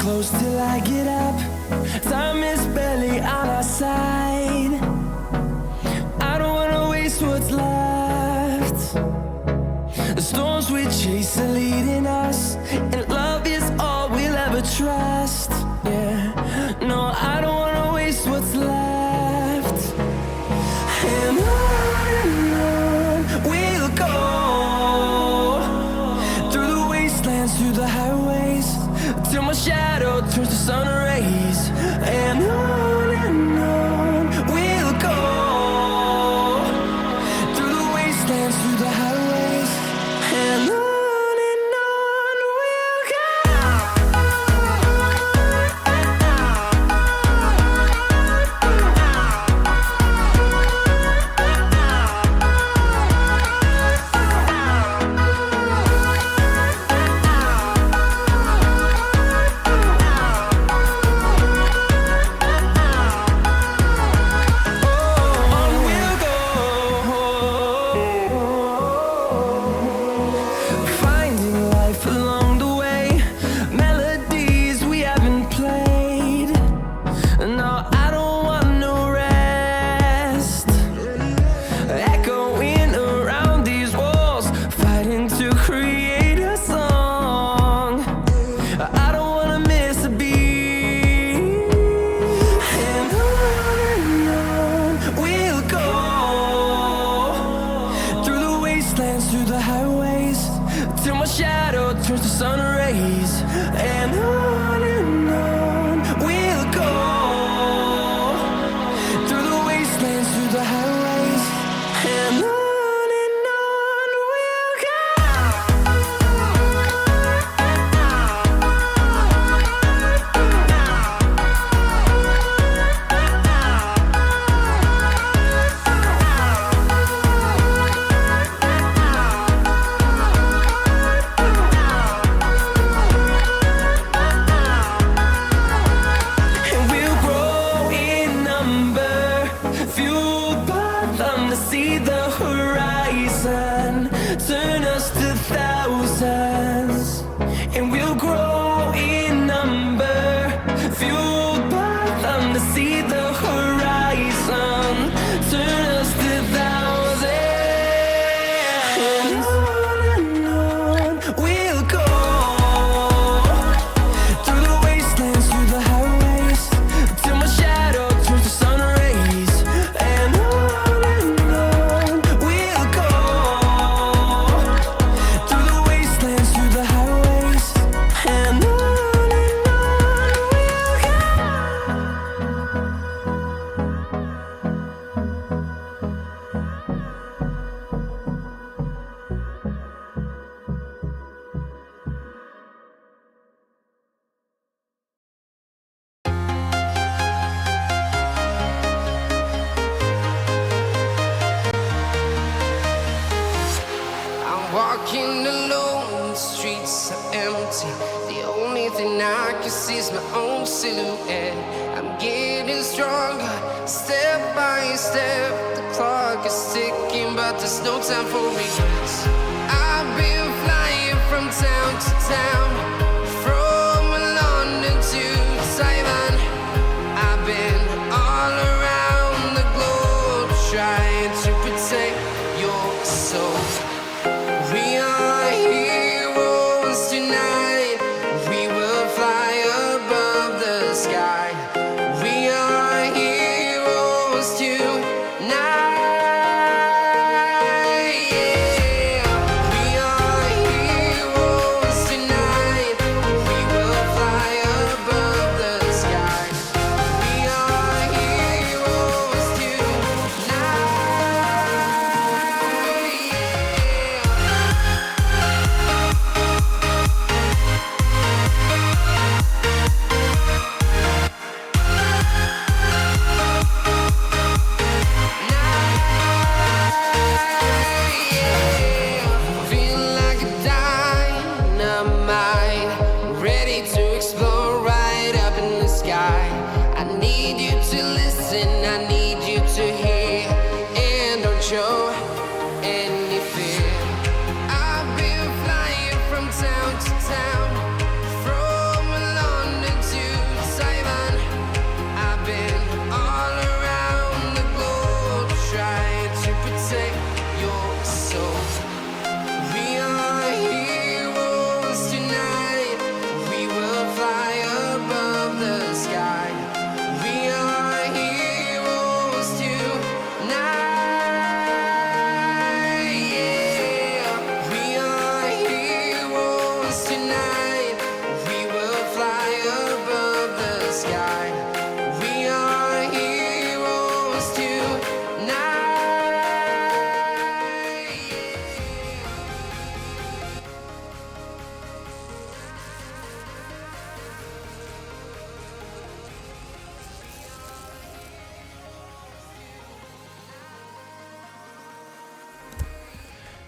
close till I get up. Time is barely on our side. I don't wanna waste what's left. The storms we chase are leading us, and love is all we'll ever trust. Yeah, no, I don't wanna waste what's left. And on we'll go, through the wastelands, through the highways, till my shadow turns to sun rays. And on we'll go, through the wastelands, through the highways, and on. Through the highways, till my shadow turns to sun rays. And on we'll go, through the wastelands, through the highways, and on we'll go. See the horizon, turn us to thousands, and we'll grow in number, fueled by them to see the horizon, turn us to thousands. And on we'll go, through the wastelands, through the highways, till my shadow turns to sun rays. And walking alone, the streets are empty. The only thing I can see is my own silhouette. I'm getting stronger, step by step. The clock is ticking, but there's no time for regrets. I've been flying from town to town, from London to Taiwan. I've been all around the globe, trying to protect your soul. We are heroes tonight. We will fly above the sky. We are heroes tonight. Yeah. We are heroes tonight.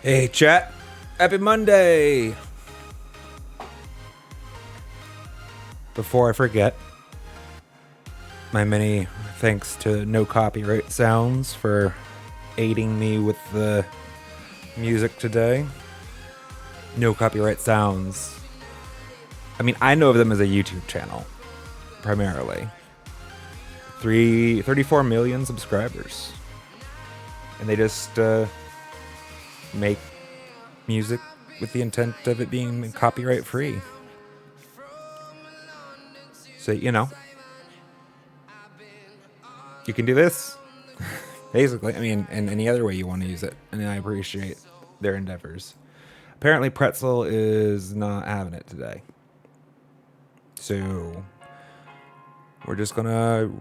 Hey, chat. Happy Monday. Before I forget, my many thanks to No Copyright Sounds for aiding me with the music today. No Copyright Sounds. I mean, I know of them as a YouTube channel, primarily. 34 million subscribers. And they just make music with the intent of it being copyright free. So, you know, you can do this. Basically, I mean, in any other way you want to use it. And I appreciate their endeavors. Apparently, Pretzel is not having it today. So, we're just gonna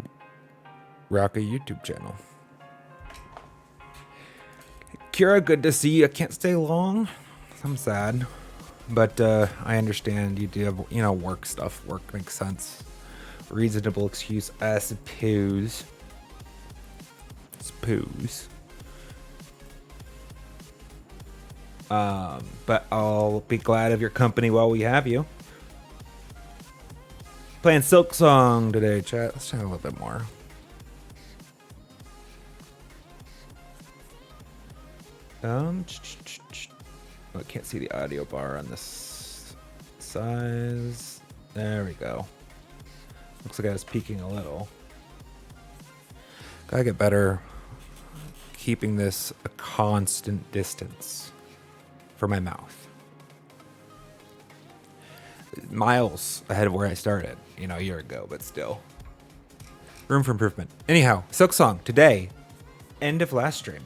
rock a YouTube channel. Kira, good to see you. I can't stay long. I'm sad. But I understand you do have, you know, work stuff. Work makes sense. Reasonable excuse, I suppose. But I'll be glad of your company while we have you. Playing Silksong today, chat. Let's chat a little bit more. I can't see the audio bar on this size. There we go. Looks like I was peaking a little. Gotta get better keeping this a constant distance for my mouth. Miles ahead of where I started, you know, a year ago, but still. Room for improvement. Anyhow, Silksong today, end of last stream.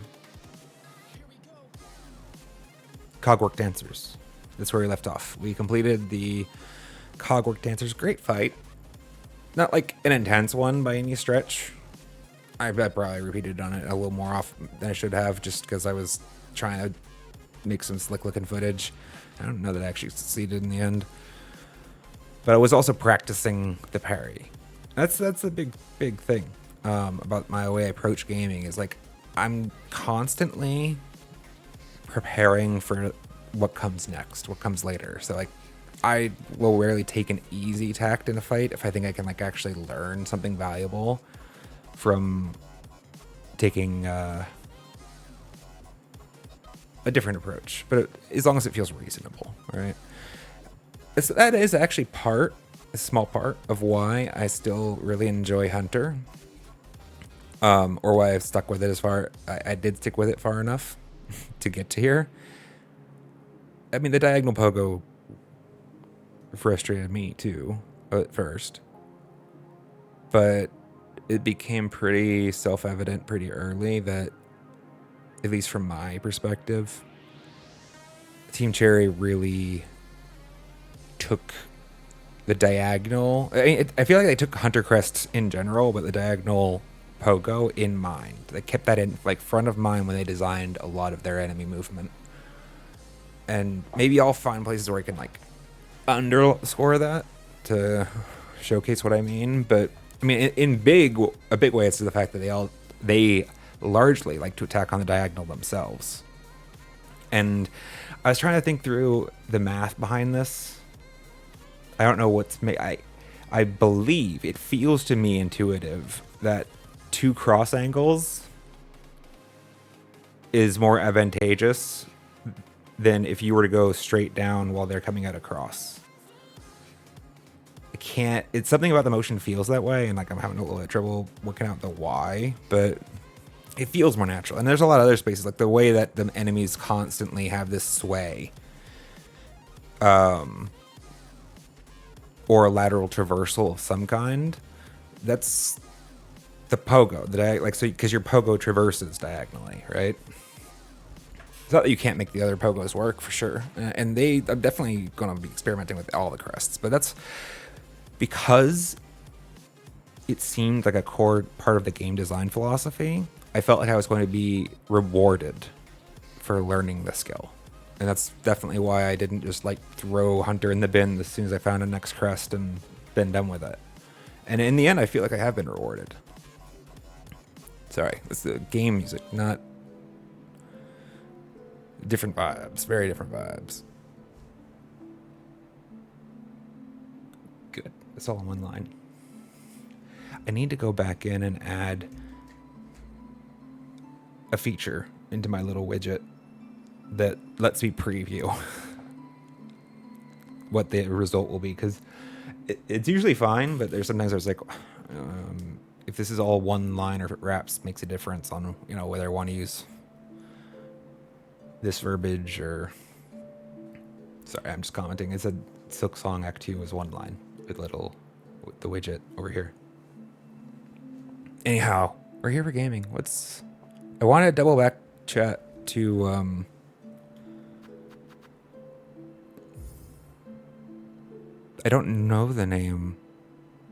Cogwork Dancers. That's where we left off. We completed the Cogwork Dancers. Great fight. Not like an intense one by any stretch. I probably repeated on it a little more often than I should have, just because I was trying to make some slick looking footage. I don't know that I actually succeeded in the end. But I was also practicing the parry. That's a big thing about my way I approach gaming, is like I'm constantly preparing for what comes next, what comes later. So like I will rarely take an easy tact in a fight if I think I can like actually learn something valuable from taking a different approach, but as long as it feels reasonable, right? That is actually a small part of why I still really enjoy Hunter, or why I've stuck with it I did stick with it far enough to get to here. I mean, the diagonal pogo frustrated me too at first, but it became pretty self-evident pretty early that, at least from my perspective, Team Cherry really took the diagonal. I feel like they took Hunter Crests in general, but the diagonal pogo in mind. They kept that in like front of mind when they designed a lot of their enemy movement. And maybe I'll find places where I can like underscore that to showcase what I mean. But I mean, in a big way, it's the fact that they largely like to attack on the diagonal themselves. And I was trying to think through the math behind this. I don't know what's I believe it feels to me intuitive that 2 cross angles is more advantageous than if you were to go straight down while they're coming at a cross. It's something about the motion feels that way, and like I'm having a little bit of trouble working out the why, but it feels more natural. And there's a lot of other spaces, like the way that the enemies constantly have this sway, or a lateral traversal of some kind. That's the pogo because your pogo traverses diagonally, right? It's not that you can't make the other pogos work, for sure, and I'm definitely going to be experimenting with all the crests, but that's because it seemed like a core part of the game design philosophy. I felt like I was going to be rewarded for learning the skill. And that's definitely why I didn't just like throw Hunter in the bin as soon as I found a next crest and been done with it. And in the end, I feel like I have been rewarded. Sorry, it's the game music, not Different vibes. Very different vibes. Good. It's all in one line. I need to go back in and add a feature into my little widget that lets me preview what the result will be, because it's usually fine, but sometimes like, if this is all one line or if it wraps, makes a difference on, whether I want to use this verbiage or... Sorry, I'm just commenting. It said Silksong Act 2 was one line with the widget over here. Anyhow, we're here for gaming. I want to double back chat to I don't know the name,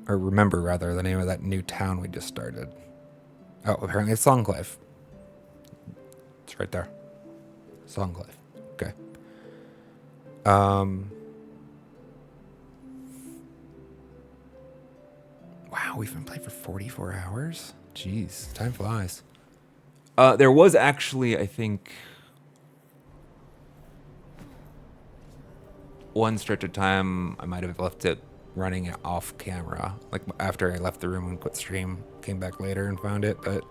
or remember rather the name of that new town we just started. Oh, apparently it's Songclave. It's right there. Songclave. Okay. Wow, we've been playing for 44 hours? Jeez, time flies. There was actually, I think, one stretch of time I might have left it running off camera. Like after I left the room and quit stream, came back later and found it, but...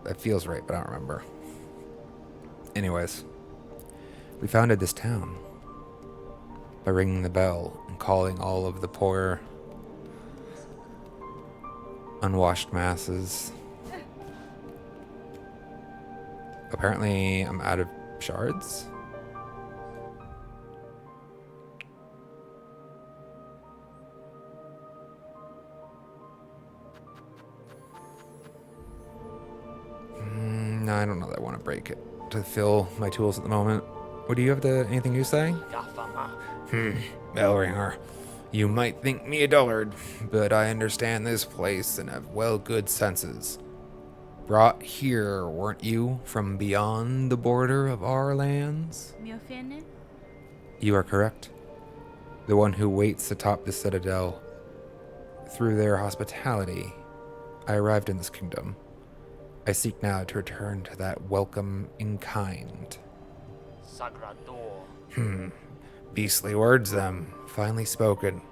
That feels right, but I don't remember. Anyways, we founded this town by ringing the bell and calling all of the poor, unwashed masses. Apparently, I'm out of shards. No, I don't know that I want to break it to fill my tools at the moment. What do you have anything you say? Bellringer, you might think me a dullard, but I understand this place and have good senses. Brought here, weren't you, from beyond the border of our lands? You are correct. The one who waits atop the citadel. Through their hospitality, I arrived in this kingdom. I seek now to return to that welcome in kind. Beastly words, them. Finely spoken.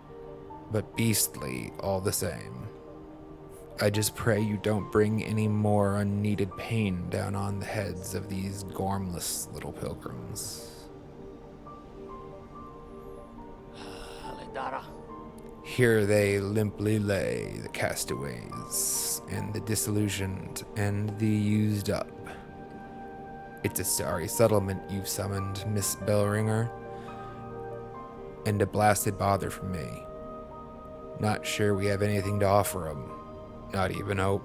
But beastly all the same. I just pray you don't bring any more unneeded pain down on the heads of these gormless little pilgrims. Here they limply lay, the castaways, and the disillusioned, and the used up. It's a sorry settlement you've summoned, Miss Bellringer, and a blasted bother from me. Not sure we have anything to offer 'em. Not even hope.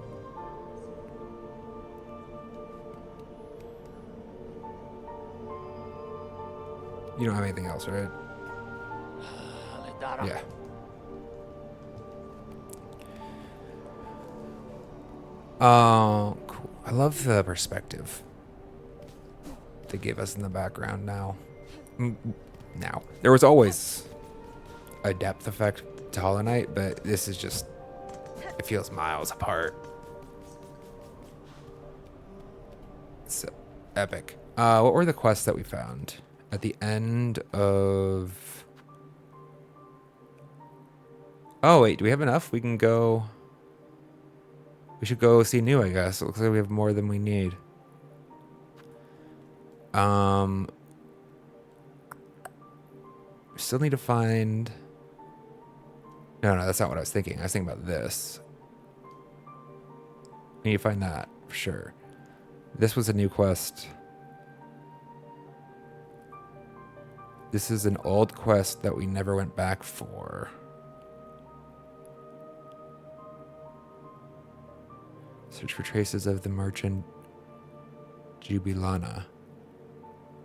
You don't have anything else, right? Yeah. Oh, cool. I love the perspective they gave us in the background now. Now. There was always a depth effect to Hollow Knight, but this is just... It feels miles apart. It's epic. What were the quests that we found? At the end of... Oh, wait. Do we have enough? We can go... We should go see New, I guess. It looks like we have more than we need. Still need to find... No, that's not what I was thinking. I was thinking about this. We need to find that, for sure. This was a new quest. This is an old quest that we never went back for. Search for traces of the merchant Jubilana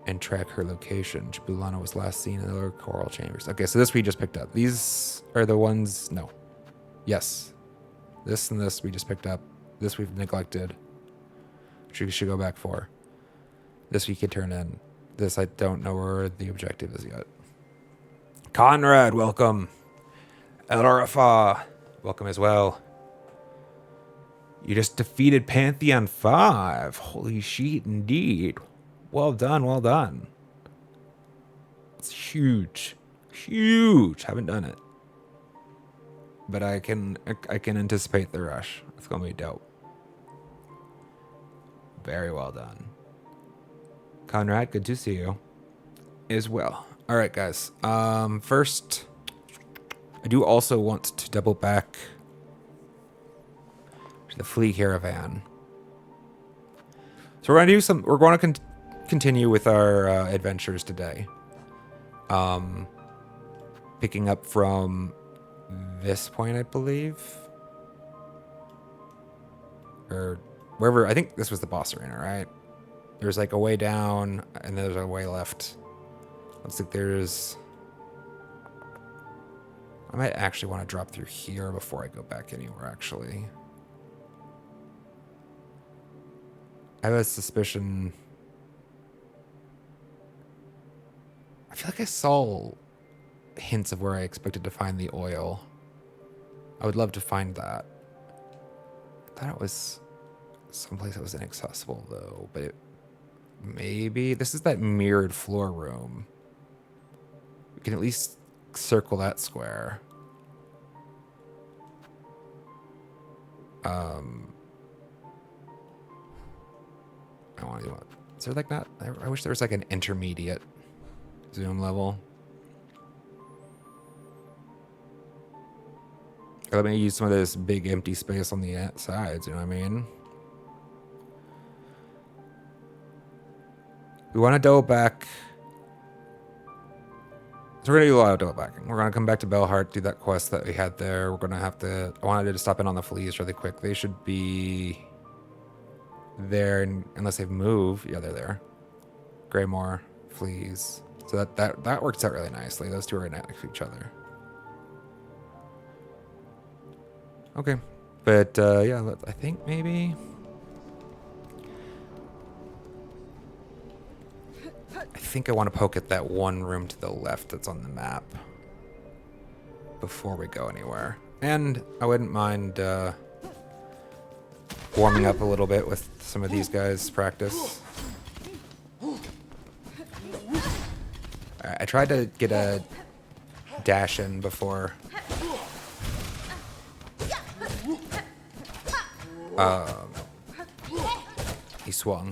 and track her location. Jubilana was last seen in the lower coral chambers. Okay, so this we just picked up. These are the ones... No. Yes. This and this we just picked up. This we've neglected. Which we should go back for. This we could turn in. This I don't know where the objective is yet. Conrad, welcome. El Rafa, welcome as well. You just defeated Pantheon 5. Holy shit, indeed. Well done, well done. It's huge. Huge. Haven't done it. But I can anticipate the rush. It's gonna be dope. Very well done. Conrad, good to see you. As well. Alright, guys. First, I do also want to double back to the Flea Caravan. So we're going to continue with our adventures today. Picking up from this point, I believe. Or wherever, I think this was the boss arena, right? There's like a way down, and there's a way left. Looks like there's... I might actually want to drop through here before I go back anywhere, actually. I have a suspicion... I feel like I saw hints of where I expected to find the oil. I would love to find that. I thought it was someplace that was inaccessible, though, but it... Maybe... This is that mirrored floor room. We can at least circle that square. I want to... Is there like not... I wish there was like an intermediate zoom level. Or let me use some of this big empty space on the sides, you know what I mean? We want to double back. So we're going to do a lot of double backing. We're going to come back to Bellheart, do that quest that we had there. We're going to have to... I wanted to stop in on the fleas really quick. They should be there, unless they've moved. Yeah, they're there. Greymore, fleas. So that works out really nicely. Those two are right next to each other. Okay. But, yeah, I think maybe... I think I want to poke at that one room to the left that's on the map before we go anywhere. And I wouldn't mind warming up a little bit with some of these guys' practice. Alright, I tried to get a dash in before. He swung.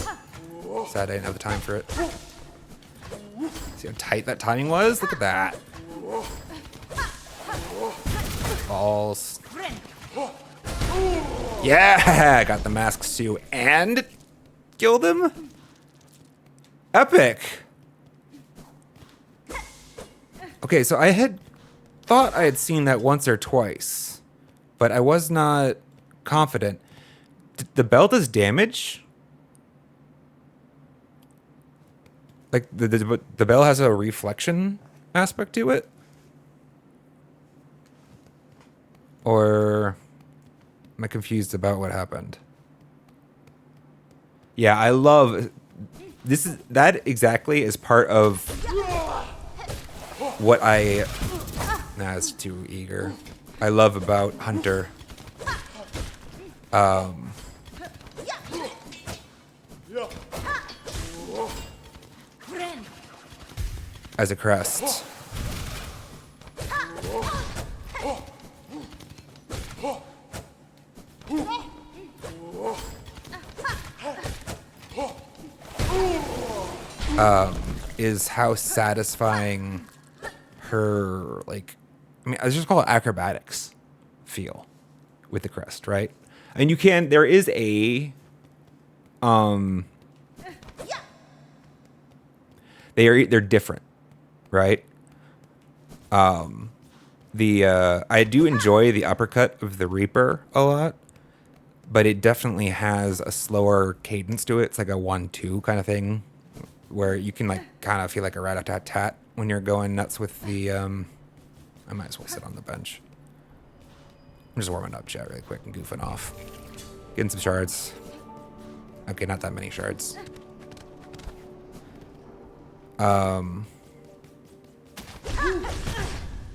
Sad I didn't have the time for it. See how tight that timing was? Look at that. Balls. Yeah, I got the masks too. And killed him? Epic. Okay, so I had thought I had seen that once or twice, but I was not confident. The bell does damage? Like, the bell has a reflection aspect to it? Or am I confused about what happened? Yeah, I love... That exactly is part of what I... Nah, it's too eager. I love about Hunter. As a crest. Is how satisfying her, like, I mean, I just call it acrobatics feel with the crest, right? And you can, there is a, they're different, right? I do enjoy the uppercut of the Reaper a lot, but it definitely has a slower cadence to it. It's like a 1-2 kind of thing, where you can like kind of feel like a rat-a-tat-tat when you're going nuts with the. I might as well sit on the bench. I'm just warming up, chat, really quick and goofing off, getting some shards. Okay, not that many shards.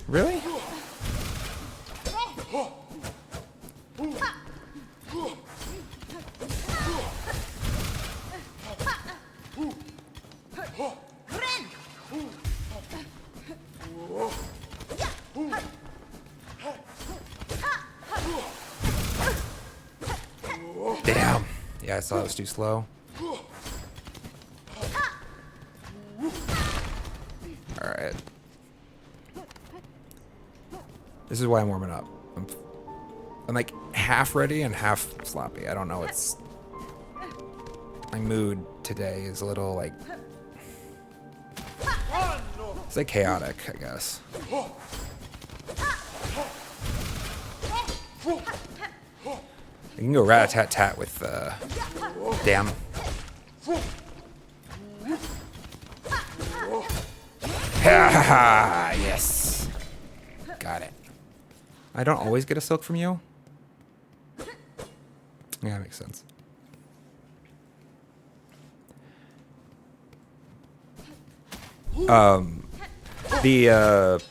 Really? Damn. Yeah, I saw it was too slow. Alright. This is why I'm warming up. I'm like half ready and half sloppy. I don't know. It's... My mood today is a little like... It's like chaotic, I guess. You can go rat-a-tat-tat with, damn. Ha ha ha! Yes! Got it. I don't always get a silk from you? Yeah, that makes sense. The,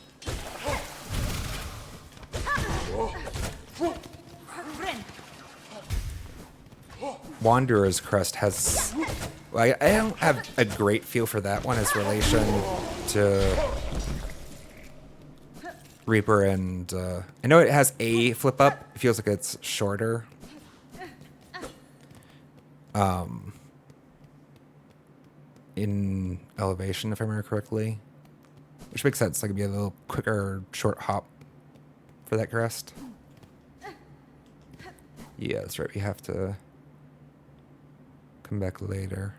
Wanderer's Crest has... I don't have a great feel for that one as relation to Reaper and... I know it has a flip up. It feels like it's shorter. In elevation, if I remember correctly. Which makes sense. Like it'd be a little quicker short hop for that crest. Yeah, that's right. We have to come back later.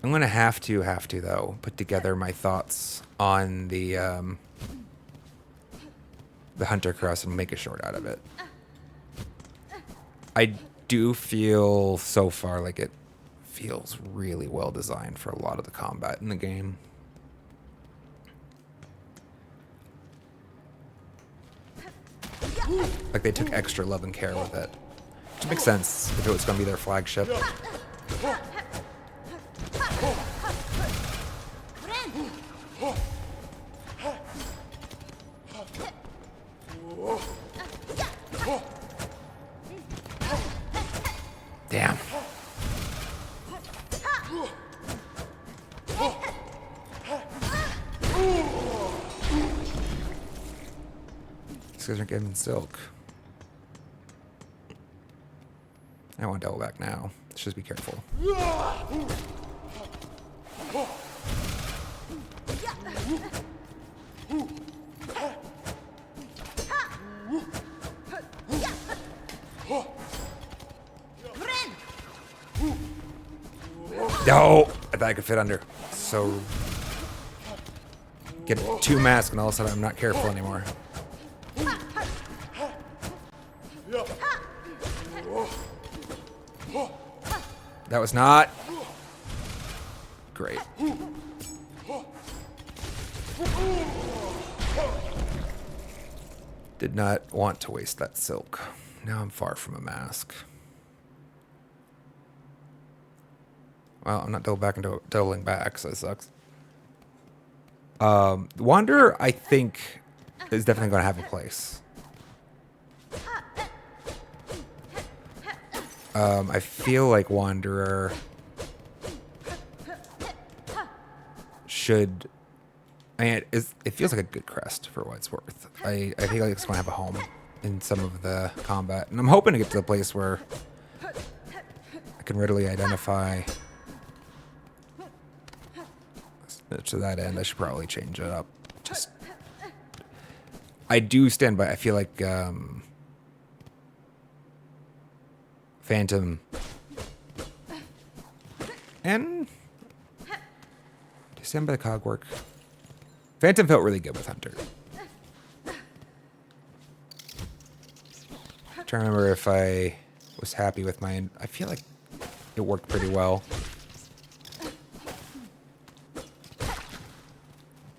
I'm gonna have to though put together my thoughts on the Hunter Crest and make a short out of it. I do feel so far like it feels really well designed for a lot of the combat in the game. Like they took extra love and care with it. Which makes sense if it was going to be their flagship. Damn. These guys aren't getting silk. I want to double back now. Let's just be careful. No! I thought I could fit under. So... Get 2 masks and all of a sudden I'm not careful anymore. That was not... Great. Did not want to waste that silk. Now I'm far from a mask. Well, I'm not doubling back, so that sucks. Wanderer, I think, is definitely going to have a place. I feel like Wanderer should... I mean, it feels like a good crest for what it's worth. I feel like it's going to have a home in some of the combat. And I'm hoping to get to the place where I can readily identify... To that end, I should probably change it up. Just, I do stand by. I feel like Phantom and stand by the Cogwork. Phantom felt really good with Hunter. I'm trying to remember if I was happy with my. I feel like it worked pretty well.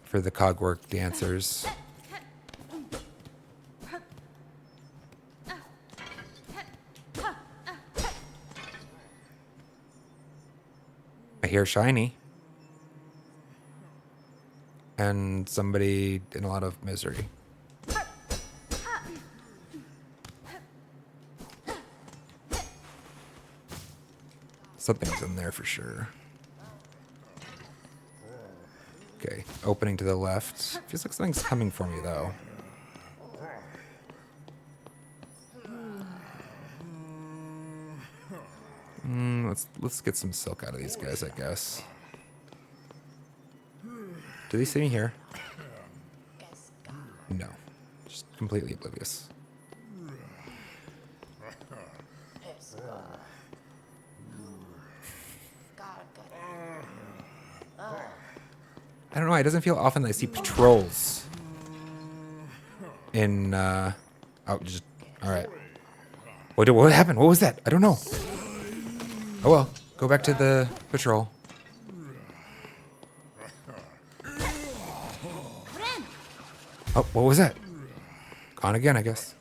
For the Cogwork Dancers. I hear shiny. And somebody in a lot of misery. Something's in there for sure. Okay, opening to the left. Feels like something's coming for me though. Let's get some silk out of these guys, I guess. Do they see me here? No. Just completely oblivious. I don't know, it doesn't feel often that I see patrols in, oh, just, alright. What happened? What was that? I don't know. Oh well, go back to the patrol. Oh, what was that? Gone again, I guess.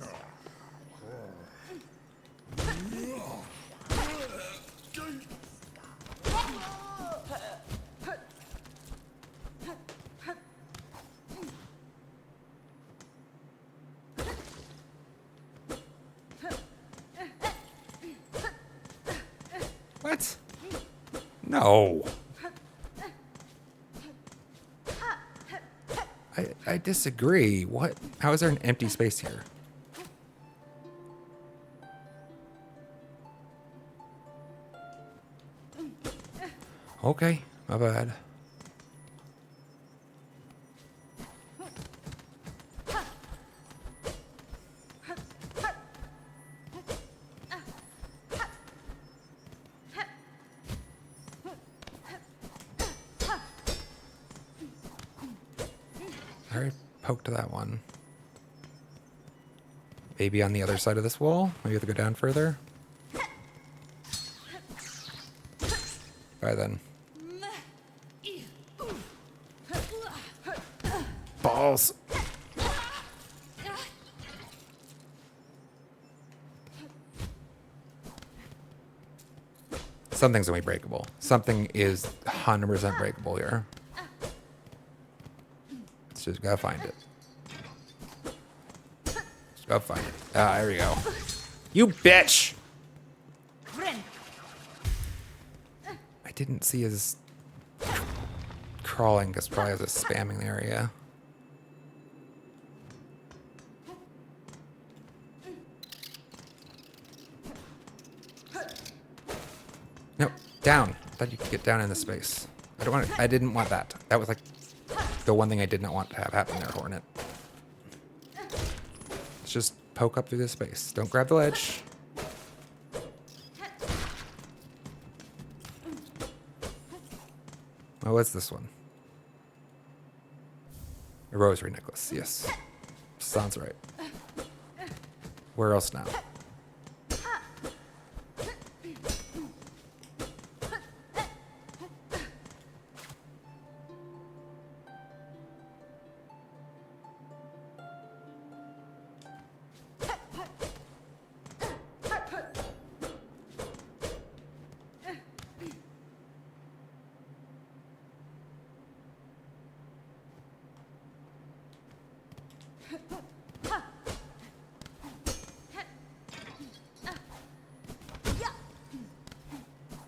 What? No. I disagree. What? How is there an empty space here? Okay, my bad. I already poked that one. Maybe on the other side of this wall? Maybe you have to go down further? Alright then. Balls! Something's gonna be breakable. Something is 100% breakable here. Just gotta find it. Just gotta find it. Ah, there we go. You bitch! I didn't see his crawling because probably I was just spamming the area. Nope, down. I thought you could get down in the space. I didn't want that. That was like the one thing I did not want to have happen there, Hornet. Let's just poke up through this space. Don't grab the ledge. Oh, what's this one? A rosary necklace, yes. Sounds right. Where else now?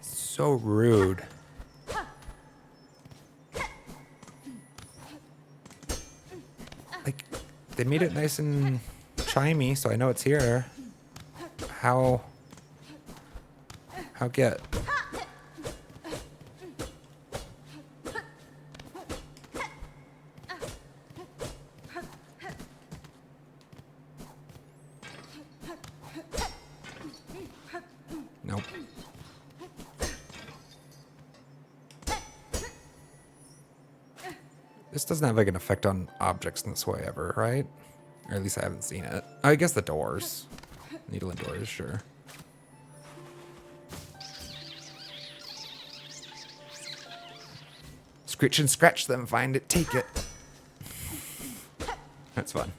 So rude. Like, they made it nice and chimey, so I know it's here. How get? Nope. This doesn't have like an effect on objects in this way ever, right? Or at least I haven't seen it. I guess the doors. Needle and doors, sure. Scritch and scratch them, find it, take it. That's fun.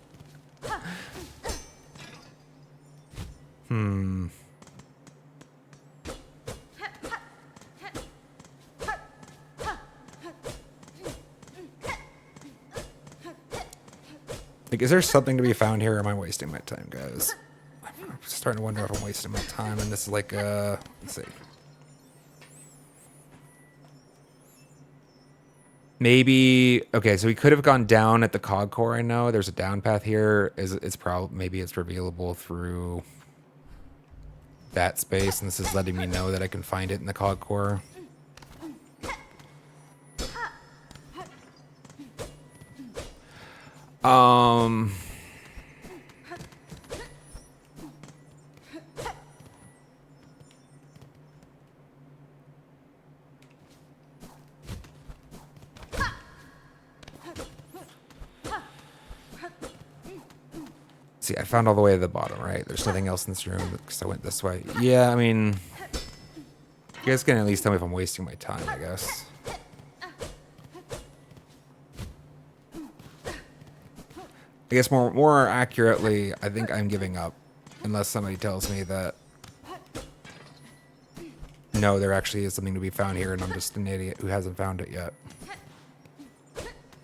Like, is there something to be found here, or am I wasting my time, guys? I'm starting to wonder if I'm wasting my time, and this is like, let's see. Maybe okay. So we could have gone down at the cog core. I know there's a down path here. It's probably maybe it's revealable through that space, and this is letting me know that I can find it in the cog core. Um. See, I found all the way to the bottom, right? There's nothing else in this room because I went this way. Yeah, I mean, you guys can at least tell me if I'm wasting my time, I guess. I guess more accurately, I think I'm giving up. Unless somebody tells me that, no, there actually is something to be found here and I'm just an idiot who hasn't found it yet.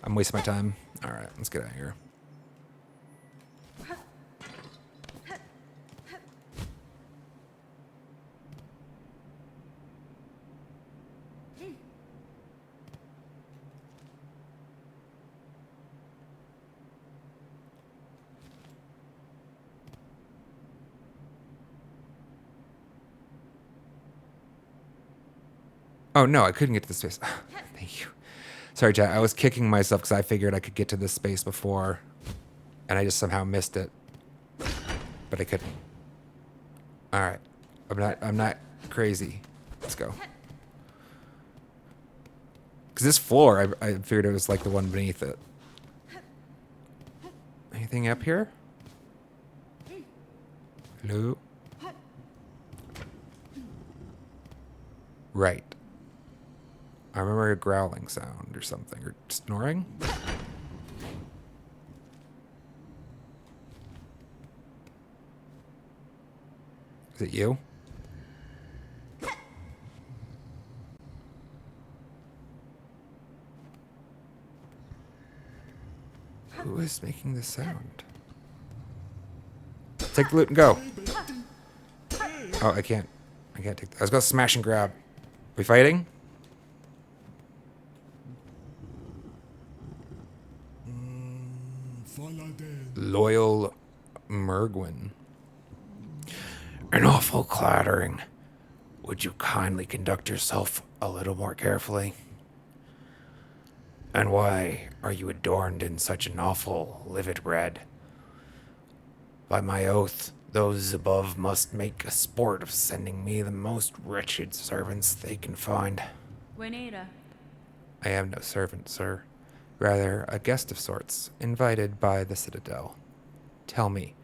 I'm wasting my time. All right, let's get out of here. Oh, no, I couldn't get to this space. Thank you. Sorry, chat. I was kicking myself because I figured I could get to this space before, and I just somehow missed it. But I couldn't. All right. I'm not crazy. Let's go. Because this floor, I figured it was like the one beneath it. Anything up here? Hello? Right. I remember a growling sound or something, or snoring. Is it you? Who is making this sound? Take the loot and go. Oh, I can't take that. I was gonna smash and grab. We fighting? Loyal Mergwin. An awful clattering. Would you kindly conduct yourself a little more carefully? And why are you adorned in such an awful livid red? By my oath, those above must make a sport of sending me the most wretched servants they can find. Juanita. I am no servant, sir. Rather, a guest of sorts, invited by the Citadel. Tell me,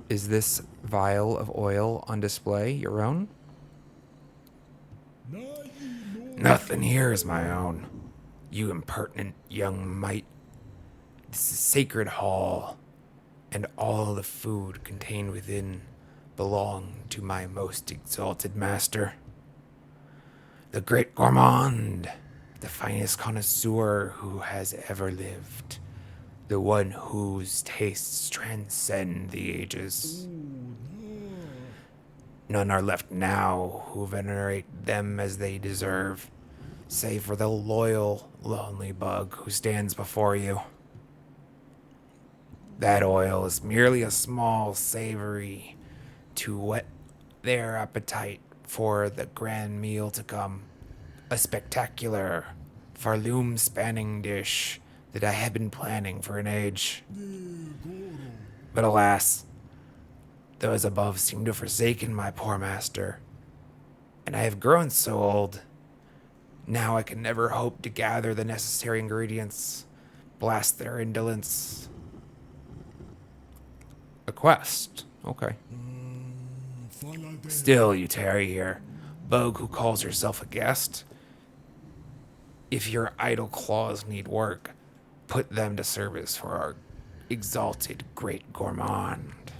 is this vial of oil on display your own? Nothing here is my own, you impertinent young mite. This is sacred hall, and all the food contained within belong to my most exalted master, the great gourmand, the finest connoisseur who has ever lived, the one whose tastes transcend the ages. None are left now who venerate them as they deserve, save for the loyal, lonely bug who stands before you. That oil is merely a small savory to whet their appetite for the grand meal to come. A spectacular, Farloom-spanning dish that I have been planning for an age. But alas, those above seem to have forsaken my poor master, and I have grown so old. Now I can never hope to gather the necessary ingredients, blast their indolence. A quest. Okay. Still, you tarry here, Bogue who calls yourself a guest. If your idle claws need work, put them to service for our exalted great gourmand.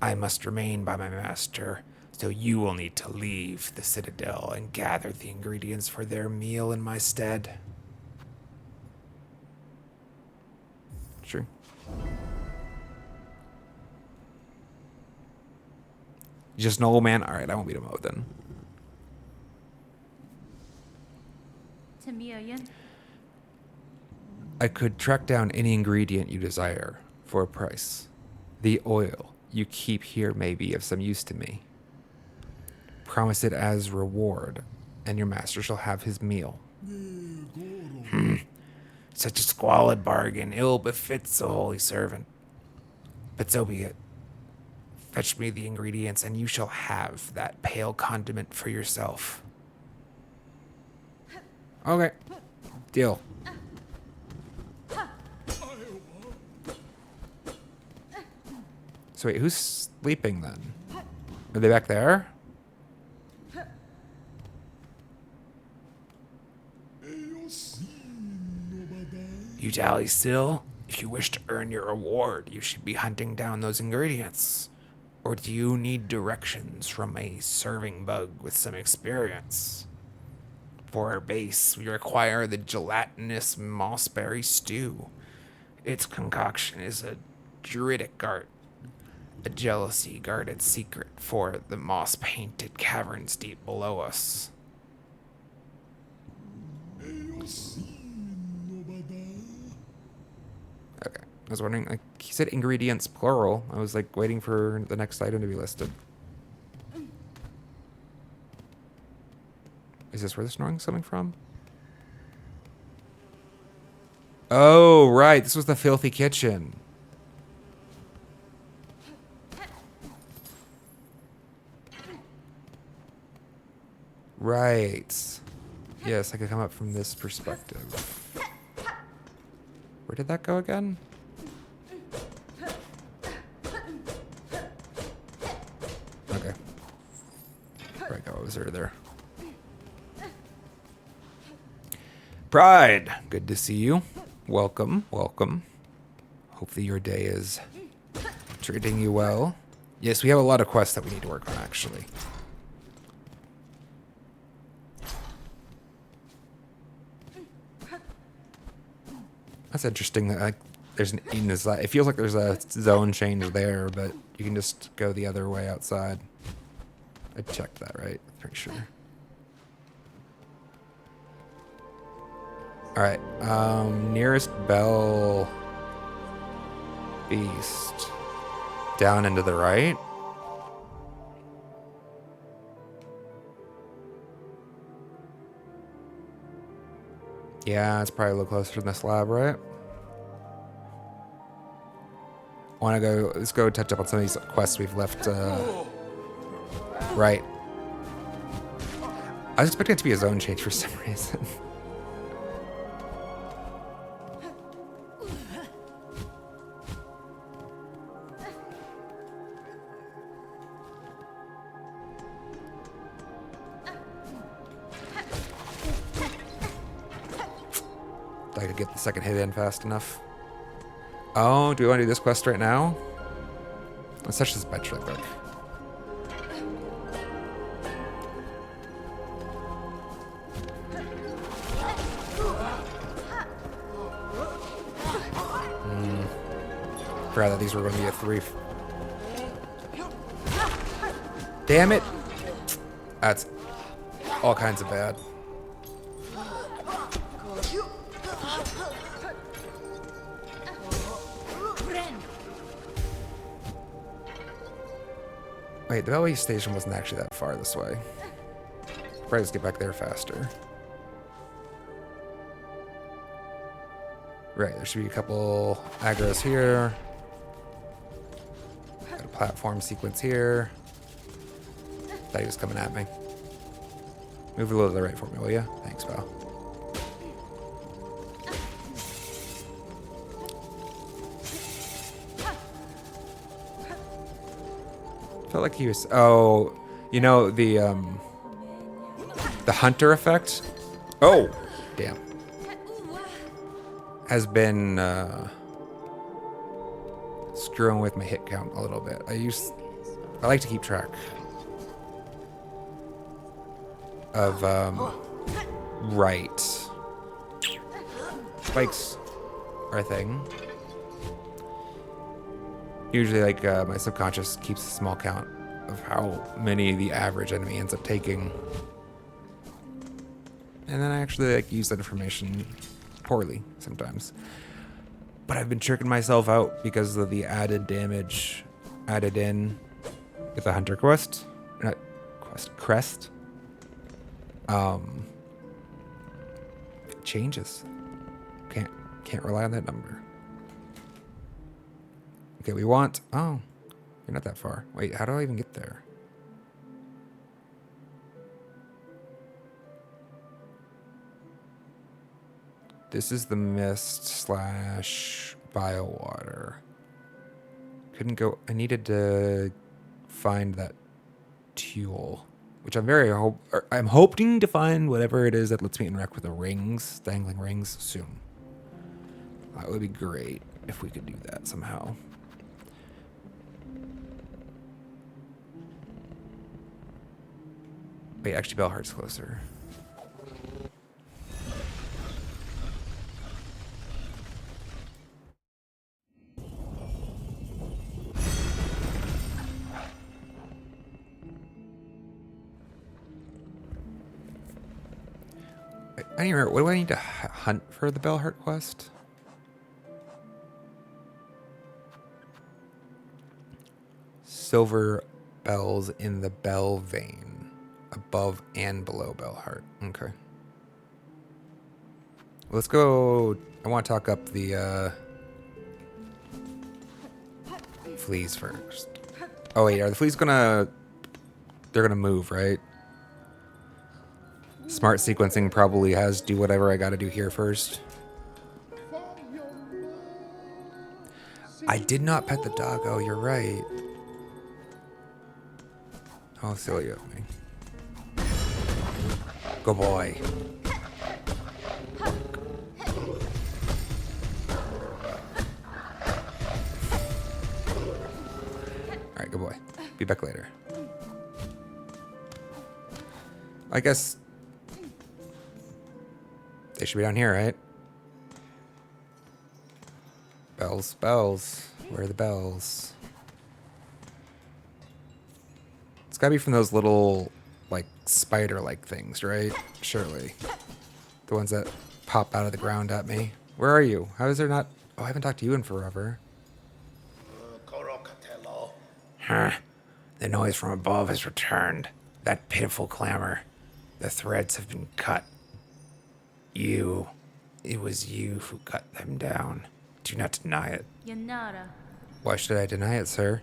I must remain by my master, so you will need to leave the Citadel and gather the ingredients for their meal in my stead. Sure. Just an old man? Alright, I won't beat him up then. I could track down any ingredient you desire for a price. The oil you keep here may be of some use to me. Promise it as reward, and your master shall have his meal. Such a squalid bargain ill befits a holy servant. But so be it. Fetch me the ingredients, and you shall have that pale condiment for yourself. Okay. Deal. So wait, who's sleeping then? Are they back there? You dally still? If you wish to earn your reward, you should be hunting down those ingredients. Or do you need directions from a serving bug with some experience? For our base, we require the gelatinous mossberry stew. Its concoction is a druidic art, a jealousy-guarded secret for the moss-painted caverns deep below us. Okay. I was wondering, like, he said ingredients plural. I was, like, waiting for the next item to be listed. Is this where the snoring's coming from? Oh, right. This was the filthy kitchen. Right. Yes, I could come up from this perspective. Where did that go again? Okay. Right, go over there. Pride, good to see you. Welcome, welcome. Hopefully your day is treating you well. Yes, we have a lot of quests that we need to work on, actually. That's interesting that, like, there's an it feels like there's a zone change there, but you can just go the other way outside. I checked that, right? Pretty sure. Alright, nearest bell beast. Down and to the right. Yeah, it's probably a little closer to this lab, right? Let's go touch up on some of these quests we've left, right. I was expecting it to be a zone change for some reason. I could get the second hit in fast enough. Oh, do we want to do this quest right now? Let's touch this bench real quick. Forgot that these were going to be a 3. Damn it! That's all kinds of bad. Wait, the Beltway station wasn't actually that far this way. Probably just get back there faster. Right, there should be a couple aggros here. Got a platform sequence here. Thought he was coming at me. Move a little to the right for me, will ya? Thanks, pal. Felt like he was. Oh, you know the hunter effect. Oh, damn. Has been screwing with my hit count a little bit. I like to keep track of right. Spikes are a thing. Usually, like, my subconscious keeps a small count of how many the average enemy ends up taking. And then I actually, like, use that information poorly sometimes. But I've been tricking myself out because of the added damage added in with the hunter quest. Not quest, crest. It changes. Can't rely on that number. Okay, we want... Oh, you're not that far. Wait, how do I even get there? This is the mist / biowater. Couldn't go... I needed to find that tool, which I'm hoping to find whatever it is that lets me interact with the rings, dangling rings, soon. That would be great if we could do that somehow. Wait, actually, Bellheart's closer. I don't even remember. What do I need to hunt for the Bellheart quest? Silver bells in the bell vein, above and below Bellheart. Okay. Let's go. I want to talk up the fleas first. Oh wait, are the fleas gonna... They're gonna move, right? Smart sequencing probably has do whatever I gotta do here first. I did not pet the dog. Oh, you're right. Oh, silly of me. Good boy. Alright, good boy. Be back later. I guess they should be down here, right? Bells, bells. Where are the bells? It's gotta be from those little, like, spider-like things, right? Surely. The ones that pop out of the ground at me. Where are you? How is there not... Oh, I haven't talked to you in forever. Huh. The noise from above has returned. That pitiful clamor. The threads have been cut. It was you who cut them down. Do not deny it. Yanara. Why should I deny it, sir?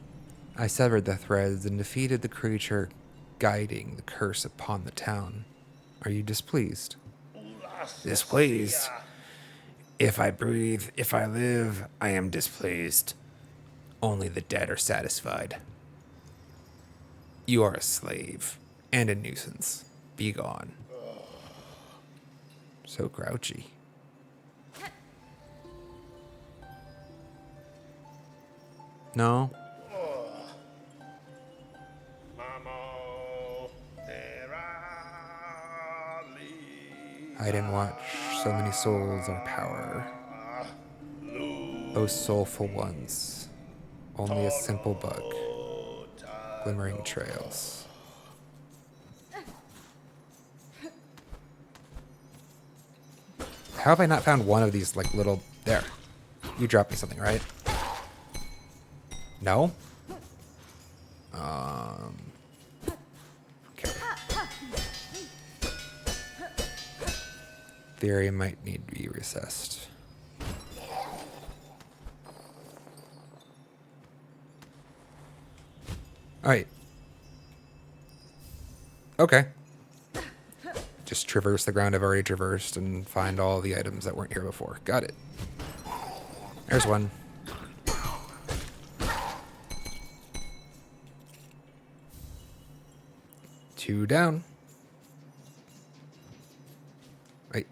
I severed the threads and defeated the creature guiding the curse upon the town. Are you displeased? Displeased? If I breathe, if I live, I am displeased. Only the dead are satisfied. You are a slave and a nuisance. Be gone. So grouchy. No? I didn't watch so many souls or power. Those soulful ones. Only a simple bug. Glimmering trails. How have I not found one of these, like, little... There. You dropped me something, right? No? Okay. The area might need to be recessed. Alright. Okay. Just traverse the ground I've already traversed and find all the items that weren't here before. Got it. There's one. Two down. Wait.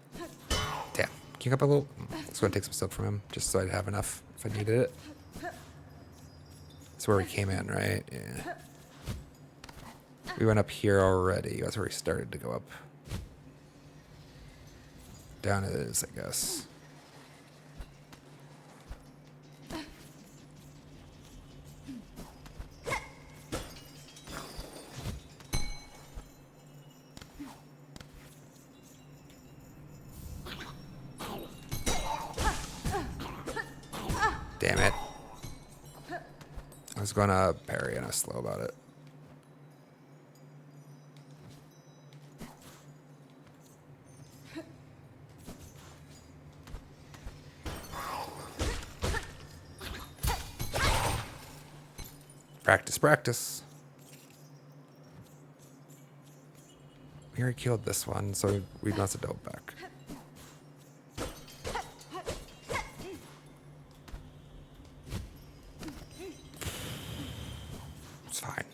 Damn. Can you up a little? Let's go and take some silk from him, just so I'd have enough if I needed it. That's where we came in, right? Yeah. We went up here already. That's where we started to go up. Down it is, I guess. gonna parry and I slow about it. Practice, practice. We already killed this one, so we must have double back. It's fine.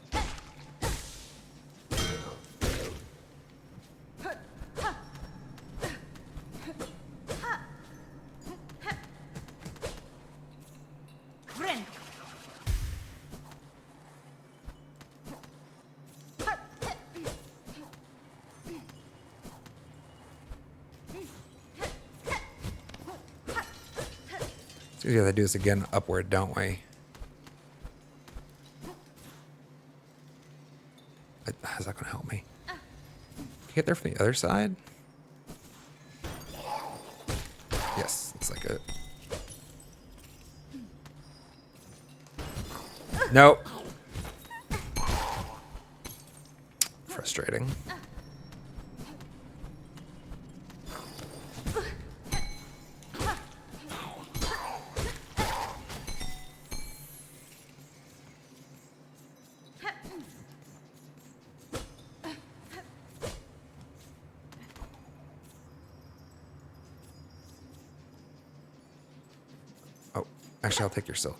So we gotta do this again upward, don't we? How's that gonna help me? Can you get there from the other side? Yes, looks like it. Nope. Frustrating. Oh, actually, I'll take your silk.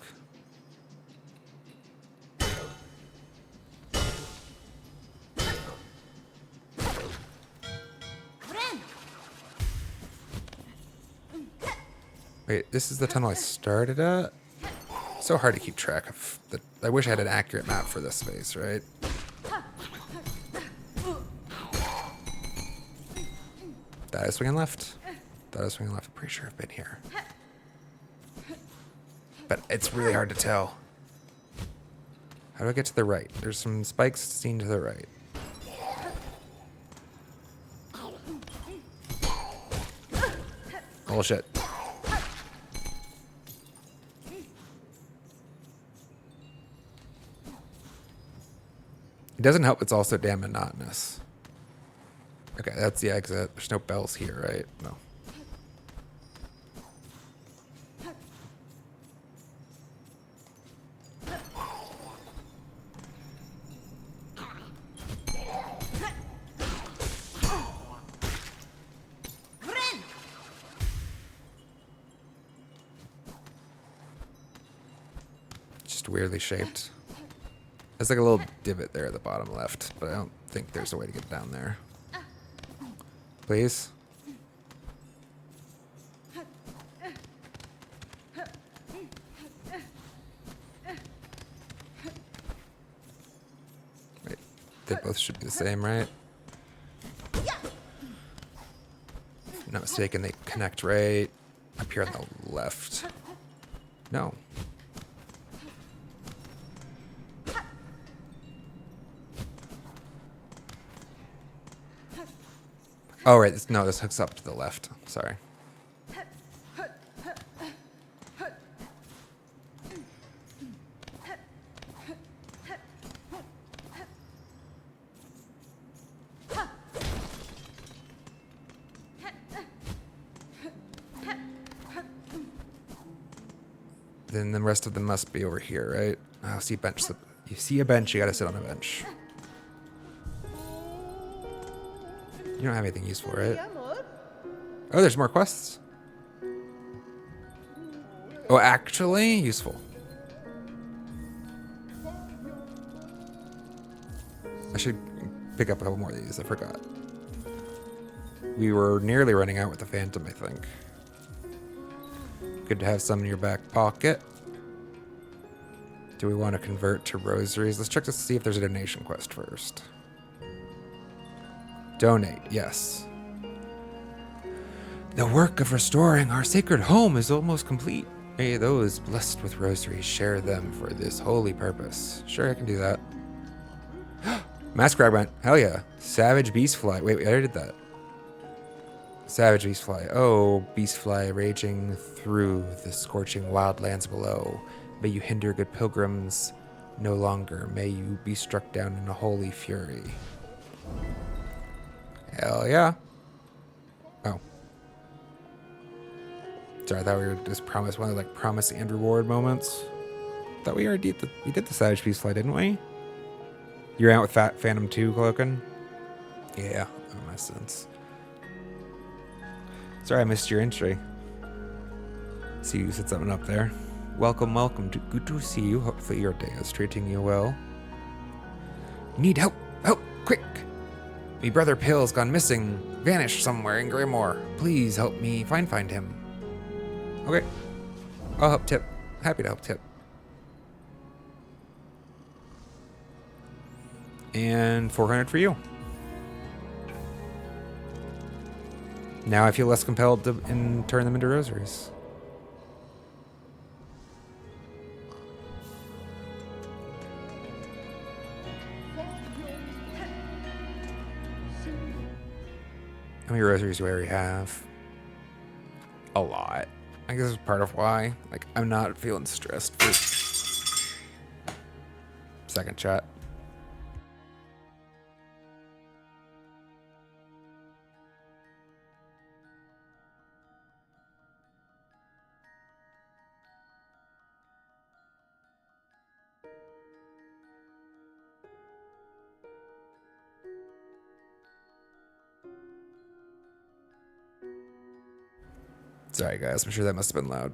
Wait, this is the tunnel I started at? So hard to keep track of. I wish I had an accurate map for this space, right? That is swinging left. That is swinging left. I'm pretty sure I've been here. But it's really hard to tell. How do I get to the right? There's some spikes seen to the right. Bullshit. It doesn't help, it's also damn monotonous. Okay, that's the exit. There's no bells here, right? No. Just weirdly shaped. There's like a little divot there at the bottom left, but I don't think there's a way to get down there. Please? Wait, they both should be the same, right? If I'm not mistaken, they connect right up here on the left. No. Oh, right. No, this hooks up to the left. Sorry. Then the rest of them must be over here, right? Oh, see a bench. You see a bench, you gotta sit on a bench. You don't have anything useful, right? Oh, there's more quests. Oh, actually, useful. I should pick up a couple more of these. I forgot. We were nearly running out with the Phantom, I think. Good to have some in your back pocket. Do we want to convert to rosaries? Let's check to see if there's a donation quest first. Donate, yes. The work of restoring our sacred home is almost complete. May those blessed with rosaries share them for this holy purpose. Sure, I can do that. Mask fragment, hell yeah. Savage beastfly. Wait, I already did that. Savage beastfly. Oh, beastfly raging through the scorching wildlands below. May you hinder good pilgrims No longer may you be struck down in a holy fury. Hell yeah. Oh. Sorry, I thought we were just promised one of like promise and reward moments. Thought we already did the Savage Peace fly, didn't we? You're out with Phantom 2, Cloakin? Yeah, that makes sense. Sorry I missed your entry. See you said something up there. Welcome. Good to see you. Hopefully your day is treating you well. Need help! Help! Quick! Me brother Pill's gone missing. Vanished somewhere in Grimoire. Please help me find him. Okay. I'll help Tip. Happy to help Tip. And 400 for you. Now I feel less compelled to turn them into rosaries. How many rosaries do I already have? A lot. I guess it's part of why. Like, I'm not feeling stressed for second chat. Sorry, guys. I'm sure that must have been loud.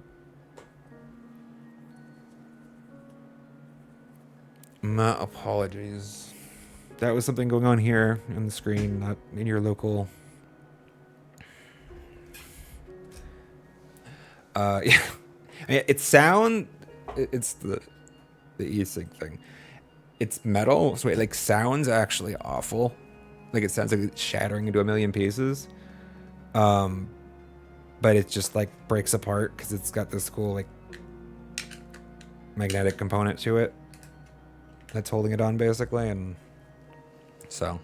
My apologies. That was something going on here on the screen, not in your local. Yeah. It's the e-sync thing. It's metal, so it like sounds actually awful. Like it sounds like it's shattering into a million pieces. But it just like breaks apart because it's got this cool like magnetic component to it that's holding it on basically, and so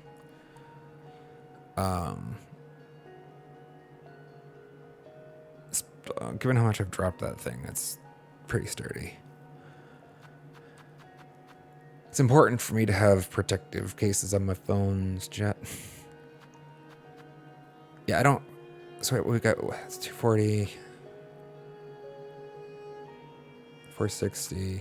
given how much I've dropped that thing, it's pretty sturdy. It's important for me to have protective cases on my phones, Jet. Yeah, I don't. So wait, we got it's 240, 460.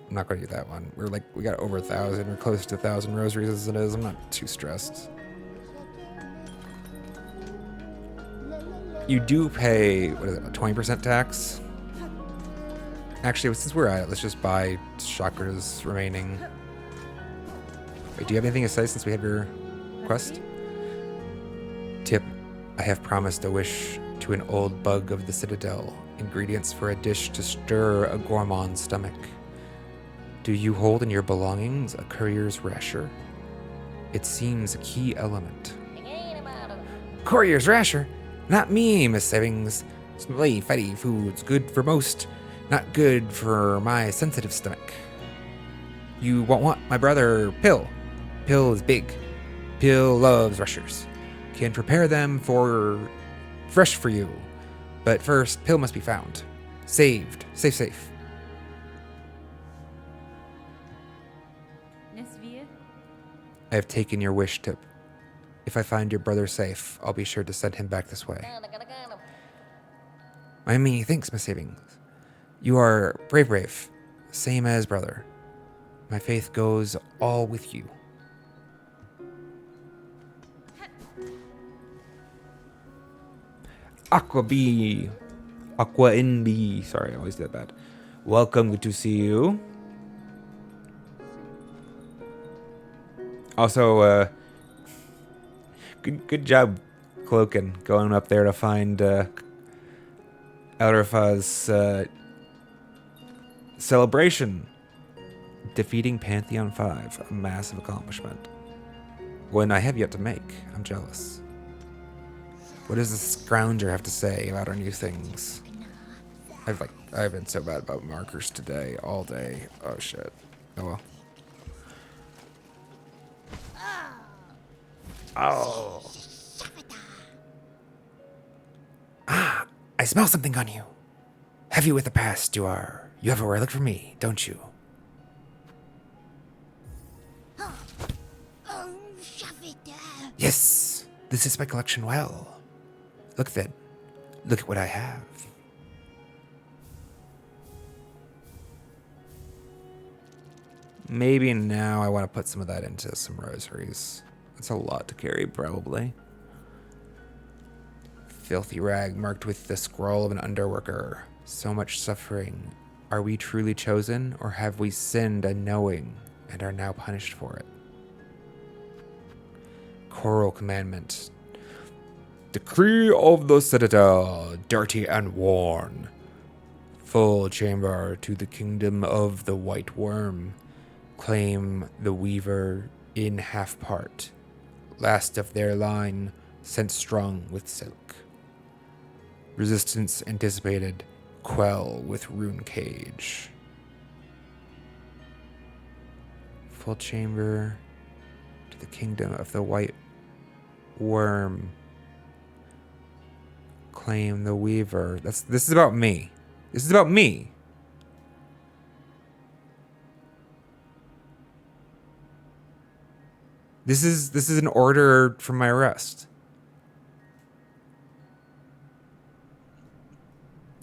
I'm not going to do that one. We got over 1,000. We're close to 1,000 rosaries as it is. I'm not too stressed. You do pay, what is it, a 20% tax? Actually, since we're at it, let's just buy Chakra's remaining. Wait, do you have anything to say since we have your quest? Tip. I have promised a wish to an old bug of the Citadel. Ingredients for a dish to stir a gourmand's stomach. Do you hold in your belongings a courier's rasher? It seems a key element. Courier's rasher? Not me, Miss Savings. Smelly, fatty food's good for most, not good for my sensitive stomach. You won't want my brother, Pill. Pill is big. Pill loves rushers. Can prepare them for fresh for you. But first, Pill must be found. Saved. Safe. I have taken your wish, Tip. If I find your brother safe, I'll be sure to send him back this way. My many thanks, Miss Savings. You are brave. Same as brother. My faith goes all with you. Aqua NB. Sorry, I always did that bad. Welcome, good to see you. Also, good job, Cloakin, going up there to find Elrafa's celebration. Defeating Pantheon 5, a massive accomplishment. One I have yet to make. I'm jealous. What does this scrounger have to say about our new things? I've been so bad about markers today, all day. Oh shit. Oh well. Oh. Ah, I smell something on you. Heavy with the past, you are. You have a relic for me, don't you? Yes, this is my collection well. Look then. Look at what I have. Maybe now I want to put some of that into some rosaries. That's a lot to carry, probably. Filthy rag marked with the scroll of an underworker. So much suffering. Are we truly chosen, or have we sinned unknowing and are now punished for it? Choral commandment. Decree of the citadel, dirty and worn. Full chamber to the kingdom of the white worm. Claim the weaver in half part. Last of their line, sent strung with silk. Resistance anticipated, quell with rune cage. Full chamber to the kingdom of the white worm. Claim the weaver. This is about me. This is about me. This is an order from my arrest.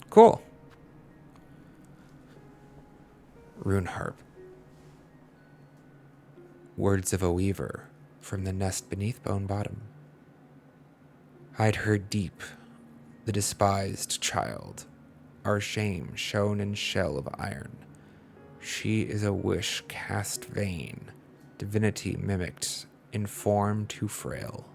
Cool. Rune harp. Words of a weaver from the nest beneath bone bottom. Hide her deep, the despised child, our shame shown in shell of iron. She is a wish cast vain, divinity mimicked, in form too frail.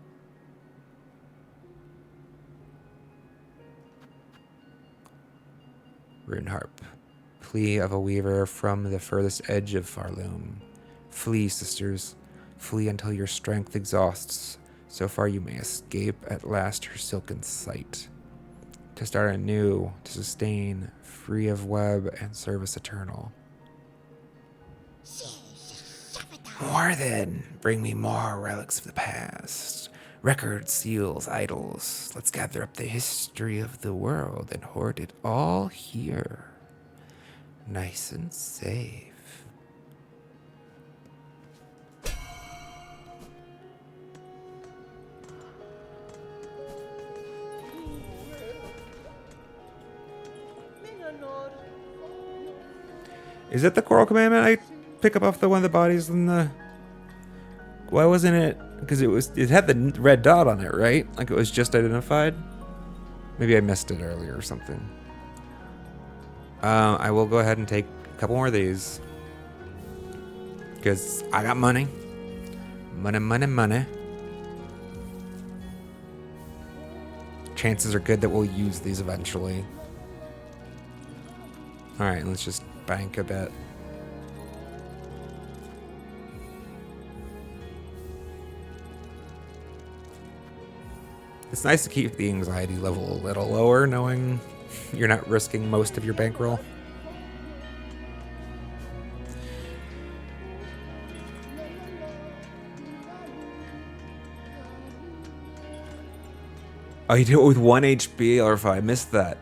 Rune harp. Plea of a weaver from the furthest edge of Farloom. Flee, sisters. Flee until your strength exhausts. So far you may escape at last her silken sight. To start anew, to sustain, free of web and service eternal. More then, bring me more relics of the past. Records, seals, idols. Let's gather up the history of the world and hoard it all here. Nice and safe. Is it the Choral Commandment I pick up off the one of the bodies in the... Why wasn't it... Because it had the red dot on it, right? Like it was just identified? Maybe I missed it earlier or something. I will go ahead and take a couple more of these. Because I got money. Money, money, money. Chances are good that we'll use these eventually. Alright, let's just bank a bit. It's nice to keep the anxiety level a little lower, knowing you're not risking most of your bankroll. Oh, you do it with 1 HP, or if I missed that.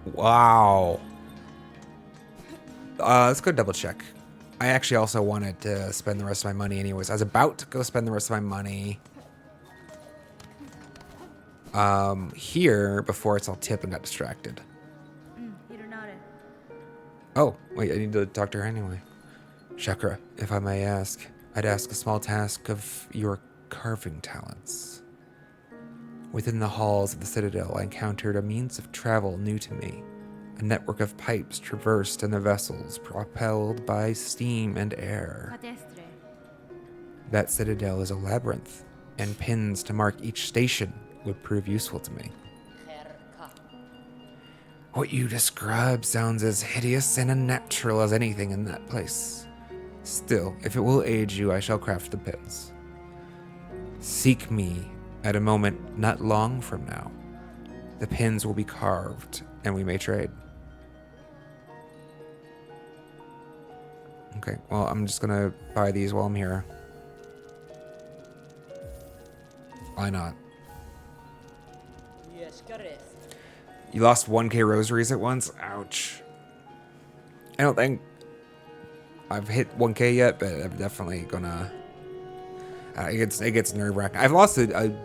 Wow. Let's go double check. I actually also wanted to spend the rest of my money anyways. I was about to go spend the rest of my money here before it's all tip and got distracted. Oh, wait, I need to talk to her anyway. Chakra, if I may ask, I'd ask a small task of your carving talents. Within the halls of the Citadel, I encountered a means of travel new to me. A network of pipes traversed in the vessels, propelled by steam and air. That citadel is a labyrinth, and pins to mark each station would prove useful to me. What you describe sounds as hideous and unnatural as anything in that place. Still, if it will aid you, I shall craft the pins. Seek me at a moment not long from now. The pins will be carved, and we may trade. Okay, well, I'm just gonna buy these while I'm here. Why not? You lost 1k rosaries at once? Ouch. I don't think I've hit 1k yet, but I'm definitely gonna... It gets nerve wracking. I've lost a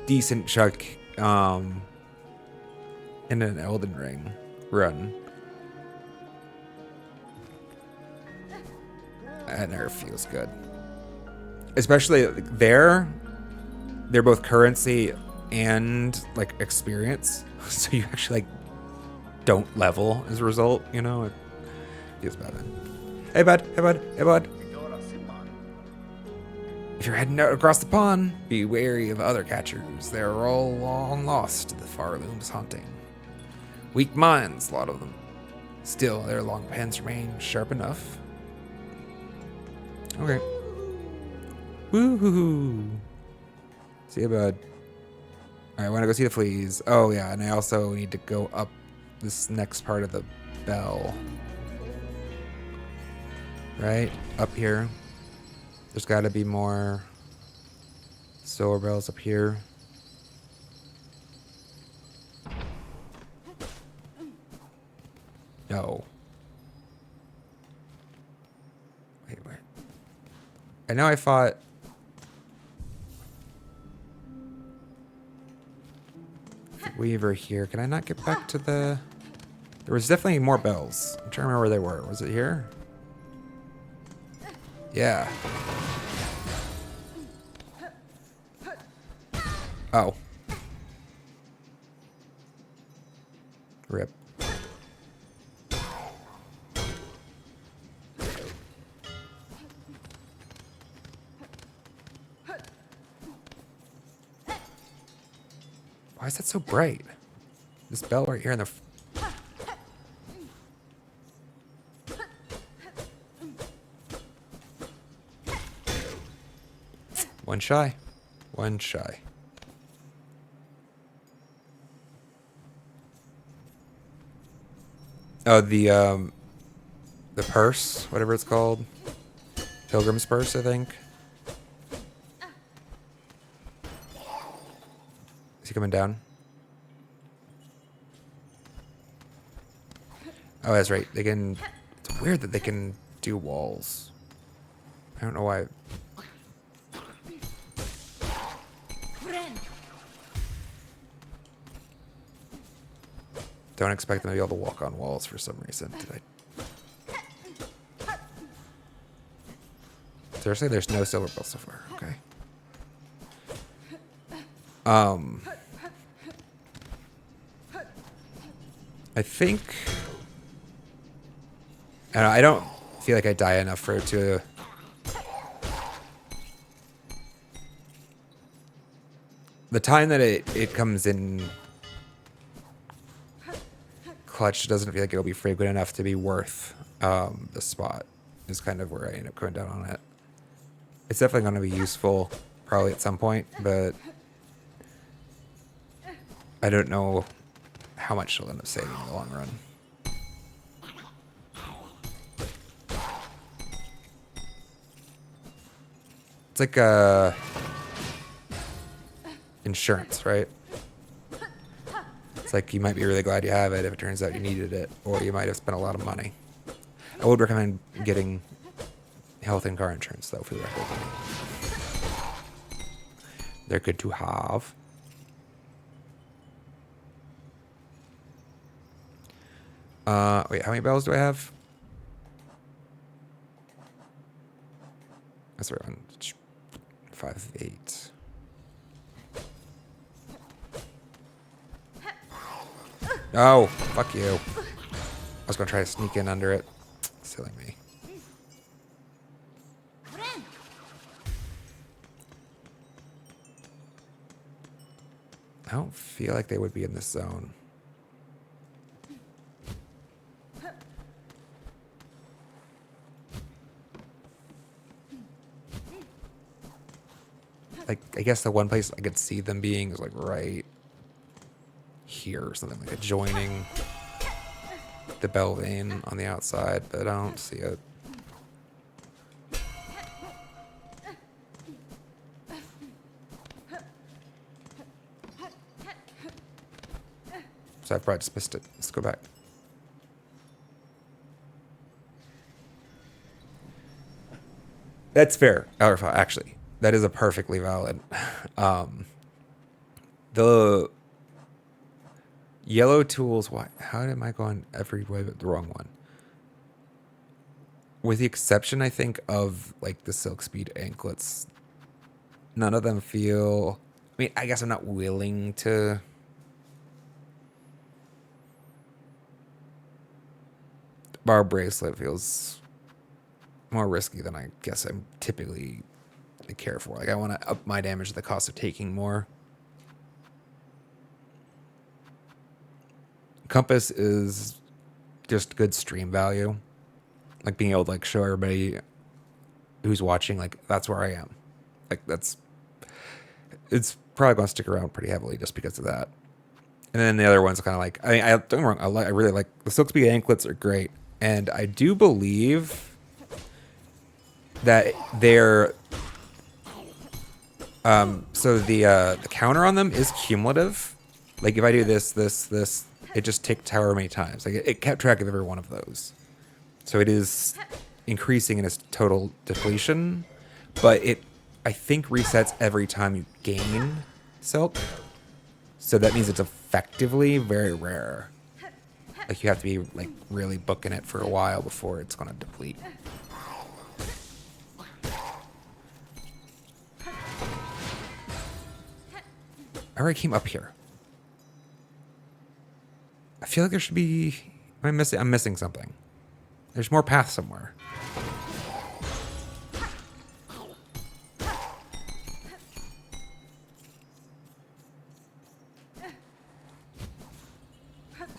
decent chunk in an Elden Ring run. That never feels good. Especially they're both currency and like experience. So you actually like don't level as a result, you know? It feels bad. Hey bud, hey bud, hey bud. If you're heading out across the pond, be wary of other catchers. They're all long lost to the far looms hunting. Weak minds, a lot of them. Still, their long pens remain sharp enough. Okay. Woohoo! See you, bud. Alright, I want to go see the fleas. Oh, yeah, and I also need to go up this next part of the bell. Right? Up here. There's got to be more solar bells up here. No. Wait, where? I know I fought... Weaver here. Can I not get back to the... There was definitely more bells. I'm trying to remember where they were. Was it here? Yeah. Oh. Rip. Why is that so bright? This bell right here in the... One shy. One shy. Oh, the purse, whatever it's called. Pilgrim's purse, I think. Is he coming down? Oh, that's right. They can... It's weird that they can do walls. I don't know why... Don't expect them to be able to walk on walls for some reason today. Seriously, there's no silver bell so far. Okay. I think... I don't feel like I die enough for it to... The time that it comes in... clutch doesn't feel like it'll be frequent enough to be worth the spot is kind of where I end up going down on it. It's definitely going to be useful probably at some point, but I don't know how much it'll end up saving in the long run. It's like insurance, right? It's like you might be really glad you have it if it turns out you needed it, or you might have spent a lot of money. I would recommend getting health and car insurance, though, for the record. They're good to have. Wait, how many bells do I have? That's right, 5, 8. Oh, fuck you. I was gonna try to sneak in under it. Silly me. I don't feel like they would be in this zone. Like, I guess the one place I could see them being is like right here or something, like adjoining the bell vein on the outside, but I don't see it. So I probably just missed it. Let's go back. That's fair, actually. That is a perfectly valid. The yellow tools. Why? How am I going every way but the wrong one? With the exception, I think, of like the Silk Speed anklets, none of them feel. I mean, I guess I'm not willing to. Bar bracelet feels more risky than I guess I'm typically care for. Like I want to up my damage at the cost of taking more. Compass is just good stream value. Like being able to like show everybody who's watching, like that's where I am. Like it's probably going to stick around pretty heavily just because of that. And then the other one's kind of like, I mean, don't get me wrong, I really like the Silk Speed anklets are great. And I do believe that they're, so the counter on them is cumulative. Like if I do this, it just ticked however many times. Like it kept track of every one of those. So it is increasing in its total depletion, but it, I think, resets every time you gain silk. So that means it's effectively very rare. Like you have to be like really booking it for a while before it's going to deplete. I already came up here. I feel like there should be. I'm missing something. There's more path somewhere.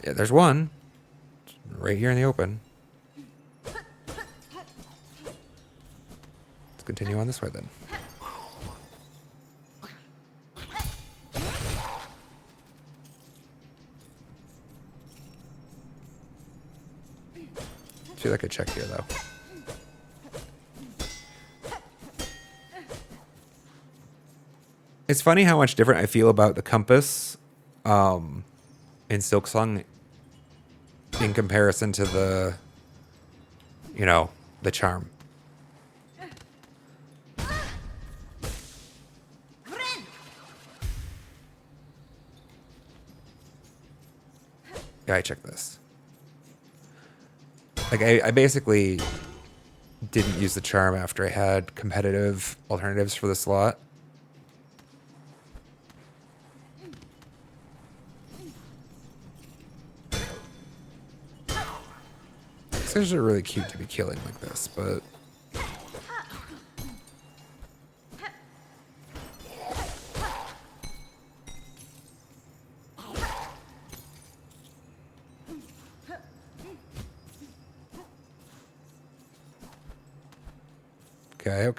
Yeah, there's one. Right here in the open. Let's continue on this way then. I feel like I check here though. It's funny how much different I feel about the compass in Silksong in comparison to the, you know, the charm. Yeah, I checked this. Like, I basically didn't use the charm after I had competitive alternatives for the slot. These guys are really cute to be killing like this, but...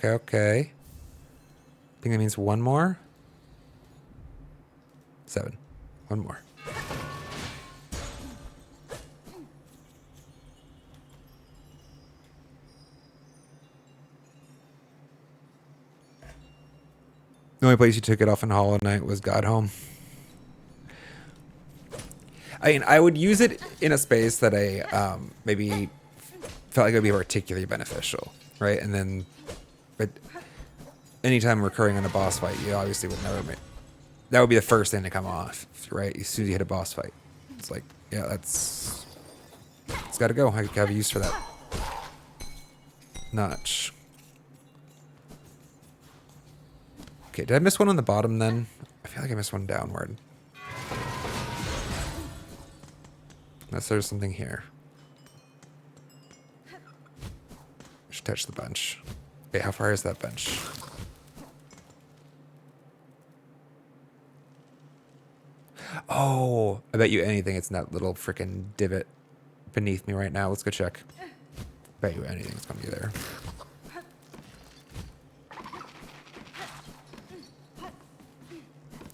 Okay. I think that means one more. 7. One more. The only place you took it off in Hollow Knight was God Home. I mean, I would use it in a space that I maybe felt like it would be particularly beneficial, right? And then, but anytime recurring in a boss fight, you obviously would never make. That would be the first thing to come off, right? As soon as you hit a boss fight, it's like, yeah, it's got to go. I have a use for that notch. Okay, did I miss one on the bottom then? I feel like I missed one downward. Unless there's something here. I should touch the bench. Okay, how far is that bench? Oh, I bet you anything it's in that little freaking divot beneath me right now. Let's go check. Bet you anything's gonna be there.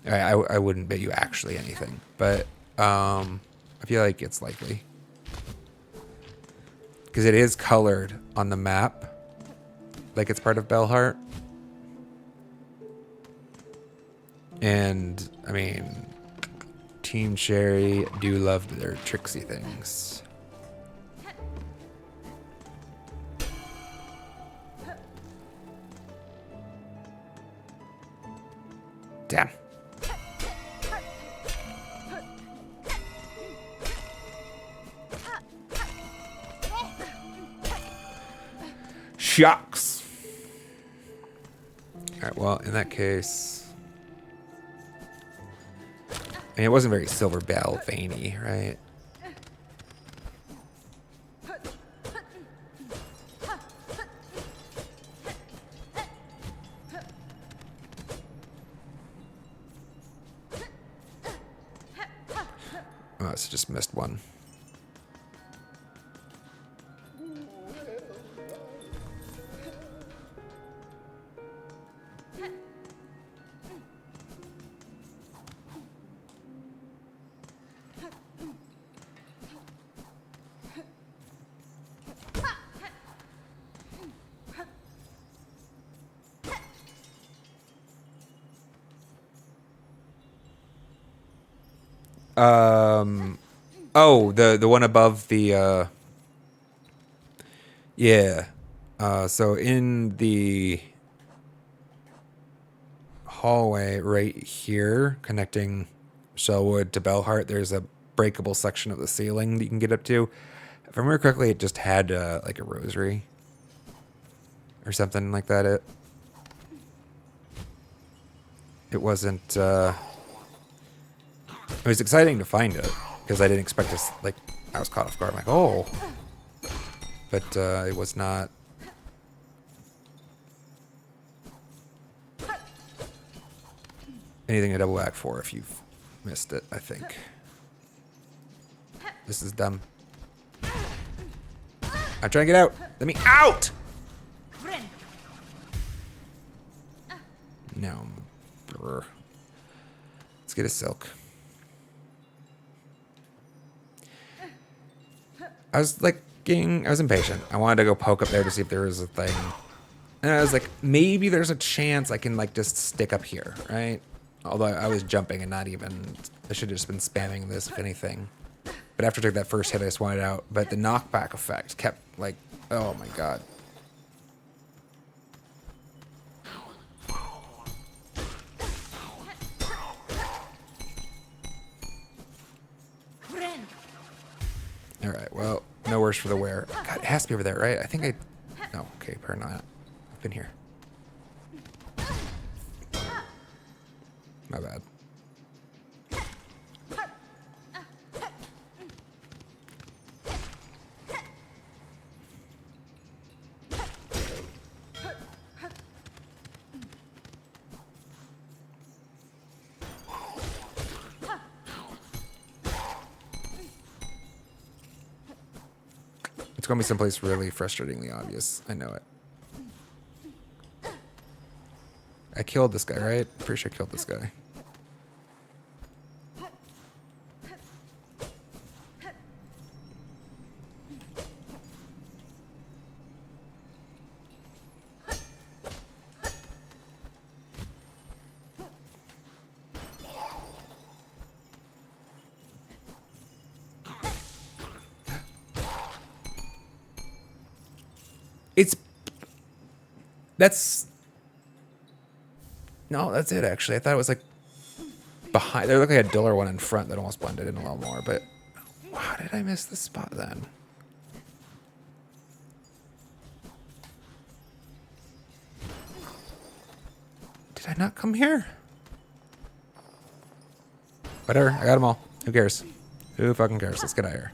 I wouldn't bet you actually anything, but I feel like it's likely. Because it is colored on the map. Like it's part of Bellheart. And, I mean, Team Cherry do love their tricksy things. Damn. Shucks. All right, well, in that case, I mean, it wasn't very Silver Bell veiny, right? Oh, it's just missed one. Oh, the one above the, yeah. So in the hallway right here, connecting Shellwood to Bellheart, there's a breakable section of the ceiling that you can get up to. If I remember correctly, it just had, like a rosary or something like that. It wasn't, it was exciting to find it because I didn't expect to, like, I was caught off guard. I'm like, oh, but it was not. Anything to double back for if you've missed it, I think. This is dumb. I'm trying to get out. Let me out! No. Brr. Let's get a silk. I was impatient. I wanted to go poke up there to see if there was a thing. And I was like, maybe there's a chance I can like just stick up here, right? Although I was jumping and not even, I should have just been spamming this if anything. But after I took that first hit, I just wanted out. But the knockback effect kept like, oh my god. Alright, well, no worse for the wear. God, it has to be over there, right? I think I... No, okay, apparently not. I've been here. My bad. It's going to be someplace really frustratingly obvious. I know it. I killed this guy, right? Pretty sure I killed this guy. That's it, actually. I thought it was like behind. There looked like a duller one in front that almost blended in a little more, but how did I miss this spot then? Did I not come here? Whatever, I got them all. Who cares? Who fucking cares? Let's get out of here.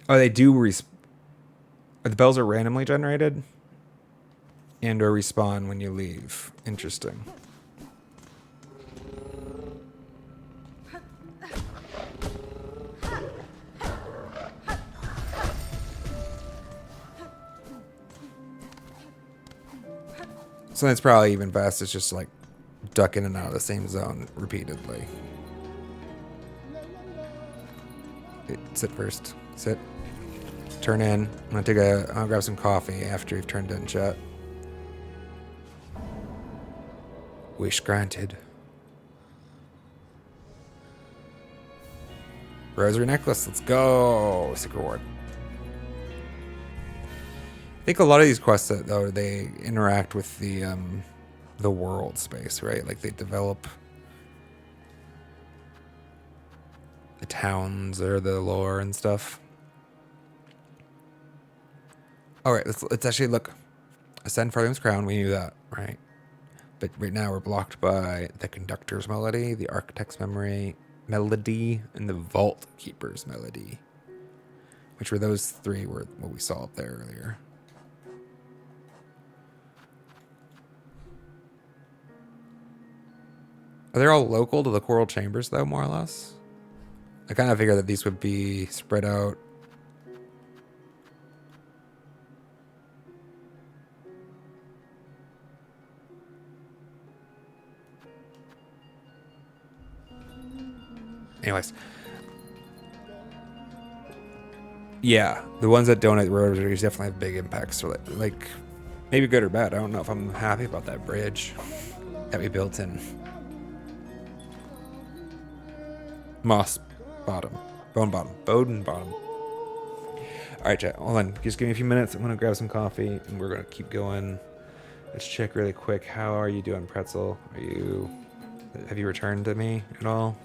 Oh, they do the bells are randomly generated and or respawn when you leave. Interesting. So that's probably even best. It's just like duck in and out of the same zone repeatedly. Sit first. Sit. Turn in. I'm gonna grab some coffee after you've turned in, chat. Wish granted. Rosary necklace, let's go. Secret reward. I think a lot of these quests, though, they interact with the world space, right? Like they develop the towns or the lore and stuff. All right, let's actually look. Ascend Farthing's Crown, we knew that, right? But right now we're blocked by the Conductor's Melody, the Architect's Melody, and the Vault Keeper's Melody. Which were those three were what we saw up there earlier. Are they all local to the Coral Chambers, though, more or less? I kind of figure that these would be spread out. Anyways. Yeah, the ones that donate rosaries definitely have big impacts. So like, maybe good or bad. I don't know if I'm happy about that bridge that we built in Moss Bottom. Bowden Bottom. Alright, chat. Hold on. Just give me a few minutes. I'm going to grab some coffee and we're going to keep going. Let's check really quick. How are you doing, Pretzel? Have you returned to me at all?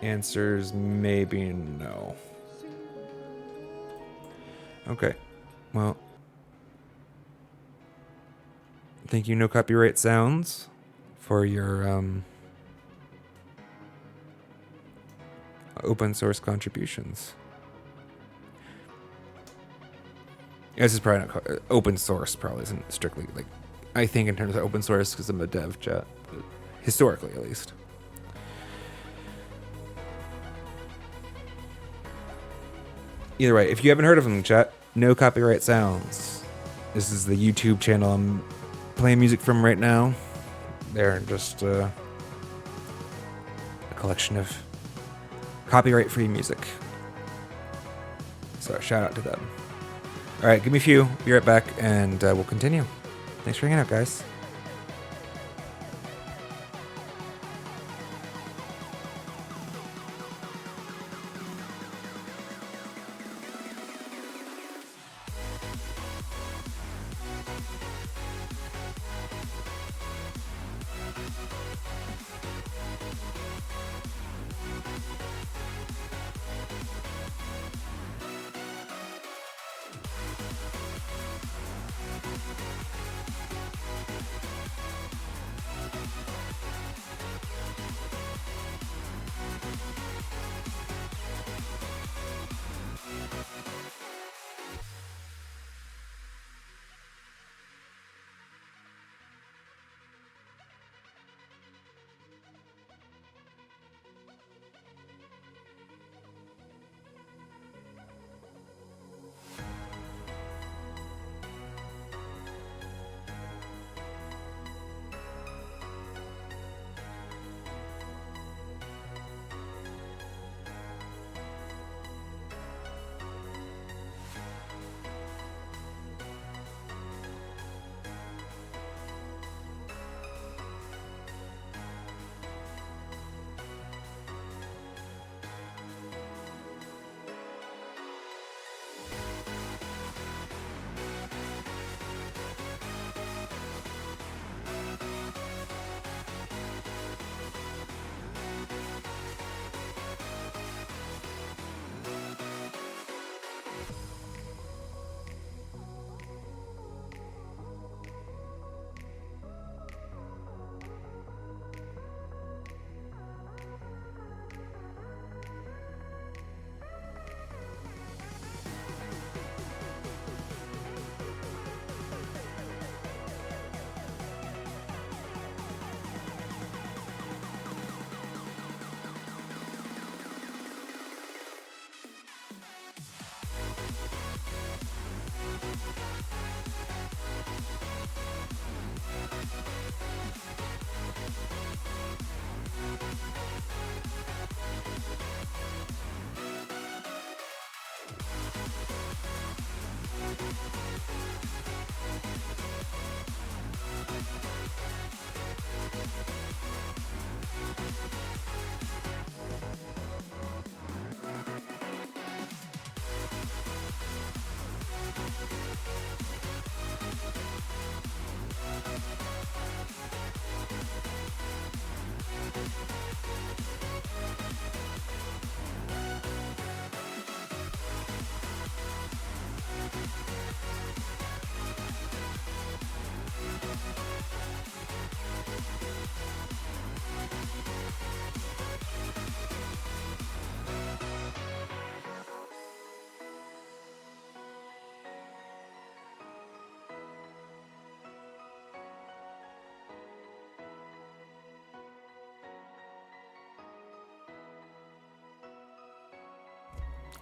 Answers maybe no. Okay. Well, thank you, No Copyright Sounds, for your open source contributions. This is probably not open source. Probably isn't strictly like I think in terms of open source because I'm a dev chat, but historically at least. Either way, if you haven't heard of them, chat, No Copyright Sounds. This is the YouTube channel I'm playing music from right now. They're just a collection of copyright-free music. So shout out to them. All right, give me a few. Be right back, and we'll continue. Thanks for hanging out, guys.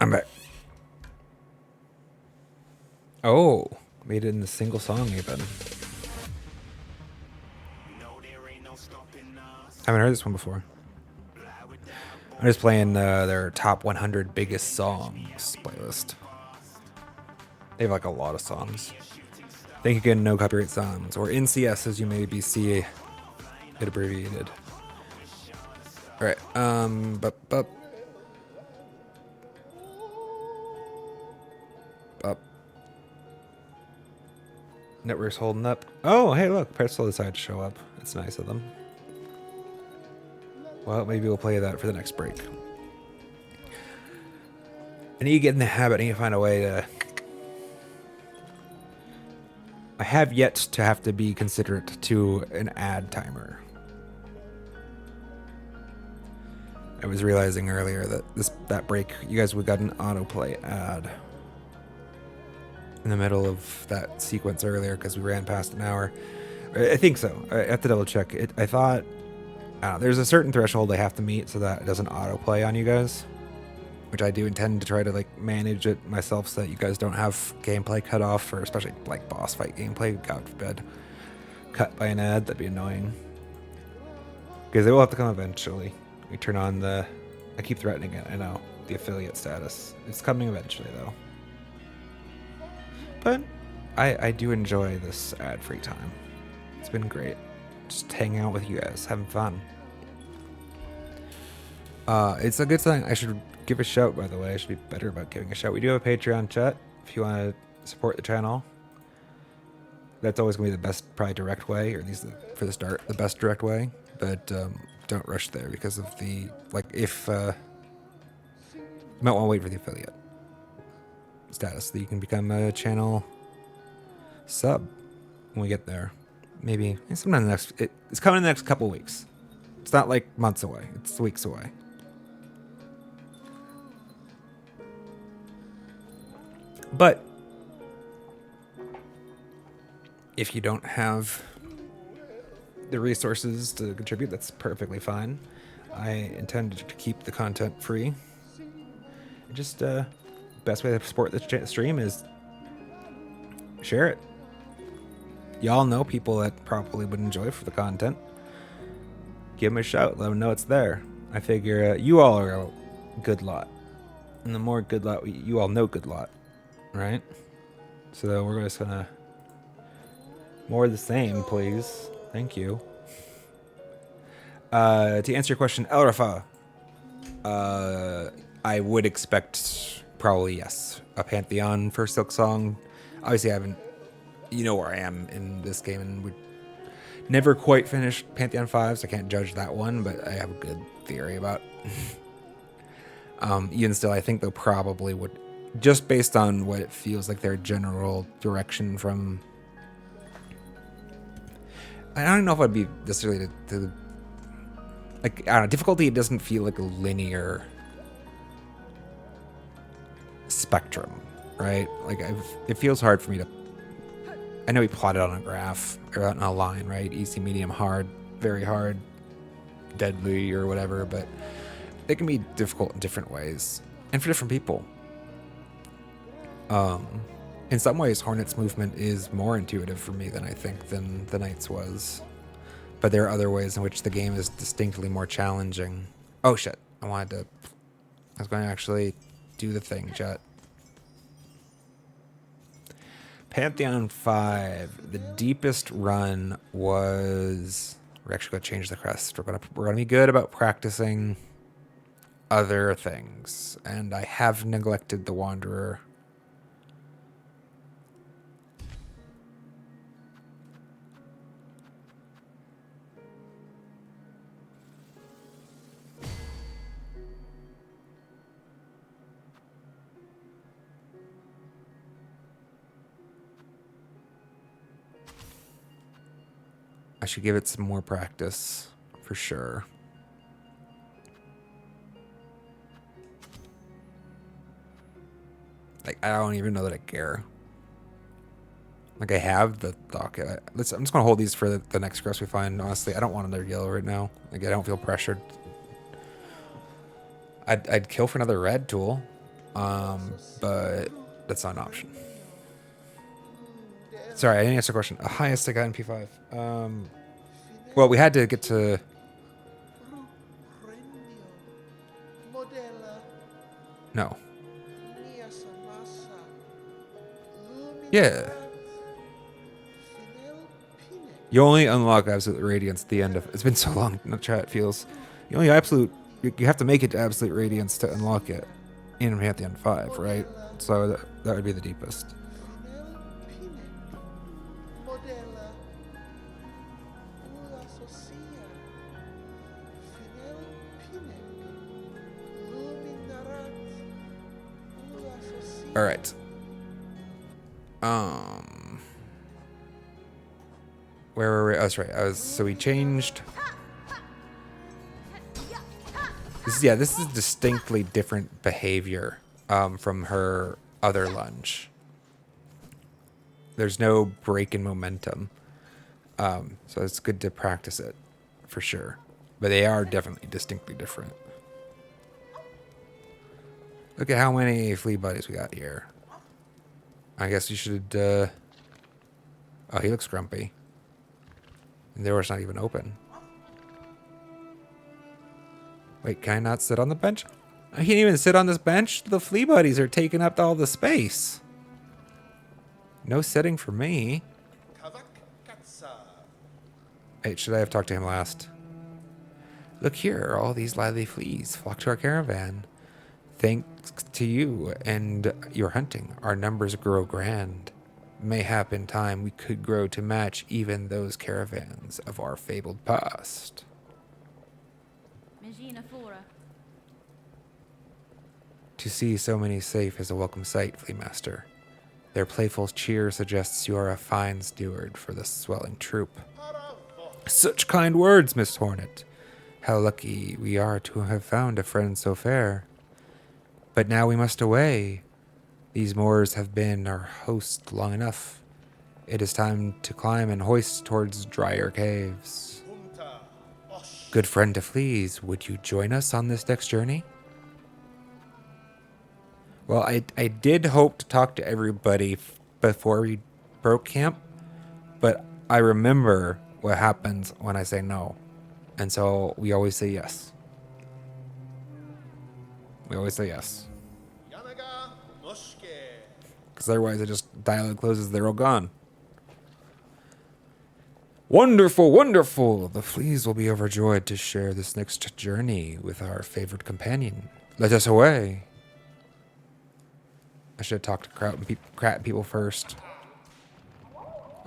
I'm back. Oh, made it in a single song even. I haven't heard this one before. I'm just playing their top 100 biggest songs playlist. They have like a lot of songs. Thank you again, no copyright songs, or NCS as you maybe see it abbreviated. All right, Network's holding up. Oh, hey, look, Pretzel decided to show up. It's nice of them. Well, maybe we'll play that for the next break. I need to get in the habit. I need to find a way to... I have yet to have to be considerate to an ad timer. I was realizing earlier that that break, you guys would got an autoplay ad in the middle of that sequence earlier because we ran past an hour. I think so. I have to double check it. I thought there's a certain threshold I have to meet so that it doesn't autoplay on you guys, which I do intend to try to like manage it myself so that you guys don't have gameplay cut off, or especially like boss fight gameplay, God forbid, cut by an ad. That'd be annoying because they will have to come eventually. We turn on the... I keep threatening it, I know. The affiliate status. It's coming eventually, though. But I do enjoy this ad-free time. It's been great. Just hanging out with you guys, having fun. It's a good thing. I should give a shout, by the way. I should be better about giving a shout. We do have a Patreon chat if you want to support the channel. That's always going to be the best, probably direct way, or at least for the start, the best direct way. But don't rush there because of the, like, if you might want to wait for the affiliate status so that you can become a channel sub when we get there. Maybe sometime in the next, it's coming in the next couple weeks. It's not like months away, it's weeks away. But if you don't have the resources to contribute, that's perfectly fine. I intend to keep the content free. Just best way to support this stream is share it. Y'all know people that probably would enjoy for the content. Give them a shout, let them know it's there. I figure you all are a good lot, and the more good lot you all know, good lot, right? So we're just gonna more of the same, please. Thank you. To answer your question, El Rafa, I would expect probably yes, a Pantheon for Silksong. Obviously, I haven't. You know where I am in this game, and we never quite finished Pantheon 5, so I can't judge that one, but I have a good theory about. Even still, I think they'll probably would, just based on what it feels like their general direction from. I don't know if I'd be necessarily to like, I don't know, difficulty. It doesn't feel like a linear spectrum, right? Like it feels hard for me to. I know we plotted on a graph or on a line, right? Easy, medium, hard, very hard, deadly, or whatever. But it can be difficult in different ways and for different people. In some ways, Hornet's movement is more intuitive for me than I think than the Knight's was. But there are other ways in which the game is distinctly more challenging. Oh shit, I was going to actually do the thing, chat. Pantheon 5, the deepest run was... We're actually going to change the crest. We're going to be good about practicing other things. And I have neglected the Wanderer. I should give it some more practice, for sure. Like, I don't even know that I care. Like, I have the docket. I'm just going to hold these for the next crest we find, honestly. I don't want another yellow right now. Like, I don't feel pressured. I'd kill for another red tool. But that's not an option. Sorry, I didn't answer the question. The highest I got in P5. Well, we had to get to... No. Yeah. You only unlock Absolute Radiance at the end of... It's been so long, no chat feels. You only absolute... You have to make it to Absolute Radiance to unlock it in Pantheon 5, right? So that would be the deepest. All right. Where were we? Oh, that's right. So we changed. This is distinctly different behavior from her other lunge. There's no break in momentum. So it's good to practice it for sure. But they are definitely distinctly different. Look at how many flea buddies we got here. I guess you should... Oh, he looks grumpy. And the door's not even open. Wait, can I not sit on the bench? I can't even sit on this bench? The flea buddies are taking up all the space. No sitting for me. Wait, should I have talked to him last? Look here, all these lively fleas flock to our caravan. Thanks to you and your hunting, our numbers grow grand. Mayhap in time we could grow to match even those caravans of our fabled past. To see so many safe is a welcome sight, Flea Master. Their playful cheer suggests you are a fine steward for the swelling troop. Such kind words, Miss Hornet. How lucky we are to have found a friend so fair. But now we must away. These moors have been our host long enough. It is time to climb and hoist towards drier caves. Good friend to fleas, would you join us on this next journey? Well, I did hope to talk to everybody before we broke camp, but I remember what happens when I say no. And so we always say yes. We always say yes. Because otherwise, dialogue closes, they're all gone. Wonderful, wonderful! The fleas will be overjoyed to share this next journey with our favorite companion. Let us away. I should have talked to Krat people first.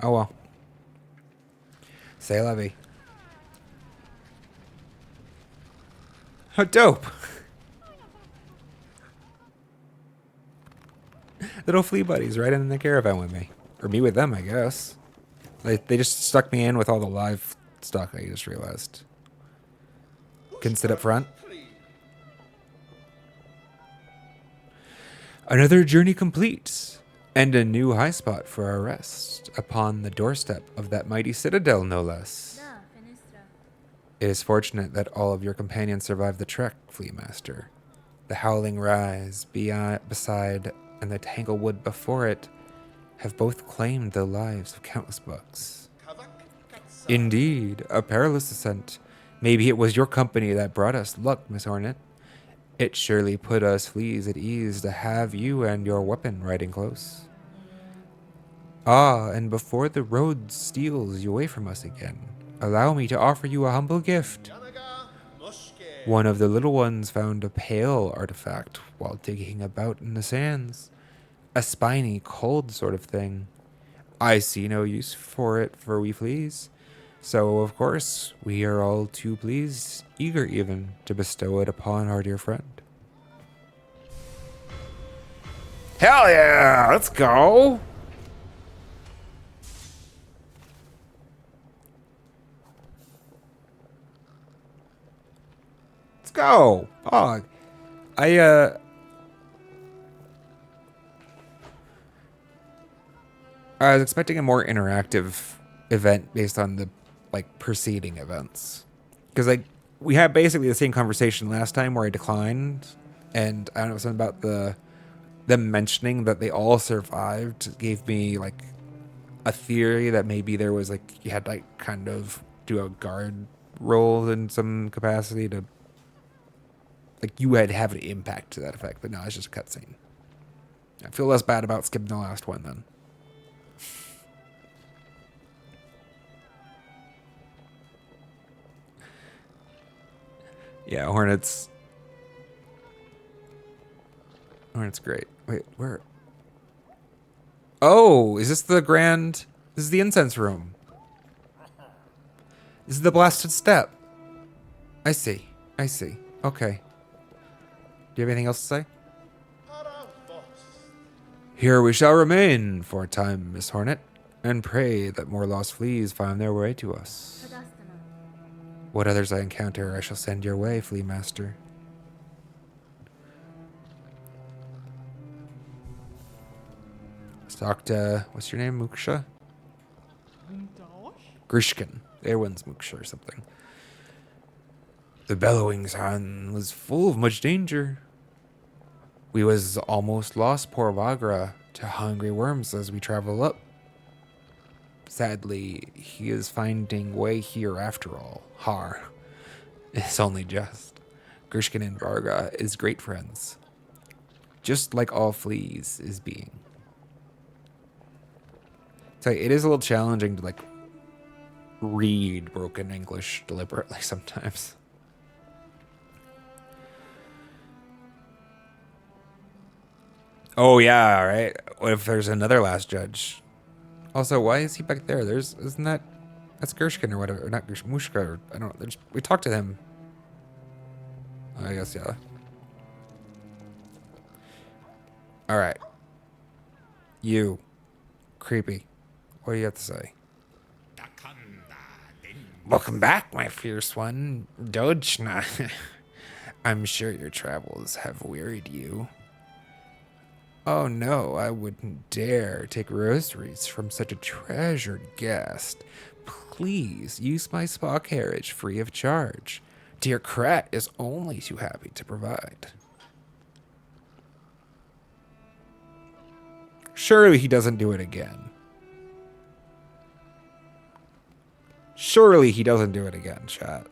Oh well. Say levy. How dope! Little flea buddies right in the caravan with me. Or me with them, I guess. They just stuck me in with all the live stock, I just realized. Couldn't sit up front. Another journey complete. And a new high spot for our rest. Upon the doorstep of that mighty citadel, no less. It is fortunate that all of your companions survived the trek, Flea Master. The howling rise beside and the tanglewood before it have both claimed the lives of countless bugs. Indeed, a perilous ascent. Maybe it was your company that brought us luck, Miss Hornet. It surely put us fleas at ease to have you and your weapon riding close. Ah, and before the road steals you away from us again, allow me to offer you a humble gift. One of the little ones found a pale artifact while digging about in the sands. A spiny, cold sort of thing. I see no use for it for we fleas. So, of course, we are all too pleased, eager even, to bestow it upon our dear friend. Hell yeah! Let's go! Let's go! Oh, I was expecting a more interactive event based on the preceding events, because we had basically the same conversation last time where I declined, and I don't know, something about the them mentioning that they all survived gave me like a theory that maybe there was like you had to like kind of do a guard role in some capacity to like you had to have an impact to that effect, but no, it's just a cutscene. I feel less bad about skipping the last one then. Yeah, Hornet's great. Wait, where? Oh, is this the grand? This is the incense room. This is the blasted step. I see. I see. Okay. Do you have anything else to say? Here we shall remain for a time, Miss Hornet, and pray that more lost fleas find their way to us. What others I encounter, I shall send your way, Flea Master. Let's talk to, what's your name, Muksha? Grishkin. There one's Muksha or something. The bellowing sound was full of much danger. We was almost lost poor Vagra to hungry worms as we travel up. Sadly, he is finding way here after all. Har. It's only just. Grishkin and Varga is great friends. Just like all fleas is being. So it is a little challenging to like read broken English deliberately sometimes. Oh yeah, right. What if there's another last judge? Also, why is he back there? Isn't that's Gershkin or whatever, or not Gershkin, Mushka, or I don't know. We talked to him. I guess, yeah. All right. You, creepy. What do you have to say? Welcome back, my fierce one, Dojna. I'm sure your travels have wearied you. Oh no, I wouldn't dare take rosaries from such a treasured guest. Please use my spa carriage free of charge. Dear Krat is only too happy to provide. Surely he doesn't do it again. Surely he doesn't do it again, chat.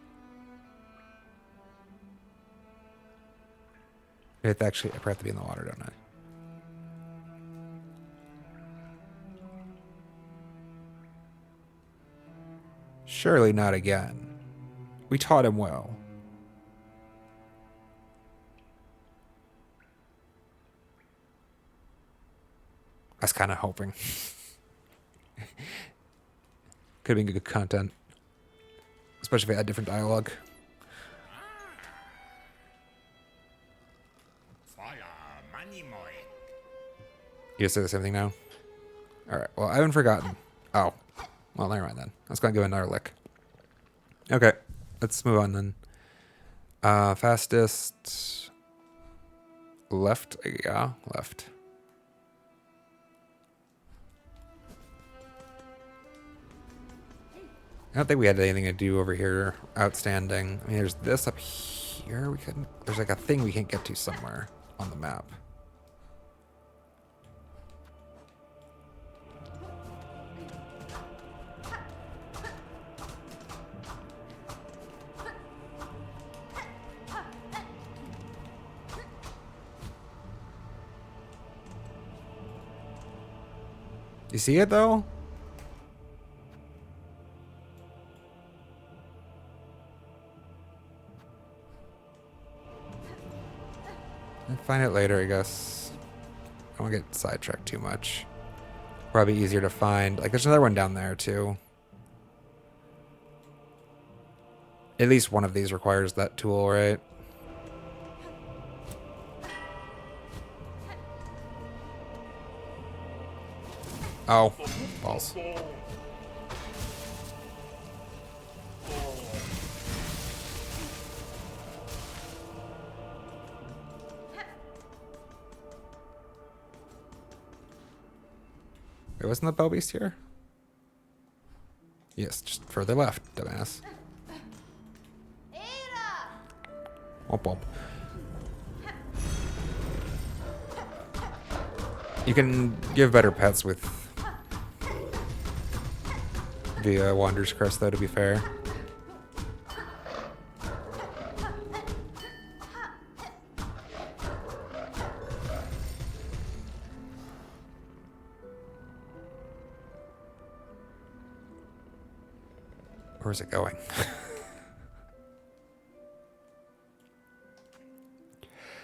I probably have to be in the water, don't I? Surely not again. We taught him well. I was kind of hoping. Could have been good content. Especially if it had different dialogue. You say the same thing now? Alright, well, I haven't forgotten. Oh. Well, never mind then. I was going to give another lick. Okay, let's move on then. Fastest... Left? Yeah, left. I don't think we had anything to do over here outstanding. I mean, there's this up here. There's like a thing we can't get to somewhere on the map. You see it though? I'll find it later, I guess. I won't get sidetracked too much. Probably easier to find. Like, there's another one down there too. At least one of these requires that tool, right? Oh, balls. Wait, wasn't the bell beast here? Yes, just further left, dumbass. Womp womp. You can give better pets with the Wanderer's Crest, though, to be fair. Where's it going?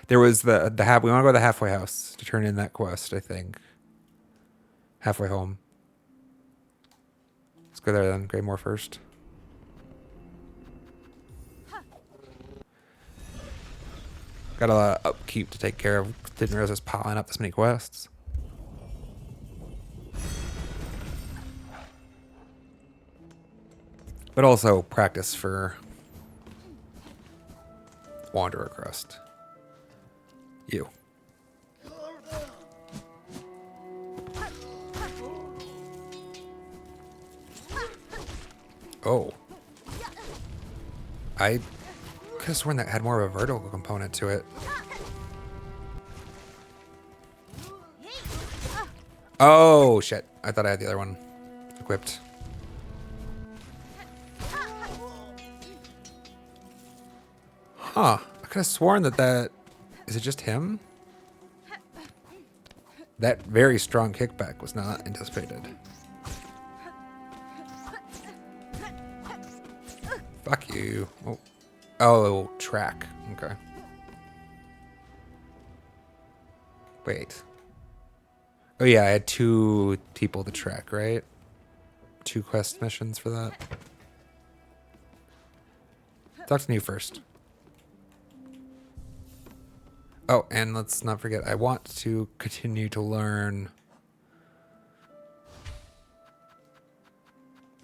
There was the we want to go to the halfway house to turn in that quest, I think. Halfway home. Let's go there then. Greymore first. Got a lot of upkeep to take care of. Didn't realize I was piling up this many quests. But also practice for Wanderer Crest. You. Oh. I could have sworn that had more of a vertical component to it. Oh, shit. I thought I had the other one equipped. Huh. I could have sworn that... Is it just him? That very strong kickback was not anticipated. Fuck you. Oh, track. Okay. Wait. Oh yeah, I had 2 people to track, right? 2 quest missions for that. Talk to you first. Oh, and let's not forget, I want to continue to learn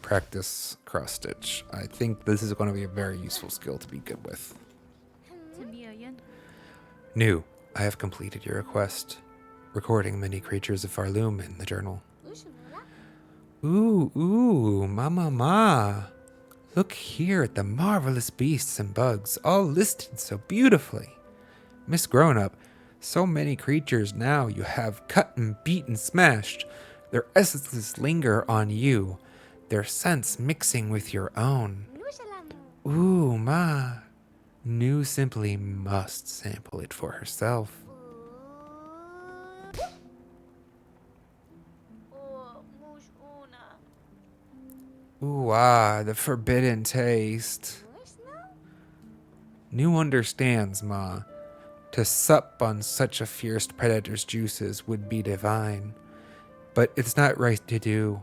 practice cross stitch. I think this is going to be a very useful skill to be good with. New, I have completed your request, recording many creatures of Farloom in the journal. Ooh, ma. Look here at the marvelous beasts and bugs, all listed so beautifully. Miss Grown-Up, so many creatures now you have cut and beat and smashed. Their essences linger on you, their scents mixing with your own. Ooh, ma. New simply must sample it for herself. Ooh, the forbidden taste. New understands, ma. To sup on such a fierce predator's juices would be divine. But it's not right to do.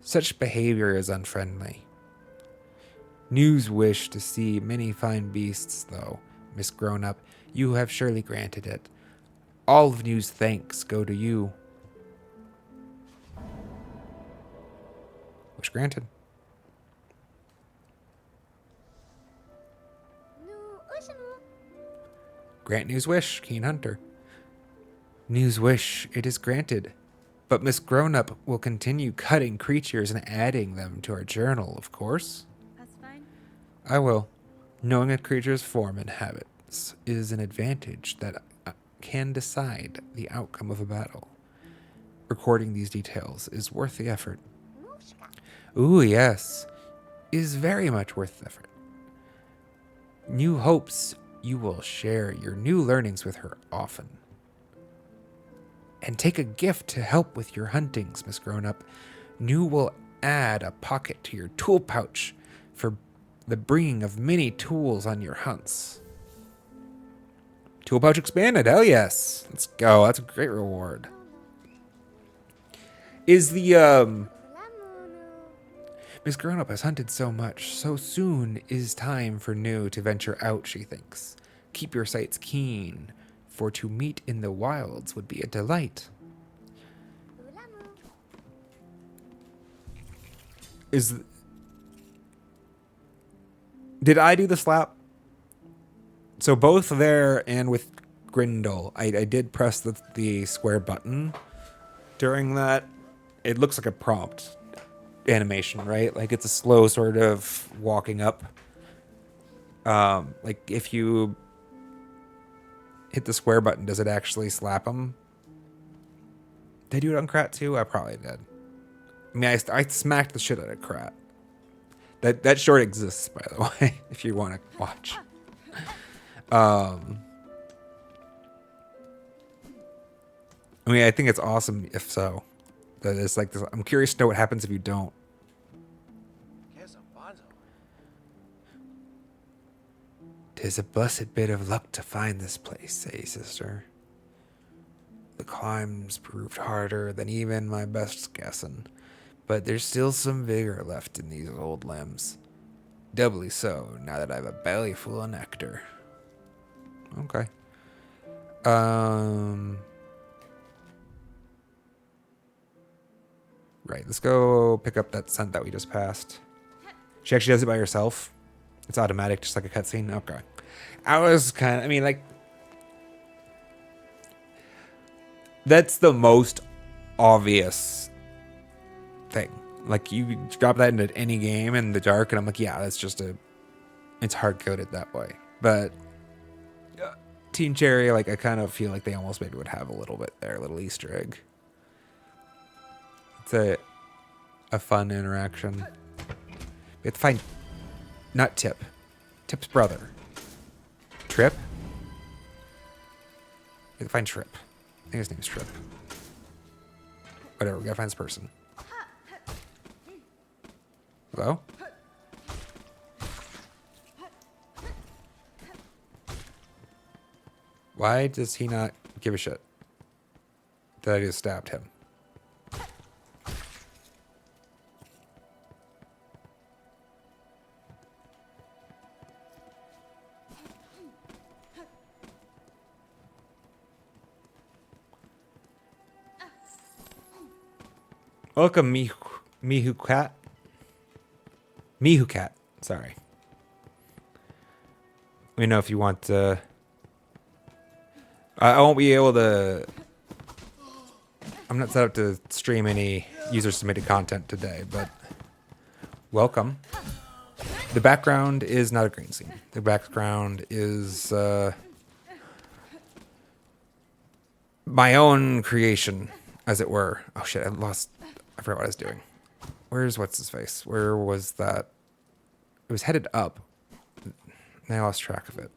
Such behavior is unfriendly. New's wish to see many fine beasts, though, Miss Grown-Up, you have surely granted it. All of New's thanks go to you. Wish granted. Grant New's wish, Keen Hunter. New's wish, it is granted. But Miss Grown-Up will continue cutting creatures and adding them to our journal, of course. That's fine. I will. Knowing a creature's form and habits is an advantage that can decide the outcome of a battle. Recording these details is worth the effort. Ooh, yes. Is very much worth the effort. New hopes you will share your new learnings with her often. And take a gift to help with your huntings, Miss Grown-Up. New will add a pocket to your tool pouch for the bringing of many tools on your hunts. Tool pouch expanded, hell yes. Let's go, that's a great reward. Is the, Miss Grown-Up has hunted so much, so soon is time for New to venture out, she thinks. Keep your sights keen, for to meet in the wilds would be a delight. Did I do the slap? So both there and with Grindel, I did press the square button during that. It looks like a prompt animation, right? Like it's a slow sort of walking up. Like if you hit the square button, does it actually slap him? Did I do it on Krat too? I probably did. I mean, I smacked the shit out of Krat. That short exists, by the way, if you want to watch. I mean, I think it's awesome if so. That it's like this. I'm curious to know what happens if you don't. "'Tis a blessed bit of luck to find this place," say sister. "The climb's proved harder than even my best guessing, but there's still some vigor left in these old limbs. Doubly so now that I've a belly full of nectar." Okay. Right, let's go pick up that scent that we just passed. She actually does it by herself. It's automatic, just like a cutscene. Okay. I was kind of, I mean, like, that's the most obvious thing. Like, you drop that into any game in the dark, and I'm like, yeah, that's just it's hard coded that way. But Team Cherry, like, I kind of feel like they almost maybe would have a little bit there, a little Easter egg. It's a fun interaction. We have to find, not Tip. Tip's brother. Trip? We have to find Trip. I think his name's Trip. Whatever, we gotta find this person. Hello? Why does he not give a shit that I just stabbed him? Welcome, Mihu Cat. Mihu Cat. Sorry. Let me know if you want to. I won't be able to. I'm not set up to stream any user submitted content today, but welcome. The background is not a green scene. The background is my own creation, as it were. Oh shit! I forgot what I was doing. Where's what's his face? Where was that? It was headed up. I lost track of it.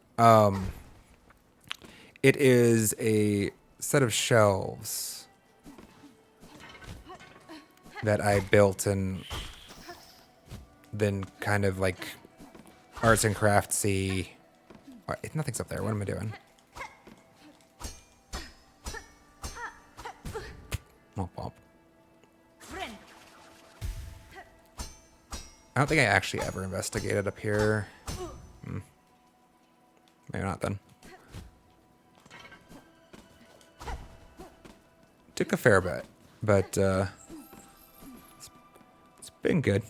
It is a set of shelves that I built and then kind of like arts and craftsy. Nothing's up there. What am I doing? Womp womp. I don't think I actually ever investigated up here. Maybe not then. Took a fair bit, but it's been good.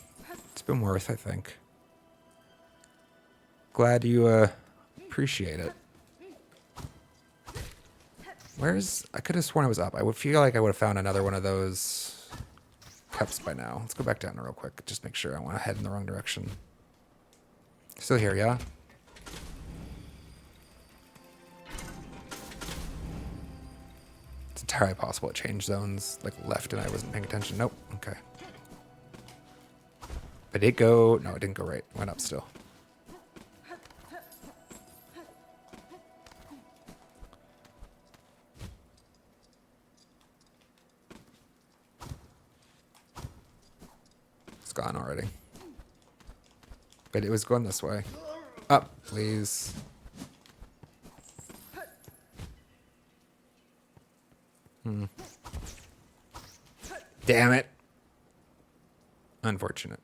It's been worth, I think. Glad you appreciate it. I could have sworn I was up. I would feel like I would have found another one of those cups by now. Let's go back down real quick. Just make sure I want to head in the wrong direction. Still here, yeah? It's entirely possible it changed zones, like left and I wasn't paying attention. Nope. Okay. But did it go? No, it didn't go right. It went up still. It's gone already. But it was going this way. Up, please. Damn it. Unfortunate.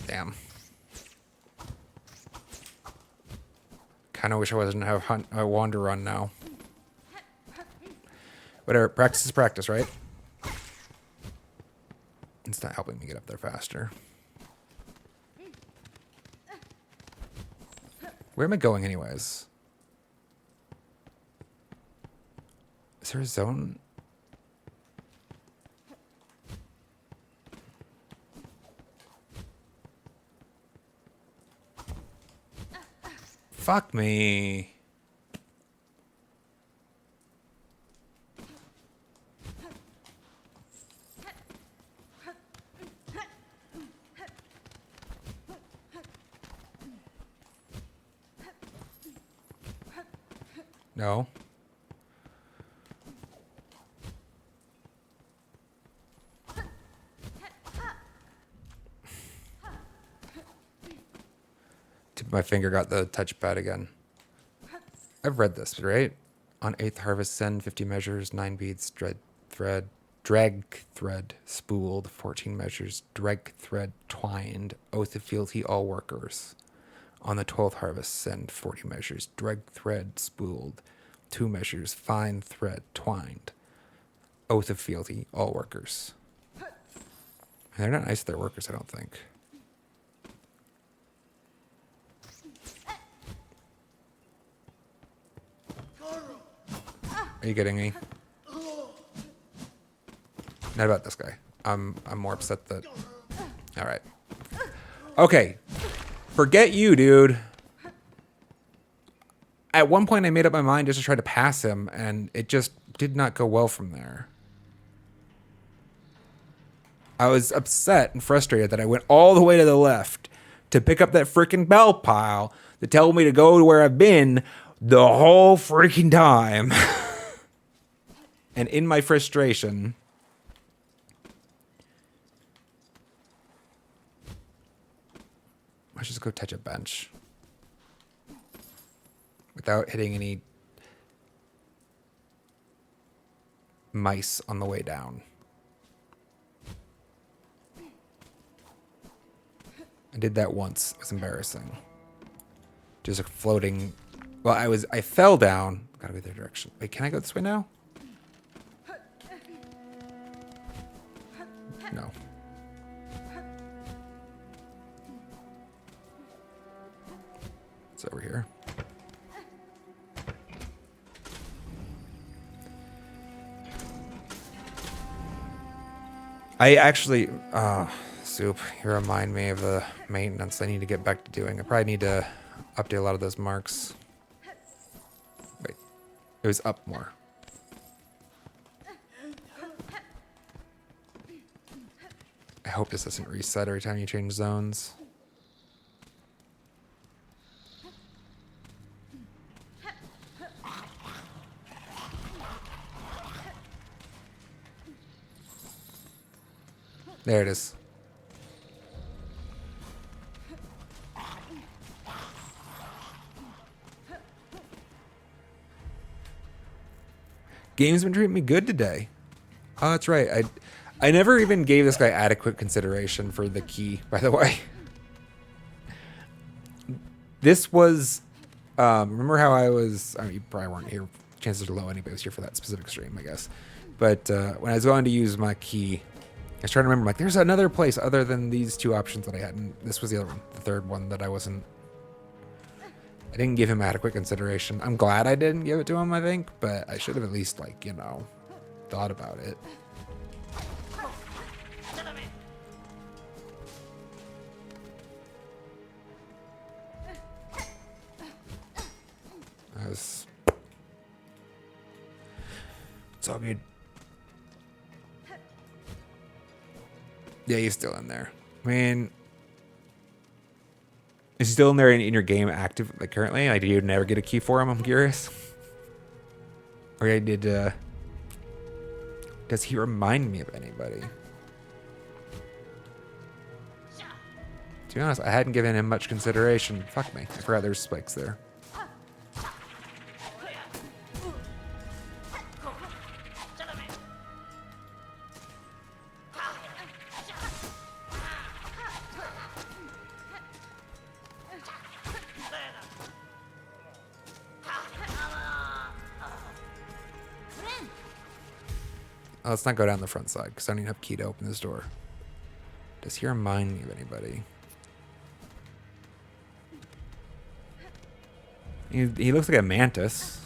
Damn. Kind of wish I wasn't have a wander run now. Whatever, practice is practice, right? It's not helping me get up there faster. Where am I going anyways? Is there a zone? Fuck me. No. Tip of my finger got the touchpad again. I've read this, right? On 8th harvest, send 50 measures, 9 beads, drag thread, spooled, 14 measures, drag thread, twined, oath of fealty, all workers. On the 12th harvest, send 40 measures, drag thread, spooled, 2 measures, fine thread, twined, oath of fealty, all workers. And they're not nice to their workers, I don't think. Are you kidding me? Not about this guy. I'm more upset that... All right. Okay. Forget you, dude. At one point, I made up my mind just to try to pass him, and it just did not go well from there. I was upset and frustrated that I went all the way to the left to pick up that freaking bell pile to tell me to go to where I've been the whole freaking time. And in my frustration, I should just go touch a bench without hitting any mice on the way down. I did that once. It was embarrassing. Just floating. Well, I fell down. Gotta be the direction. Wait, can I go this way now? No. It's over here. I actually, Soup, you remind me of the maintenance I need to get back to doing. I probably need to update a lot of those marks. Wait, it was up more. I hope this doesn't reset every time you change zones. There it is. Game's been treating me good today. Oh, that's right. I never even gave this guy adequate consideration for the key, by the way. This was... remember how I was... I mean, you probably weren't here. Chances are low anybody was here for that specific stream, I guess. But when I was going to use my key, I was trying to remember, like, there's another place other than these two options that I had. And this was the other one, the third one that I wasn't... I didn't give him adequate consideration. I'm glad I didn't give it to him, I think. But I should have at least, like, you know, thought about it. It's all good. Yeah, he's still in there. I mean, is he still in there in your game active, like currently? Like, did you never get a key for him? I'm curious. Or did, does he remind me of anybody? To be honest, I hadn't given him much consideration. Fuck me. I forgot there's spikes there. Oh, let's not go down the front side, because I don't even have a key to open this door. Does he remind me of anybody? He looks like a mantis.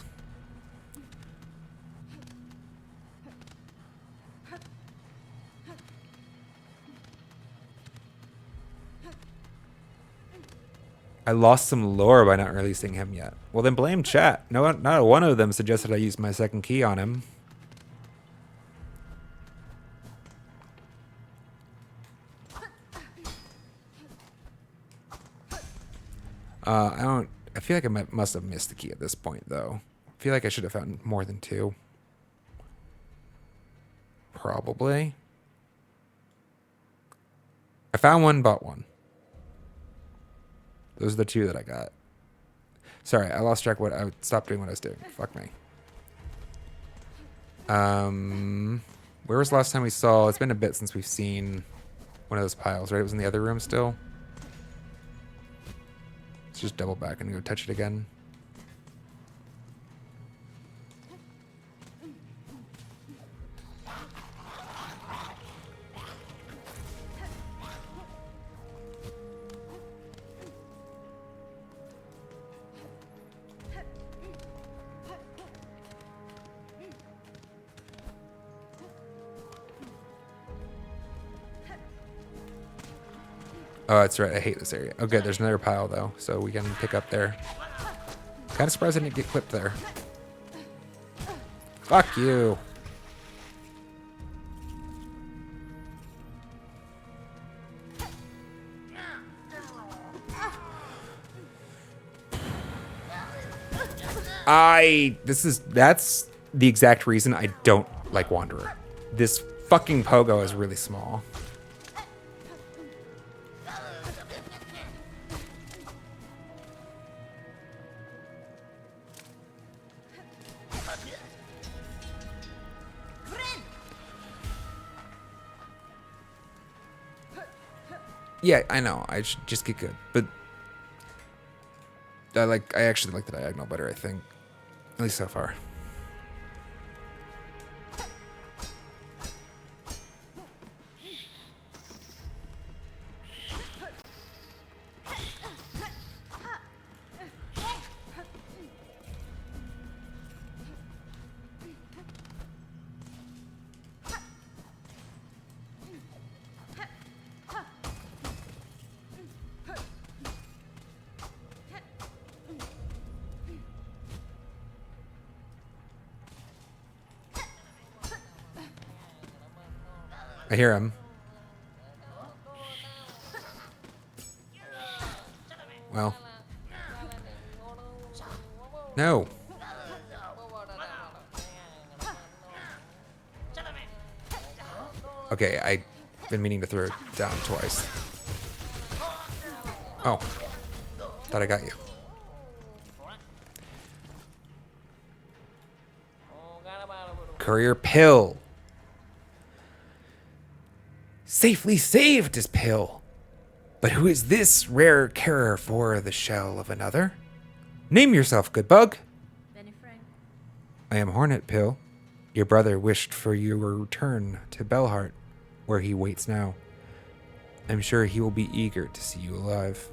I lost some lore by not releasing him yet. Well, then blame chat. No, not one of them suggested I use my second key on him. I feel like I must have missed the key at this point, though. I feel like I should have found more than 2. Probably. I found one, bought one. Those are the 2 that I got. Sorry, I lost track. I stopped doing what I was doing. Fuck me. Where was the last time we saw? It's been a bit since we've seen one of those piles, right? It was in the other room still. Let's just double back and go touch it again. Oh, that's right. I hate this area. Okay, there's another pile, though, so we can pick up there. Kind of surprised I didn't get clipped there. Fuck you. That's the exact reason I don't like Wanderer. This fucking pogo is really small. Yeah, I know. I should just get good, but I actually like the diagonal better, I think. At least so far. I hear him. Well. No. Okay, I've been meaning to throw it down twice. Oh. Thought I got you. Courier pill. Safely saved is Pill. But who is this rare carer for the shell of another? Name yourself, good bug. Benny Frank. I am Hornet Pill. Your brother wished for your return to Bellheart, where he waits now. I'm sure he will be eager to see you alive.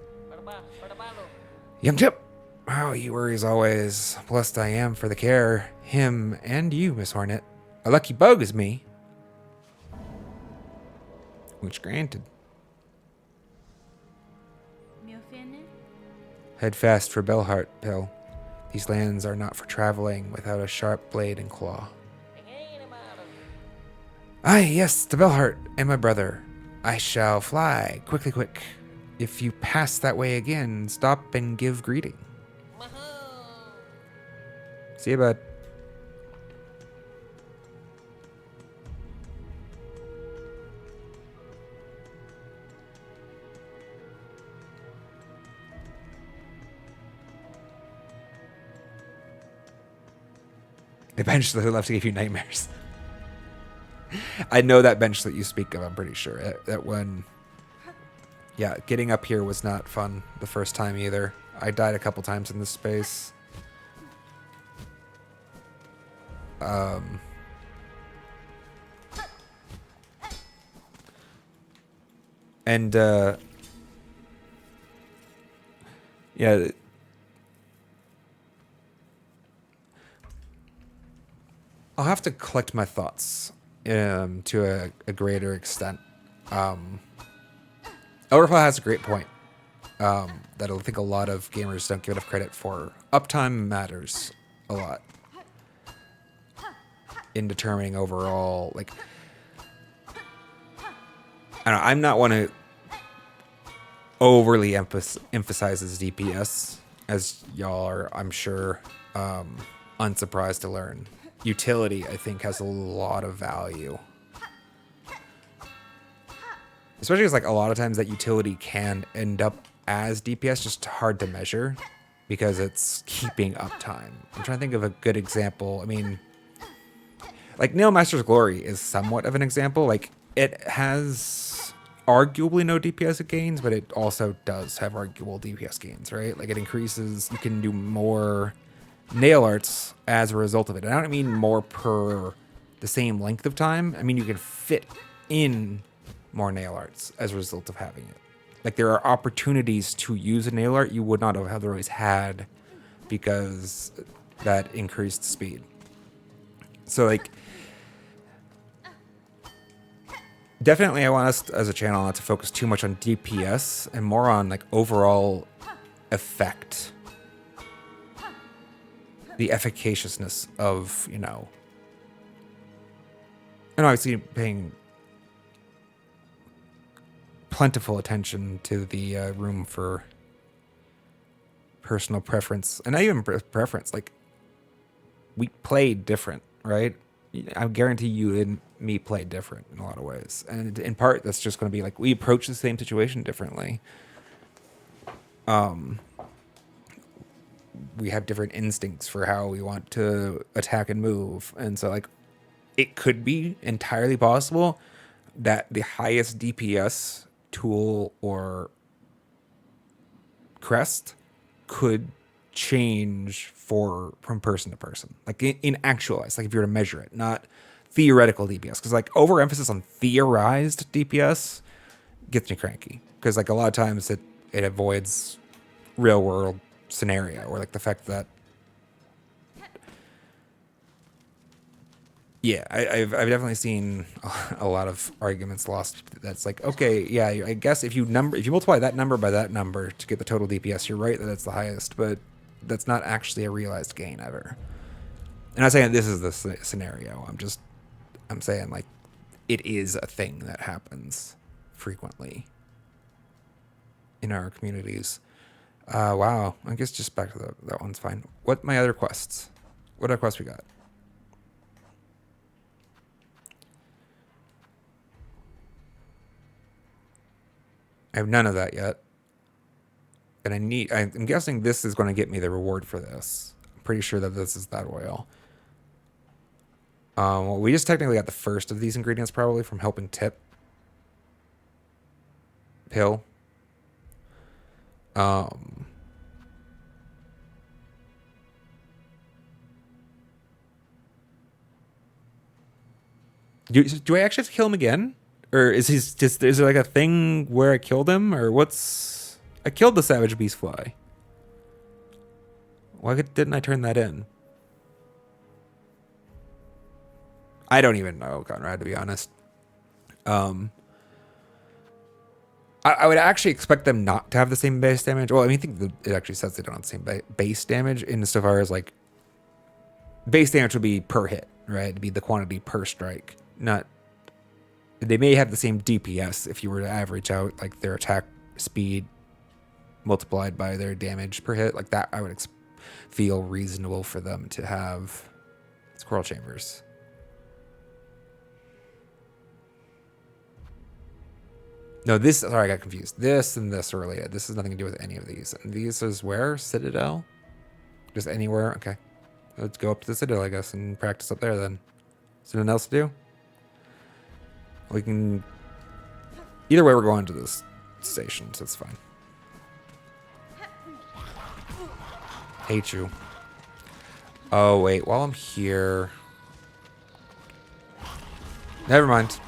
Young Chip, how he worries always. Blessed I am for the care. Him and you, Miss Hornet. A lucky bug is me. Which granted. Me offended? Head fast for Bellheart, Pill. These lands are not for traveling without a sharp blade and claw. Aye, yes, to Bellheart and my brother. I shall fly, quickly quick. If you pass that way again, stop and give greeting. See you, bud. The bench that left to give you nightmares. I know that bench that you speak of, I'm pretty sure. That one... Yeah, getting up here was not fun the first time either. I died a couple times in this space. Yeah... I'll have to collect my thoughts to a greater extent. Elderfall has a great point. that I think a lot of gamers don't give enough credit for. Uptime matters a lot in determining overall, like, I don't know, I'm not one to overly emphasizes DPS, as y'all are, I'm sure, unsurprised to learn. Utility, I think, has a lot of value. Especially because, like, a lot of times that utility can end up as DPS, just hard to measure because it's keeping uptime. I'm trying to think of a good example. I mean, like, Nail Master's Glory is somewhat of an example. Like, it has arguably no DPS gains, but it also does have arguable DPS gains, right? Like, it increases, you can do more nail arts as a result of it. And I don't mean more per the same length of time. I mean, you can fit in more nail arts as a result of having it. Like, there are opportunities to use a nail art you would not have otherwise had because that increased speed. So, like, definitely I want us as a channel not to focus too much on DPS and more on, like, overall effect. The efficaciousness of, you know, and obviously paying plentiful attention to the room for personal preference, and not even preference. Like, we played different, right? I guarantee you and me played different in a lot of ways, and in part that's just going to be like we approach the same situation differently. We have different instincts for how we want to attack and move, and so, like, it could be entirely possible that the highest DPS tool or crest could change from person to person, like in actualized, like if you were to measure it, not theoretical DPS, because, like, overemphasis on theorized DPS gets me cranky, because, like, a lot of times it avoids real world scenario, or, like, the fact that, yeah, I've definitely seen a lot of arguments lost. That's like, okay, yeah, I guess if you multiply that number by that number to get the total DPS, you're right that it's the highest, but that's not actually a realized gain ever. And I'm not saying this is the scenario. I'm saying, like, it is a thing that happens frequently in our communities. Wow, I guess just back to that one's fine. What my other quests? What other quests we got? I have none of that yet. And I'm guessing this is going to get me the reward for this. I'm pretty sure that this is that oil. Well, we just technically got the first of these ingredients probably from helping Tip. Pill. Do I actually have to kill him again? Or is there like a thing where I killed him? Or what's... I killed the Savage Beast Fly. Why didn't I turn that in? I don't even know, Conrad, to be honest. I would actually expect them not to have the same base damage. Well, I mean, I think it actually says they don't have the same base damage insofar as, like, base damage would be per hit, right? It'd be the quantity per strike. Not... They may have the same DPS if you were to average out, like, their attack speed multiplied by their damage per hit. Like, that I would feel reasonable for them to have. Squirrel Chambers. No, this... Sorry, I got confused. This and this are related. This has nothing to do with any of these. And these is where? Citadel? Just anywhere? Okay. Let's go up to the Citadel, I guess, and practice up there then. Is there nothing else to do? We can... Either way, we're going to this station, so it's fine. Hate you. Oh, wait. While I'm here... Never mind.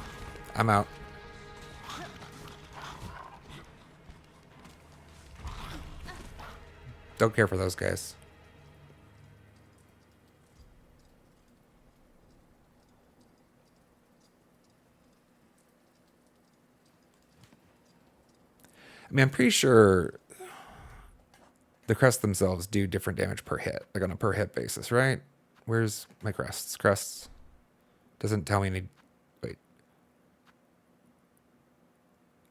I'm out. Don't care for those guys. I mean, I'm pretty sure the crests themselves do different damage per hit, like on a per hit basis, right? Where's my crests? Crests doesn't tell me any. Wait.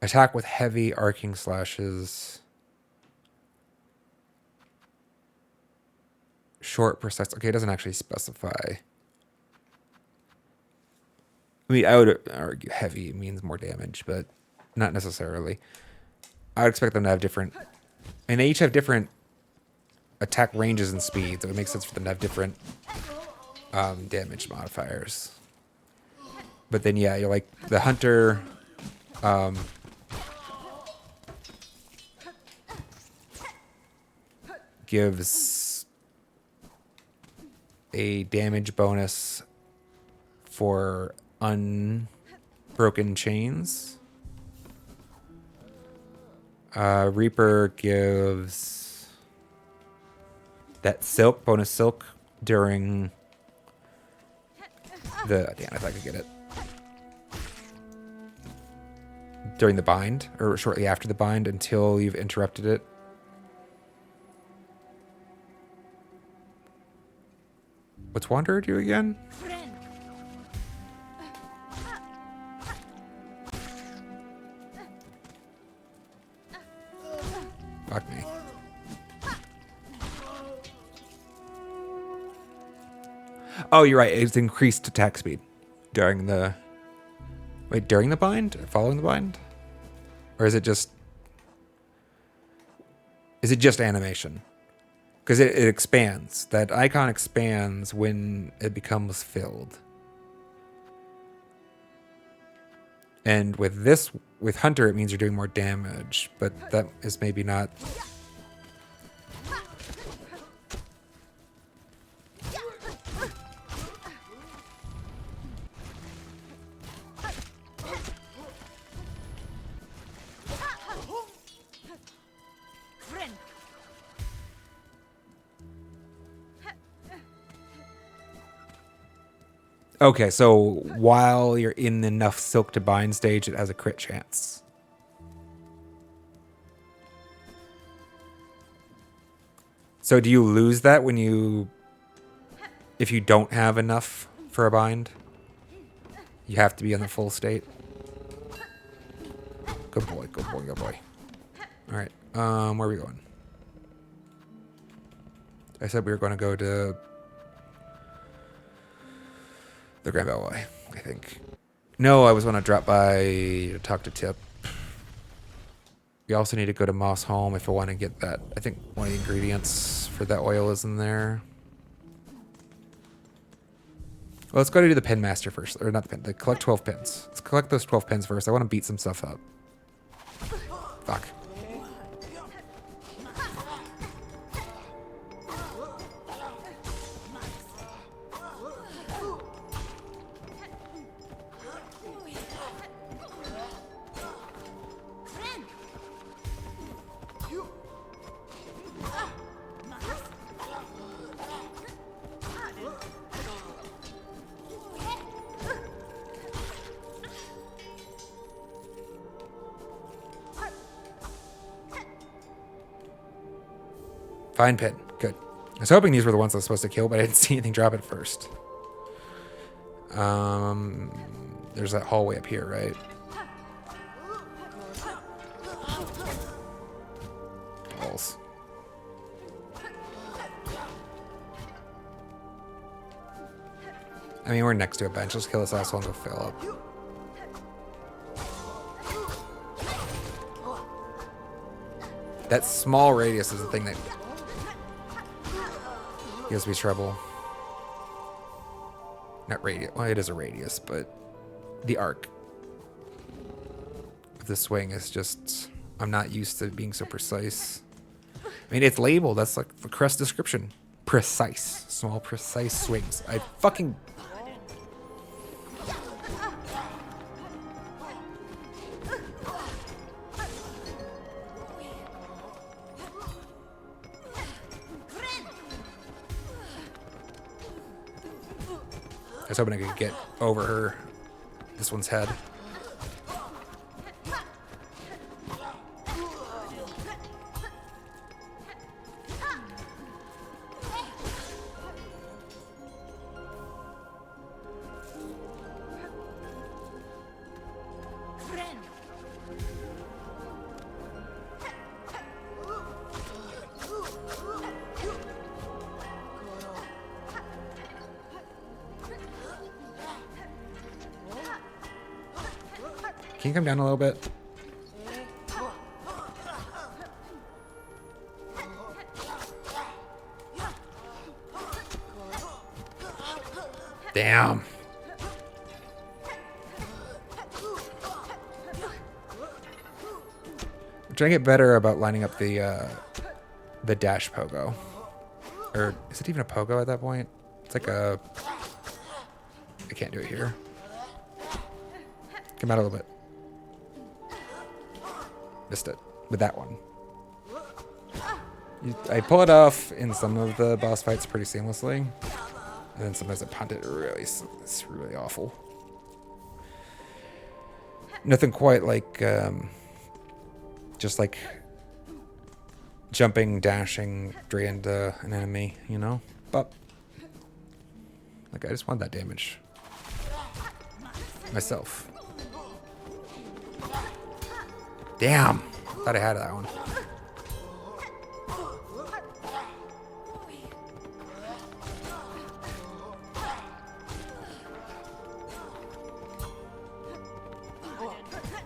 Attack with heavy arcing slashes. Short, precise. Okay, it doesn't actually specify. I mean, I would argue heavy means more damage, but not necessarily. I would expect them to have different. And they each have different attack ranges and speeds, so it makes sense for them to have different damage modifiers. But then, yeah, you're like the hunter. Gives a damage bonus for unbroken chains. Reaper gives that silk, bonus silk during the, damn, if I could get it. During the bind, or shortly after the bind until you've interrupted it. What's Wanderer do again? Fuck me. Oh, you're right. It's increased attack speed during the... Wait, during the bind? Or following the bind? Or is it just... Is it just animation? Because it expands. That icon expands when it becomes filled. And with this, with Hunter, it means you're doing more damage. But that is maybe not... Okay, so while you're in enough Silk to Bind stage, it has a crit chance. So do you lose that when you... If you don't have enough for a bind? You have to be in the full state? Good boy, good boy, good boy. Alright, where are we going? I said we were going to go to... the Grand Bellway, I think. No, I was want to drop by to talk to Tip. We also need to go to Moss Home if I want to get that. I think one of the ingredients for that oil is in there. Well, let's go to do the Pin Master first. Or not the pin, collect 12 pins. Let's collect those 12 pins first. I want to beat some stuff up. Fuck. Fine pin. Good. I was hoping these were the ones I was supposed to kill, but I didn't see anything drop it first. There's that hallway up here, right? Balls. I mean, we're next to a bench. Let's kill this asshole and go fill up. That small radius is the thing that gives me trouble. Not radius. Well, it is a radius, but the arc of the swing is just... I'm not used to being so precise. I mean, it's labeled. That's like the crest description. Precise. Small, precise swings. I fucking... I was hoping I could get over her. This one's head. Can you come down a little bit? Damn. I'm trying to get better about lining up the dash pogo. Or is it even a pogo at that point? It's like a... I can't do it here. Come out a little bit. Missed it. With that one. I pull it off in some of the boss fights pretty seamlessly. And then sometimes I punt it really... It's really awful. Nothing quite like... just like... jumping, dashing, straight into an enemy, you know? But... like, I just want that damage. Myself. Damn! Thought I had that one.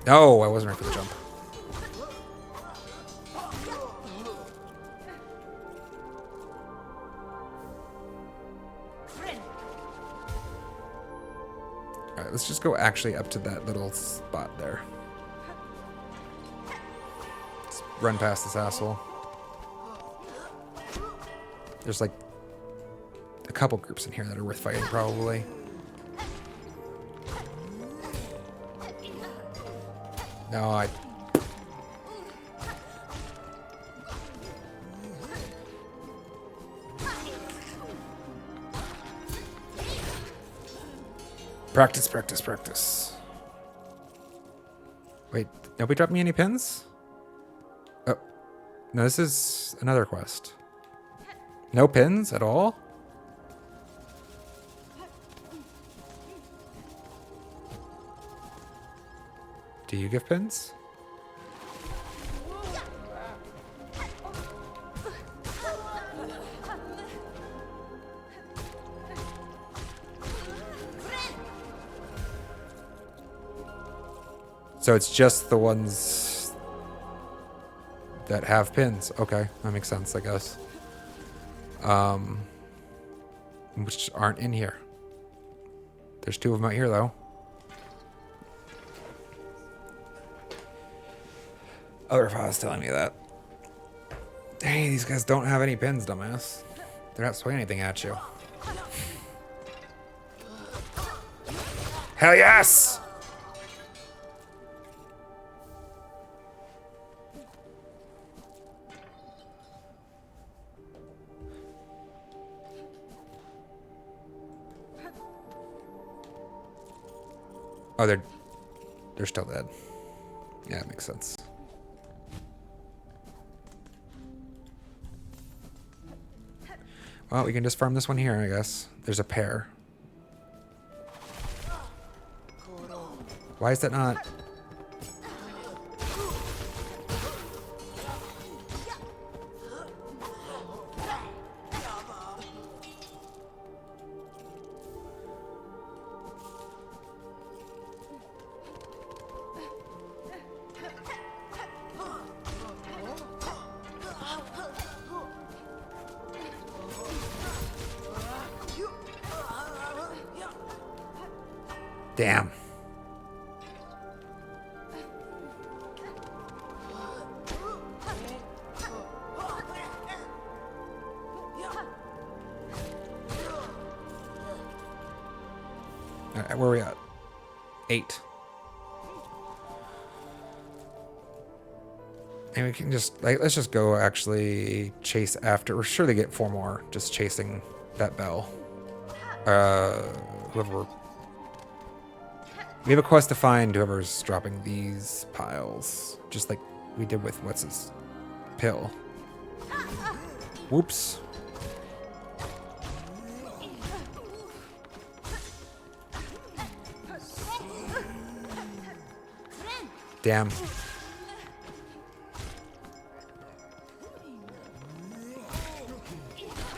No, I wasn't ready for the jump. Alright, let's just go actually up to that little spot there. Let's run past this asshole. There's like a couple groups in here that are worth fighting, probably. No, I... Practice, practice, practice. Wait, nobody dropped me any pins? Oh. No, this is another quest. No pins at all? Do you give pins? So it's just the ones that have pins. Okay, that makes sense, I guess. Which aren't in here. There's two of them out here, though. Other file's telling me that. Hey, these guys don't have any pins, dumbass. They're not swinging anything at you. Hell yes! Oh, they're still dead. Yeah, it makes sense. Well, we can just farm this one here, I guess. There's a pair. Why is that not... Damn. All right, where are we at? 8. And we can just, like, let's just go actually chase after. We're sure to get 4 more just chasing that bell. Whoever... We have a quest to find whoever's dropping these piles. Just like we did with what's his pill. Whoops. Damn.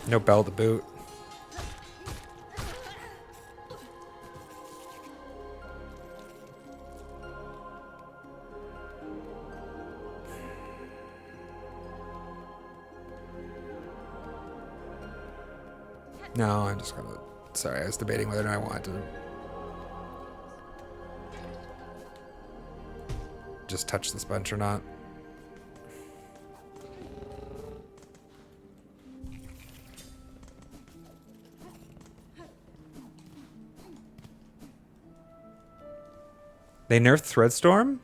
No bell to boot. No, I'm just gonna... Sorry, I was debating whether or not I wanted to... just touch this bunch or not. They nerfed Threadstorm?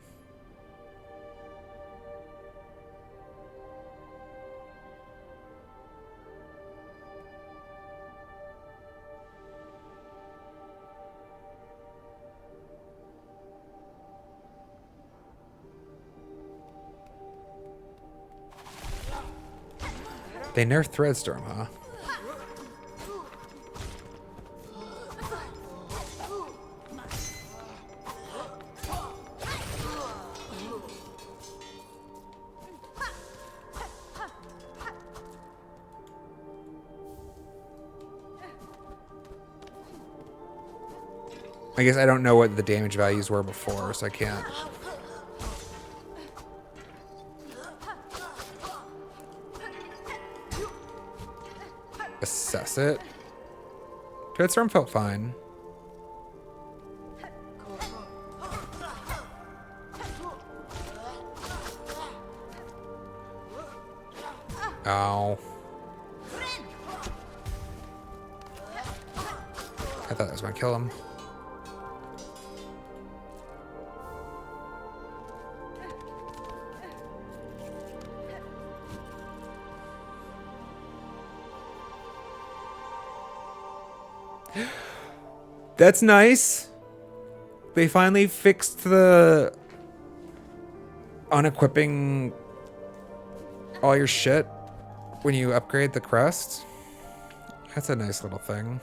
They nerfed Threadstorm, huh? I guess I don't know what the damage values were before, so I can't assess it. Dreadstorm felt fine. Ow. I thought I was gonna kill him. That's nice. They finally fixed the unequipping all your shit when you upgrade the crest. That's a nice little thing.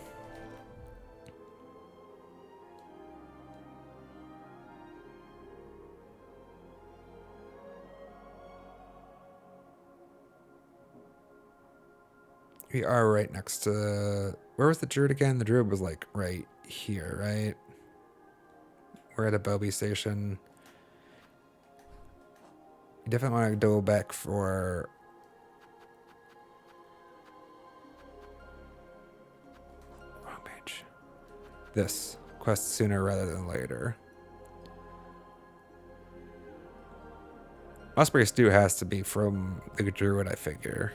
We are right next to... Where was the druid again? The druid was like right here, right? We're at a Bobby station. You definitely want to go back for... Wrong page. This. Quest sooner rather than later. Osprey Stew has to be from the druid, I figure.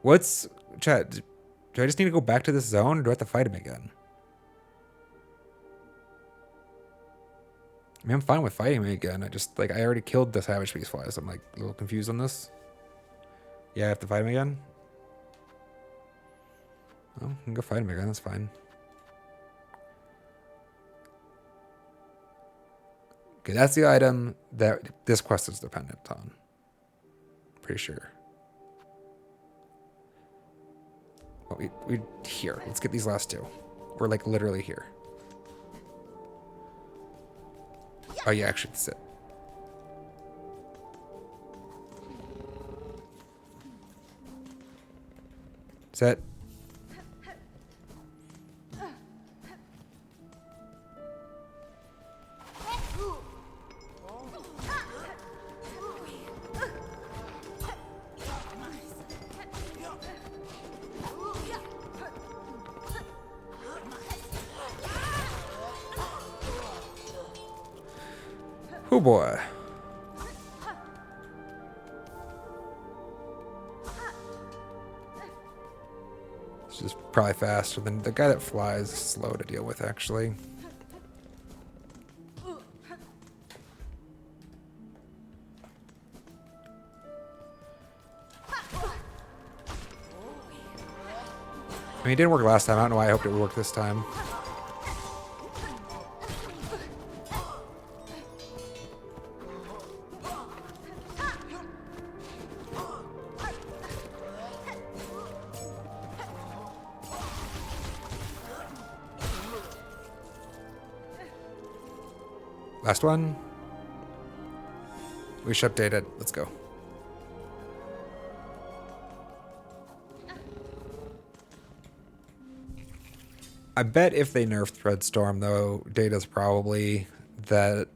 What's... Chat, do I just need to go back to this zone, or do I have to fight him again? I mean, I'm fine with fighting him again. I just, like, I already killed the Savage Beast Flies. I'm, like, a little confused on this. Yeah, I have to fight him again? Oh, I can go fight him again. That's fine. Okay, that's the item that this quest is dependent on. Pretty sure. Oh, we here. Let's get these last two. We're like literally here. Oh yeah, actually that's it. Set. Oh boy. This is probably faster than the guy that flies is slow to deal with, actually. I mean, it didn't work last time. I don't know why I hoped it would work this time. Last one. We should update it. Let's go. I bet if they nerf Threadstorm, though, data's probably that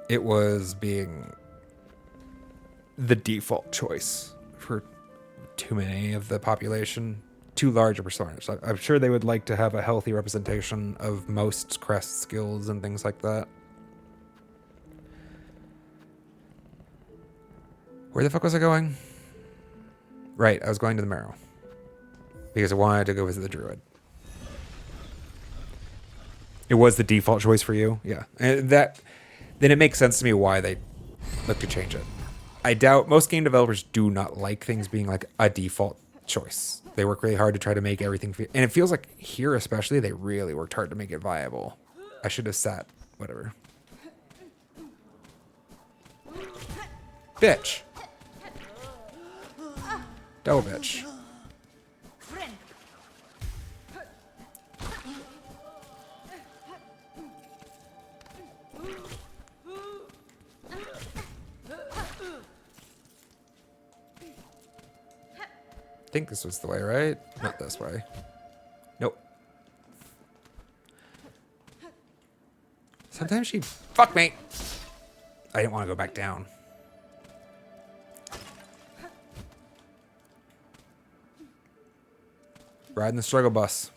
it was being the default choice for too many of the population, too large a percentage. I'm sure they would like to have a healthy representation of most crest skills and things like that. Where the fuck was I going? Right, I was going to the Marrow. Because I wanted to go visit the Druid. It was the default choice for you? Yeah. And then it makes sense to me why they look to change it. I doubt most game developers do not like things being like a default choice. They work really hard to try to make everything and it feels like here especially they really worked hard to make it viable. I should have sat whatever. Bitch. Double bitch. I think this was the way, right? Not this way. Nope. Sometimes she... Fuck me! I didn't want to go back down. Riding the struggle bus.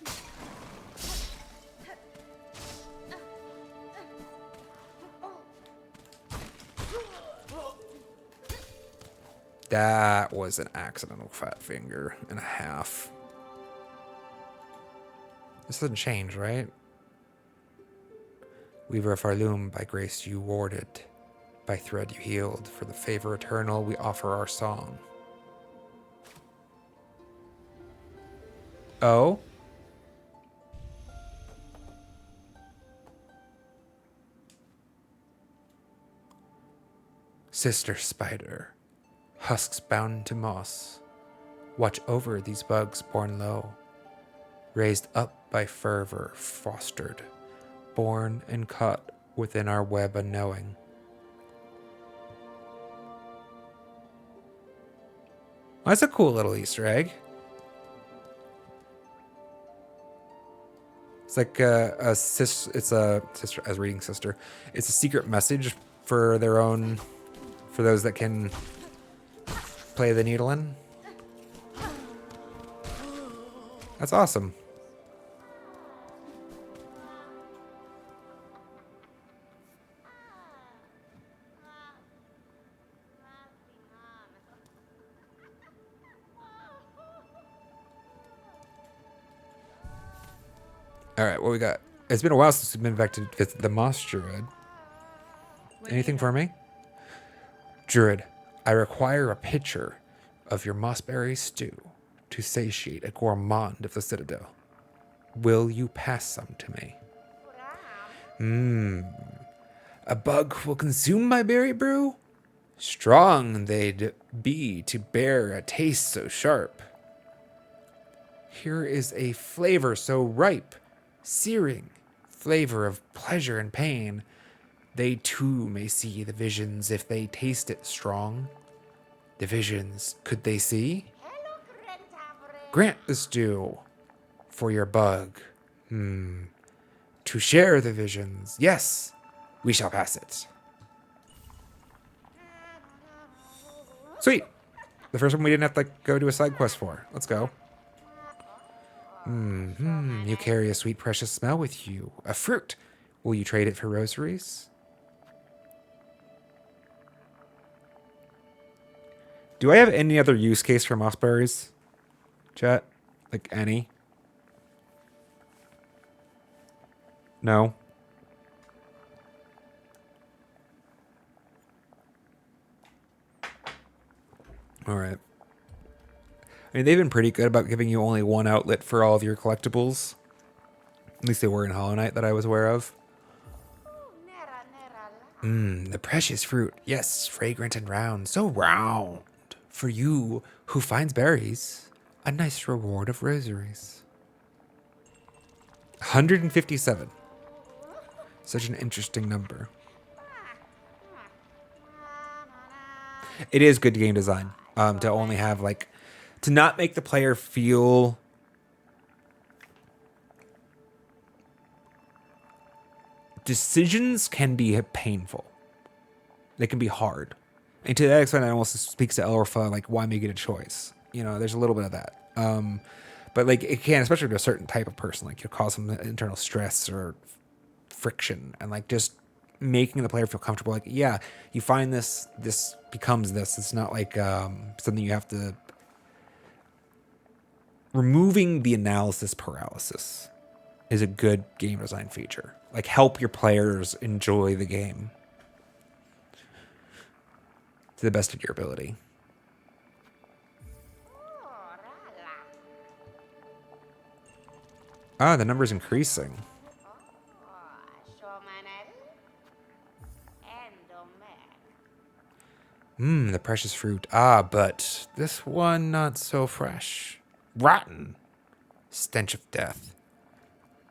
That was an accidental fat finger and a half. This doesn't change, right? Weaver of our loom, by grace you warded, by thread you healed, for the favor eternal we offer our song. Oh? Sister spider, husks bound to moss, watch over these bugs born low, raised up by fervor, fostered, born and caught within our web unknowing. That's a cool little Easter egg. It's like a sister. It's a sister as reading sister. It's a secret message for their own, for those that can play the needling. That's awesome. All right, what we got? It's been a while since we've been back to visit the Moss Druid. Anything for me? Druid, I require a pitcher of your mossberry stew to satiate a gourmand of the Citadel. Will you pass some to me? A bug will consume my berry brew? Strong they'd be to bear a taste so sharp. Here is a flavor so ripe, searing, flavor of pleasure and pain. They too may see the visions if they taste it strong. The visions could they see? Grant the stew for your bug. To share the visions, yes, we shall pass it. Sweet. The first one we didn't have to go do a side quest for. Let's go. You carry a sweet, precious smell with you. A fruit. Will you trade it for rosaries? Do I have any other use case for mossberries? Chat? Like any? No? Alright. I mean, they've been pretty good about giving you only one outlet for all of your collectibles. At least they were in Hollow Knight that I was aware of. The precious fruit. Yes, fragrant and round. So round. For you who finds berries, a nice reward of rosaries. 157. Such an interesting number. It is good game design. To only have like, to not make the player feel decisions can be painful. They can be hard. And to that extent, it almost speaks to Elorfa, like, why make it a choice? You know, there's a little bit of that. But, like, it can, especially to a certain type of person, like, it'll cause some internal stress or friction. And, like, just making the player feel comfortable. Like, yeah, you find this becomes this. It's not like something you have to... Removing the analysis paralysis is a good game design feature. Like, help your players enjoy the game to the best of your ability. Ah, the number's increasing. The precious fruit. Ah, but this one not so fresh. Rotten. Stench of death.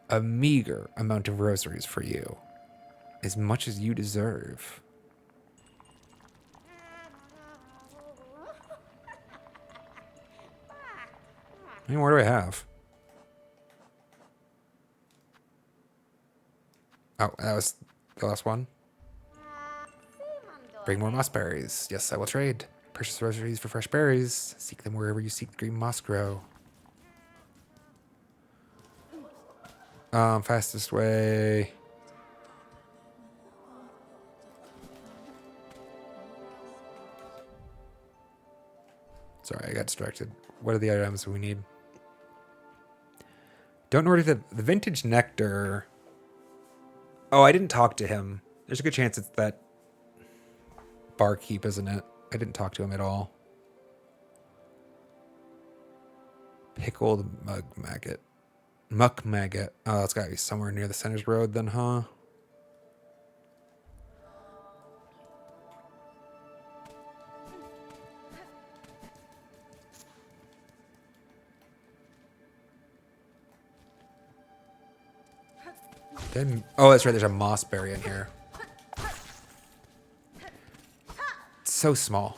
A meager amount of rosaries for you. As much as you deserve. How many more do I have? Oh, that was the last one. Bring more moss berries. Yes, I will trade. Purchase rosaries for fresh berries. Seek them wherever you seek green moss grow. Fastest way. Sorry, I got distracted. What are the items we need? Don't know where the vintage nectar. Oh, I didn't talk to him. There's a good chance it's that barkeep, isn't it? I didn't talk to him at all. Pickled mug maggot. Muck maggot. Oh, it's gotta be somewhere near the Centers Road then, huh? Oh, that's right. There's a moss berry in here. It's so small.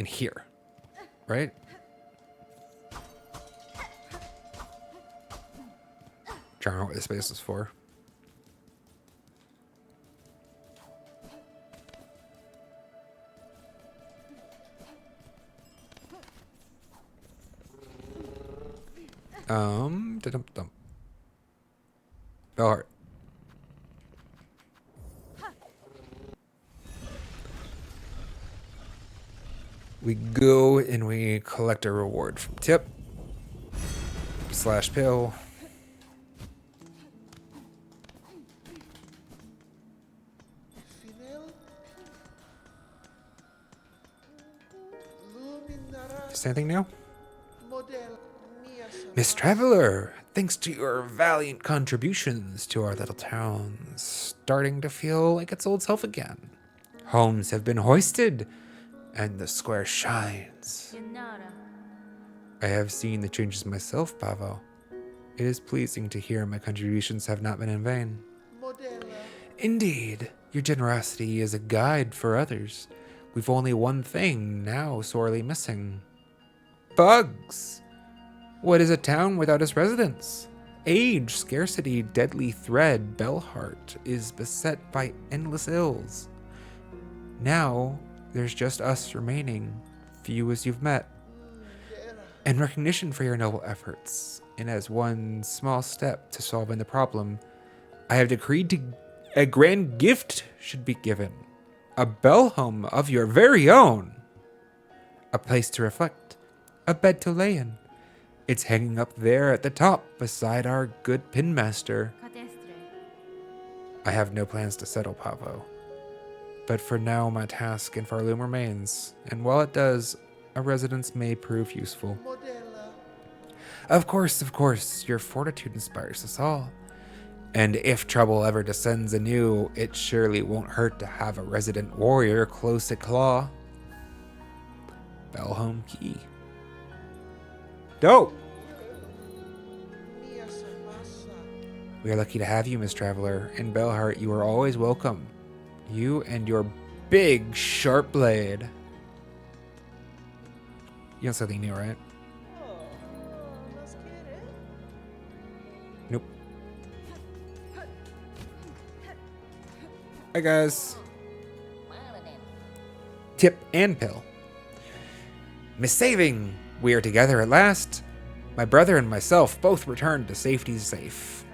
In here. Right? Trying to remember what this space is for. Da-dum-dum. Bellheart. We go and we collect a reward from Tip / Pill. Is there anything new? Miss Traveler, thanks to your valiant contributions to our little town, starting to feel like its old self again. Homes have been hoisted, and the square shines. Yenara. I have seen the changes myself, Pavo. It is pleasing to hear my contributions have not been in vain. Indeed, your generosity is a guide for others. We've only one thing now sorely missing. Bugs! What is a town without its residents? Age, scarcity, deadly thread, Bellheart is beset by endless ills. Now, there's just us remaining, few as you've met. In recognition for your noble efforts, and as one small step to solving the problem, I have decreed a grand gift should be given. A bell home of your very own. A place to reflect. A bed to lay in. It's hanging up there at the top beside our good pinmaster. Cadestre. I have no plans to settle, Pavo. But for now, my task in Farloom remains, and while it does, a residence may prove useful. Of course, your fortitude inspires us all. And if trouble ever descends anew, it surely won't hurt to have a resident warrior close at claw. Bellhome Key. Dope! We are lucky to have you, Miss Traveler. In Bellheart, you are always welcome. You and your big, sharp blade. You want something new, right? Nope. Hi, guys. Tip and Pill. Miss Saving, we are together at last. My brother and myself both returned to safety safe.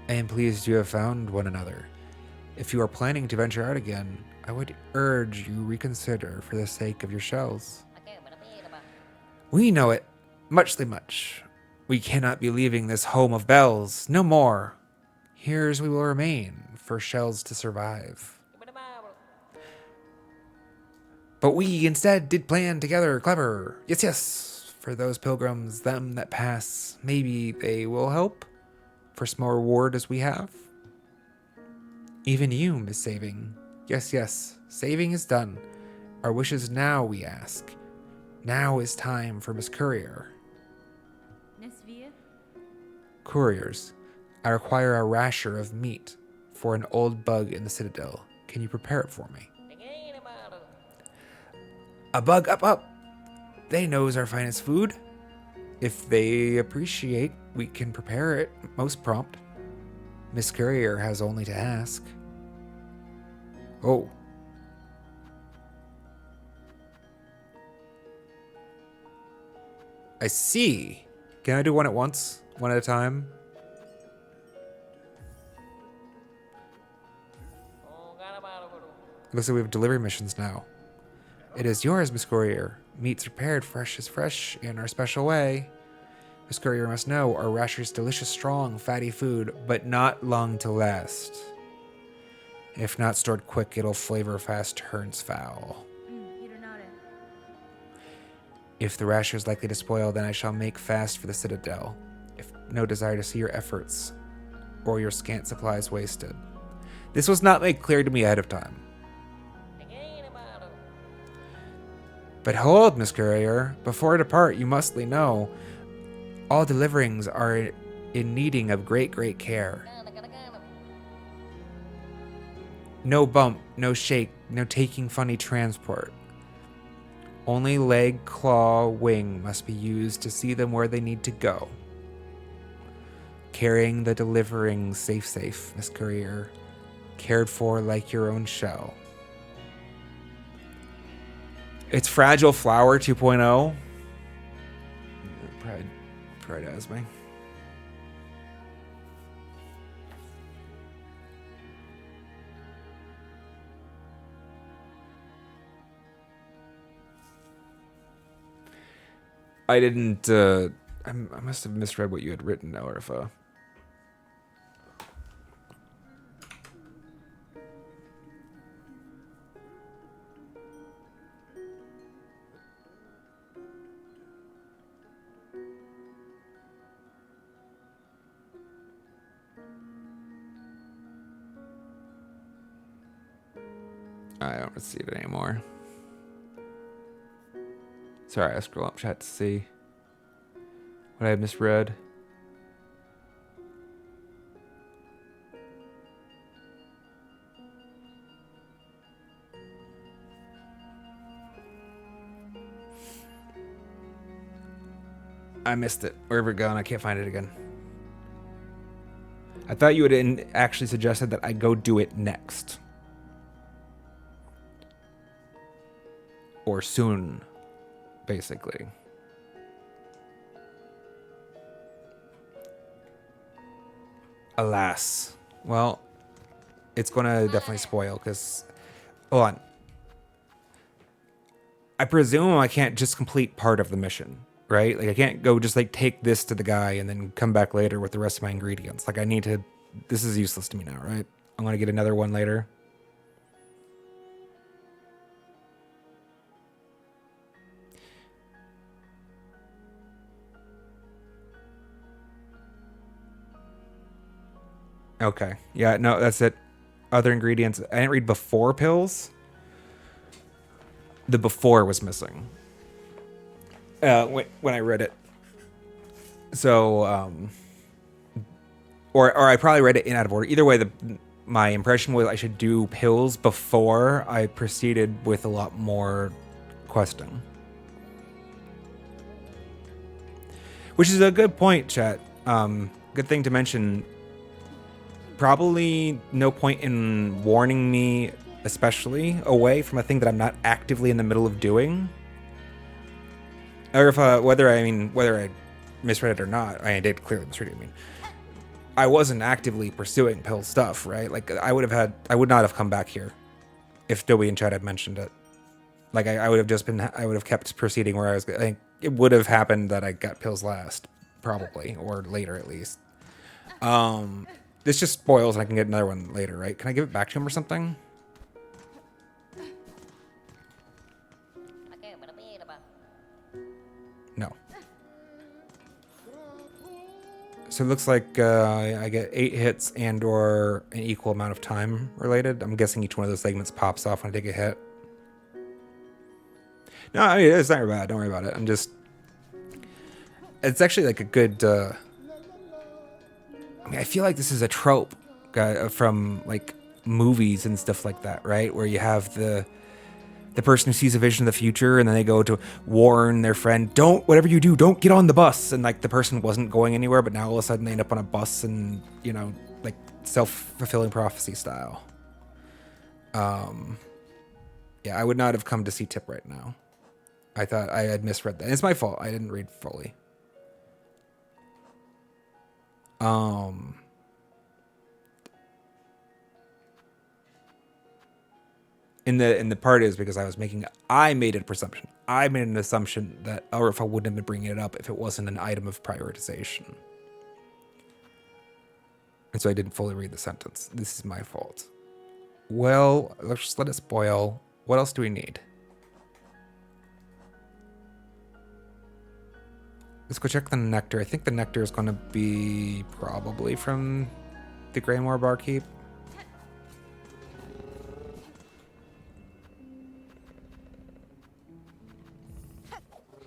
I am pleased you have found one another. If you are planning to venture out again, I would urge you reconsider for the sake of your shells. We know it, muchly much. We cannot be leaving this home of bells, no more. Here's we will remain, for shells to survive. But we instead did plan together clever. Yes, yes, for those pilgrims, them that pass, maybe they will help, for small reward as we have. Even you, Miss Saving. Yes, yes, saving is done. Our wishes now we ask. Now is time for Miss Courier. Nesvia? Couriers, I require a rasher of meat for an old bug in the citadel. Can you prepare it for me? A bug up. They knows our finest food. If they appreciate, we can prepare it most prompt. Miss Courier has only to ask. Oh. I see. Can I do one at once? One at a time? Looks like we have delivery missions now. It is yours, Miss Courier. Meat's prepared fresh as fresh in our special way. Miss Courier must know our rasher's delicious, strong, fatty food, but not long to last. If not stored quick, it'll flavor fast, turns foul. If the rasher is likely to spoil, then I shall make fast for the citadel. If no desire to see your efforts or your scant supplies wasted. This was not made clear to me ahead of time. But hold, Miss Courier. Before I depart, you mustly know all deliverings are in needing of great care. No bump, no shake, no taking funny transport. Only leg, claw, wing must be used to see them where they need to go. Carrying the delivering safe, Miss Courier. Cared for like your own shell. It's Fragile Flower 2.0. Pride has me. I didn't, I must have misread what you had written, Elrifa. I don't see it anymore. Sorry, I scroll up chat to see what I misread. I missed it. Wherever it gone, I can't find it again. I thought you had actually suggested that I go do it next. Or soon, basically. Alas. Well, it's going to definitely spoil because... Hold on. I presume I can't just complete part of the mission, right? Like, I can't go just, like, take this to the guy and then come back later with the rest of my ingredients. Like, I need to... This is useless to me now, right? I'm going to get another one later. Okay. Yeah, no, that's it. Other ingredients. I didn't read before pills. The before was missing. When I read it. So, or I probably read it in out of order. Either way, my impression was I should do pills before I proceeded with a lot more questing. Which is a good point, chat. Good thing to mention. Probably no point in warning me especially away from a thing that I'm not actively in the middle of doing. Or if whether I misread it or not, I did clearly misread it. I mean, I wasn't actively pursuing pill stuff, right? Like I would not have come back here if Dobie and Chad had mentioned it. Like I would have kept proceeding where I was. I think it would have happened that I got pills last, probably, or later at least. This just spoils and I can get another one later, right? Can I give it back to him or something? No. So it looks like I get 8 hits and or an equal amount of time related. I'm guessing each one of those segments pops off when I take a hit. No, I mean, it's not bad. Don't worry about it. It's actually like a good... I feel like this is a trope from like movies and stuff like that, right? Where you have the person who sees a vision of the future and then they go to warn their friend, whatever you do, don't get on the bus. And like the person wasn't going anywhere, but now all of a sudden they end up on a bus and, like self-fulfilling prophecy style. Yeah, I would not have come to see Tip right now. I thought I had misread that. It's my fault. I didn't read fully. In the part is because I made an assumption. I made an assumption that Elrifa wouldn't have been bringing it up if it wasn't an item of prioritization. And so I didn't fully read the sentence. This is my fault. Well, let's just let it spoil. What else do we need? Let's go check the nectar. I think the nectar is going to be probably from the Greymoor Barkeep.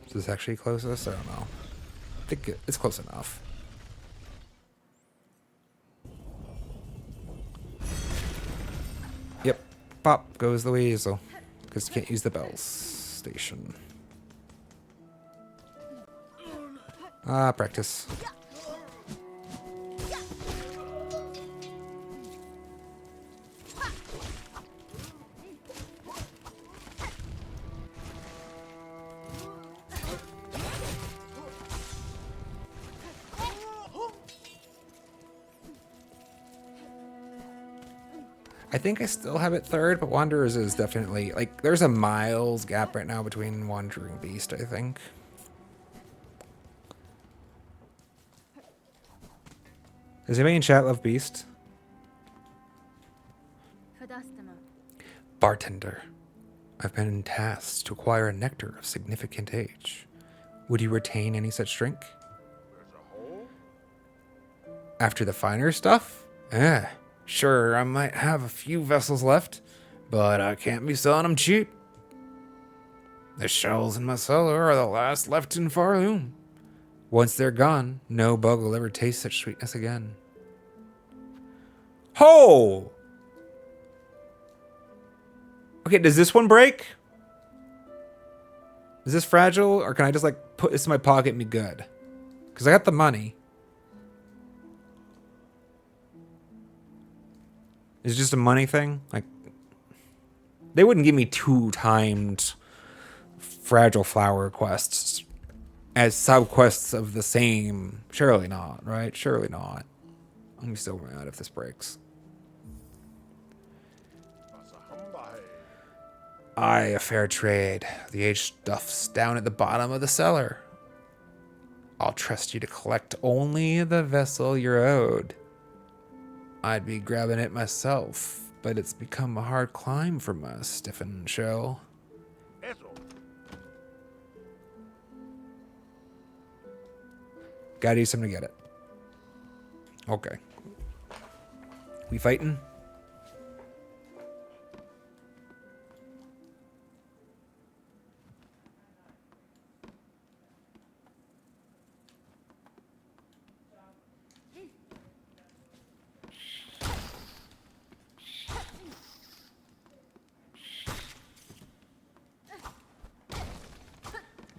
Is this actually closest? I don't know. I think it's close enough. Yep. Pop goes the weasel. Because you can't use the bells station. Practice. I think I still have it third, but Wanderers is definitely, like, there's a miles gap right now between Wanderer and Beast, I think. Does anybody in chat love Beast? Bartender. I've been tasked to acquire a nectar of significant age. Would you retain any such drink? After the finer stuff? Sure, I might have a few vessels left, but I can't be selling them cheap. The shells in my cellar are the last left in Farloom. Once they're gone, no bug will ever taste such sweetness again. Ho! Okay, does this one break? Is this fragile, or can I just like put this in my pocket and be good? Because I got the money. Is it just a money thing? Like, they wouldn't give me 2 timed fragile flower quests as sub-quests of the same. Surely not, right? Surely not. I'm gonna still run out if this breaks. Aye, a fair trade. The aged stuff's down at the bottom of the cellar. I'll trust you to collect only the vessel you're owed. I'd be grabbing it myself, but it's become a hard climb for my stiffened shell. Gotta do something to get it. Okay. We fighting?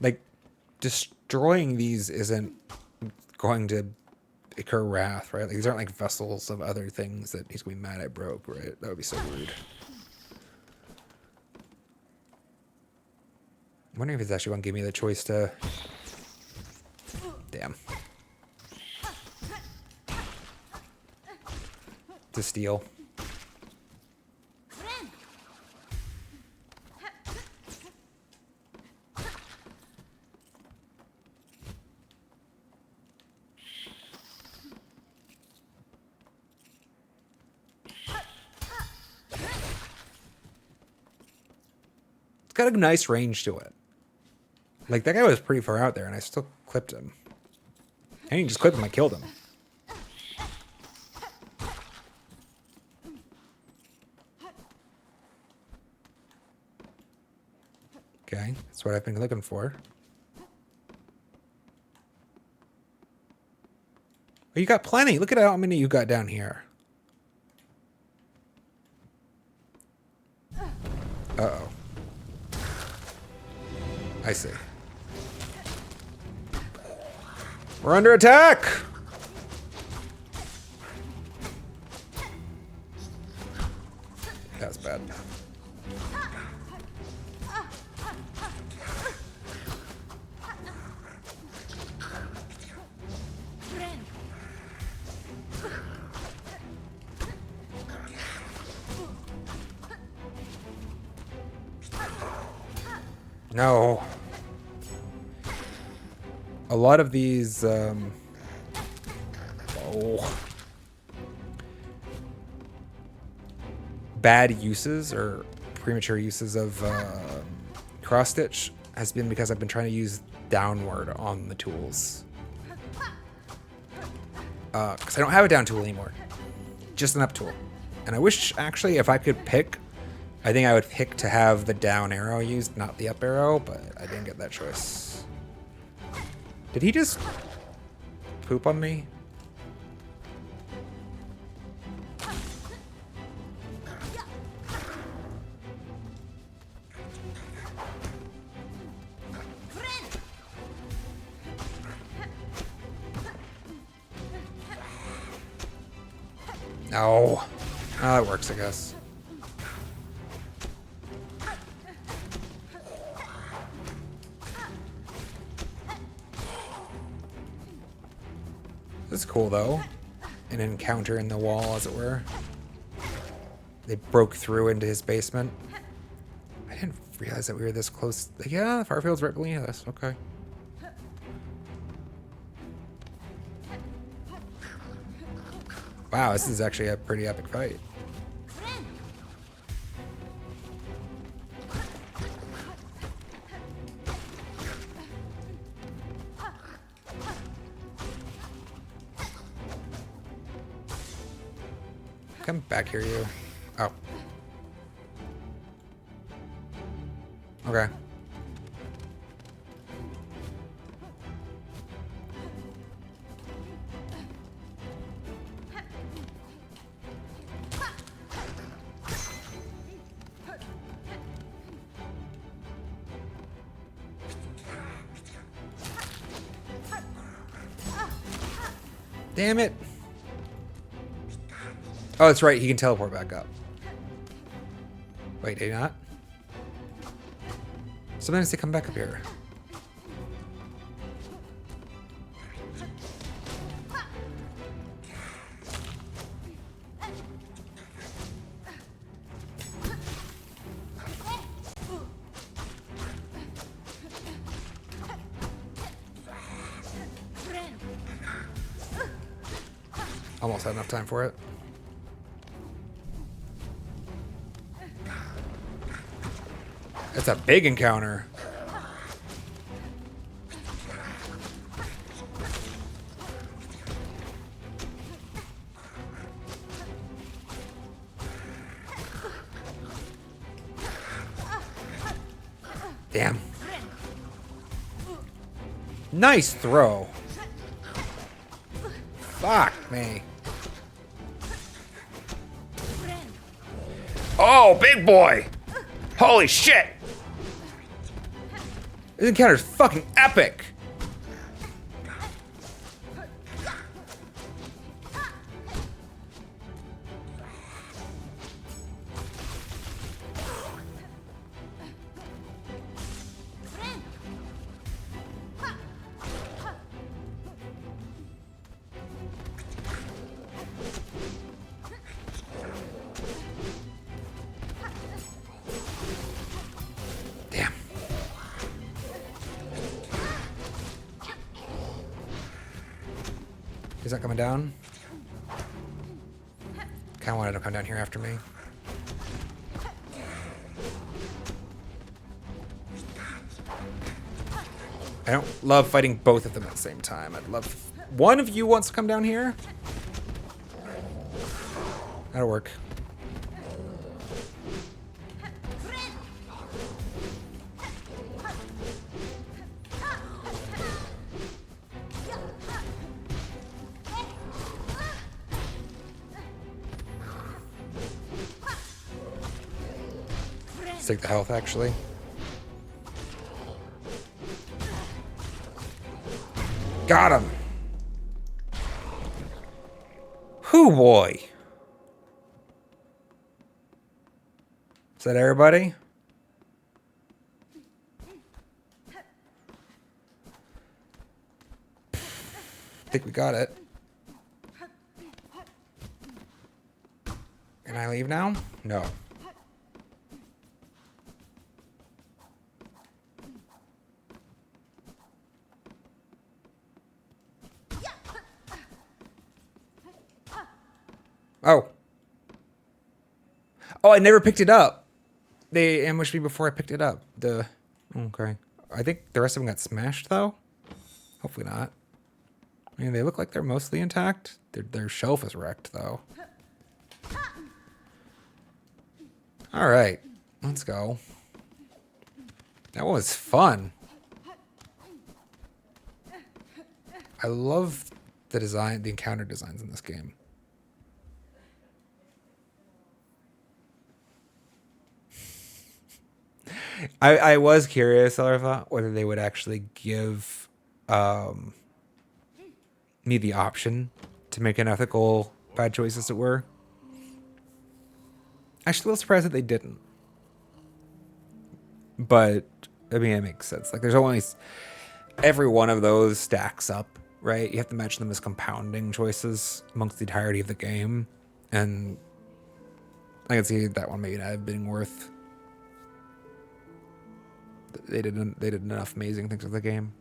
Like, destroying these isn't going to incur wrath, right? Like, these aren't like vessels of other things that he's going to be mad I broke, right? That would be so rude. I'm wondering if it's actually going to give me the choice to... Damn. To steal. It's got a nice range to it. Like, that guy was pretty far out there, and I still clipped him. I didn't just clip him, I killed him. Okay, that's what I've been looking for. Oh, you got plenty. Look at how many you got down here. Uh-oh. I see. We're under attack! That's bad. No. A lot of these, bad uses or premature uses of cross stitch has been because I've been trying to use downward on the tools. Because I don't have a down tool anymore. Just an up tool. And I wish, actually, if I could pick, I think I would pick to have the down arrow used, not the up arrow, but I didn't get that choice. Did he just poop on me? No. Oh, that works, I guess. This is cool, though. An encounter in the wall, as it were. They broke through into his basement. I didn't realize that we were this close. Yeah, Farfield's right beneath us. Okay. Wow, this is actually a pretty epic fight. Come back here, you. Oh. Okay. Damn it. Oh, that's right. He can teleport back up. Wait, did he not? Sometimes they come back up here. Almost had enough time for it. That's a big encounter. Damn. Nice throw. Fuck me. Oh, big boy. Holy shit. This encounter is fucking epic. He's not coming down. Kind of wanted to come down here after me. I don't love fighting both of them at the same time. I'd love one of you wants to come down here. That'll work. Let's take the health, actually. Got him. Whoo boy. Is that everybody? I think we got it. Can I leave now? No. Oh. Oh, I never picked it up. They ambushed me before I picked it up. Okay. I think the rest of them got smashed, though. Hopefully not. I mean, they look like they're mostly intact. Their shelf is wrecked, though. All right. Let's go. That was fun. I love the design, the encounter designs in this game. I was curious, I thought, whether they would actually give me the option to make an ethical bad choice, as it were. Actually, a little surprised that they didn't. But, I mean, it makes sense. Like, there's only... Every one of those stacks up, right? You have to imagine them as compounding choices amongst the entirety of the game. And I can see that one maybe not have been worth... They did enough amazing things with the game.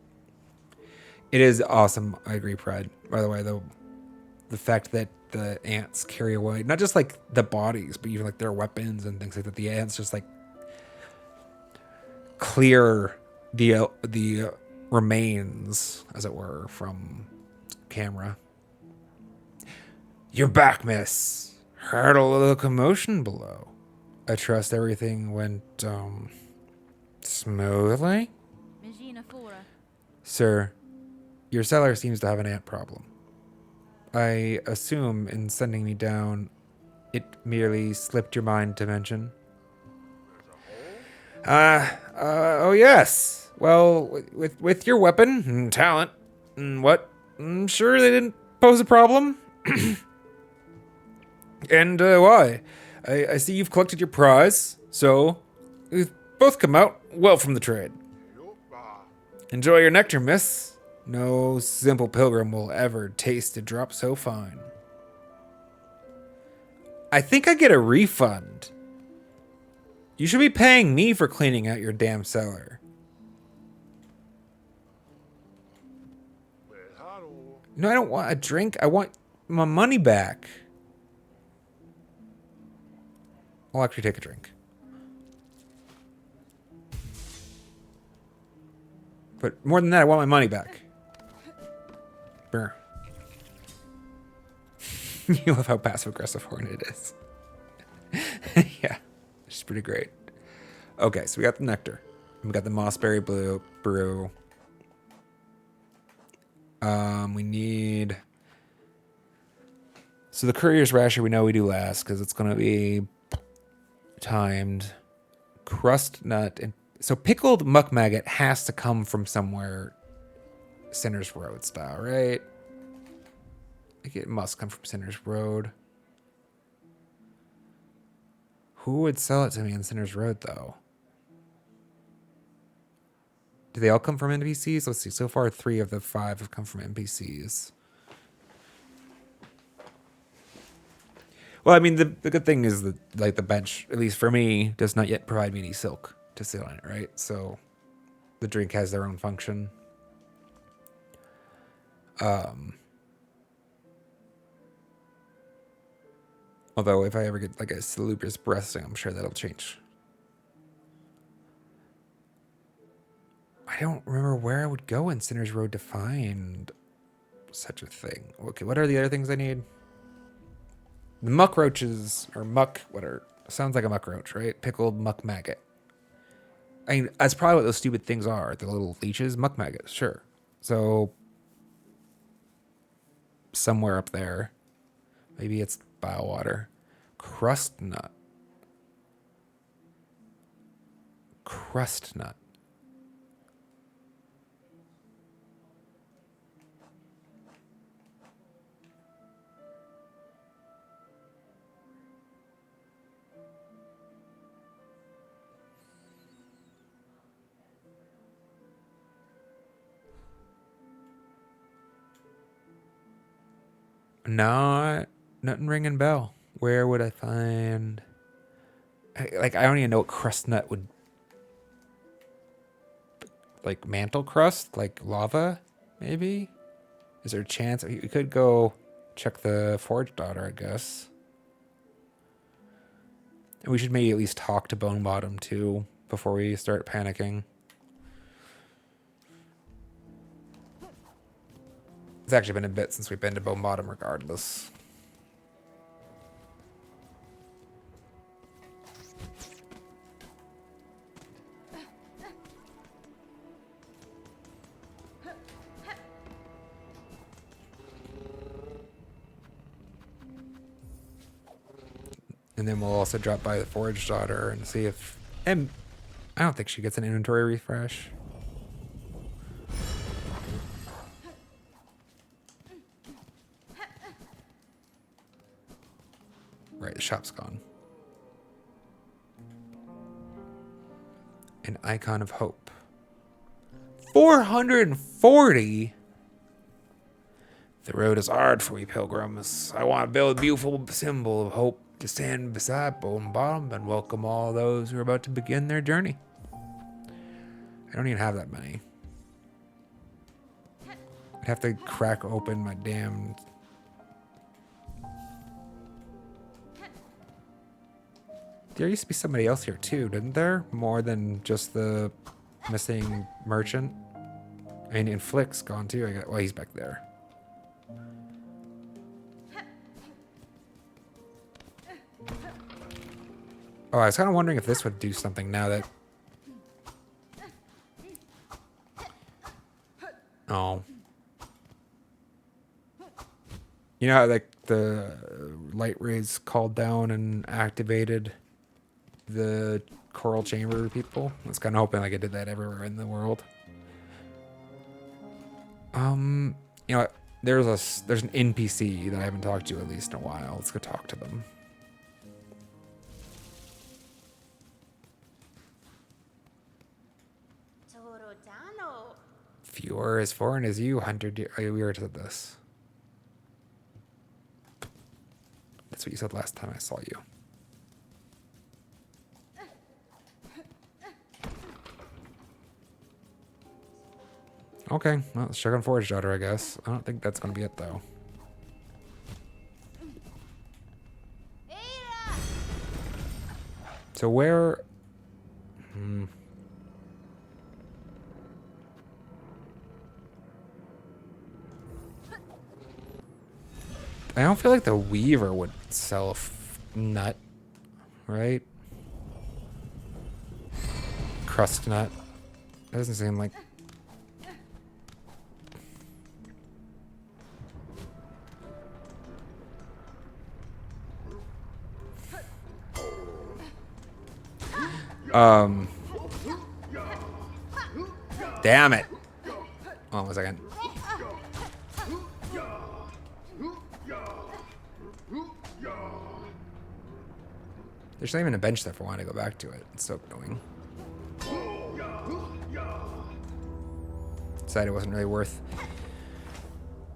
It is awesome. I agree, Pride. By the way, though, the fact that the ants carry away not just like the bodies, but even like their weapons and things like that. The ants just like clear the remains, as it were, from camera. You're back, miss. Heard a little commotion below. I trust everything went smoothly? Sir, your cellar seems to have an ant problem. I assume in sending me down, it merely slipped your mind to mention. Oh yes. Well, with your weapon and talent and what, I'm sure they didn't pose a problem. And why? I see you've collected your prize, so we've both come out well from the trade. Enjoy your nectar, miss. No simple pilgrim will ever taste a drop so fine. I think I get a refund. You should be paying me for cleaning out your damn cellar. No, I don't want a drink. I want my money back. I'll actually take a drink. But more than that, I want my money back. Brr. You love how passive-aggressive Hornet is. Yeah, it's pretty great. Okay, so we got the nectar. We got the mossberry brew. We need... So the courier's rasher we know we do last, because it's going to be timed. Crust nut and... So pickled muck maggot has to come from somewhere Sinner's Road style, right? I think it must come from Sinner's Road. Who would sell it to me in Sinner's Road, though? Do they all come from NPCs? Let's see. So far, 3 of the 5 have come from NPCs. Well, I mean, the good thing is that, like, the bench, at least for me, does not yet provide me any silk to sit on it, right? So the drink has their own function. Although if I ever get like a salubrious breasting, I'm sure that'll change. I don't remember where I would go in Sinner's Road to find such a thing. Okay, what are the other things I need? The muck roaches, or muck, sounds like a muck roach, right? Pickled muck maggot. I mean, that's probably what those stupid things are. The little leeches, muck maggots, sure. So, somewhere up there. Maybe it's bile water. Crust nut. Crust nut. Nothing ringing bell. Where would I find? I don't even know what crust nut would. Like mantle crust, like lava, maybe. Is there a chance we could go check the forge daughter? I guess. And we should maybe at least talk to Bone Bottom too before we start panicking. It's actually been a bit since we've been to Bone Bottom regardless. And then we'll also drop by the Forge Daughter and see if... And I don't think she gets an inventory refresh. Right, the shop's gone. An icon of hope. 440? The road is hard for we pilgrims. I want to build a beautiful symbol of hope to stand beside Bone Bottom and welcome all those who are about to begin their journey. I don't even have that many. I'd have to crack open my damn... There used to be somebody else here too, didn't there? More than just the missing merchant. I mean, Inflict's gone too. Well, he's back there. Oh, I was kind of wondering if this would do something now that... Oh. You know how, like, the light rays called down and activated the coral chamber people? I was kind of hoping like I did that everywhere in the world. You know what? There's an NPC that I haven't talked to at least in a while. Let's go talk to them. If you're as foreign as you, Hunter dear, we already said this. That's what you said last time I saw you. Okay, well, let's check on Forge Daughter, I guess. I don't think that's going to be it, though. So where... I don't feel like the Weaver would sell a nut, right? Crust nut. That doesn't seem like... Damn it. Hold on 1 second. There's not even a bench there if I want to go back to it. It's so annoying. Decided it wasn't really worth.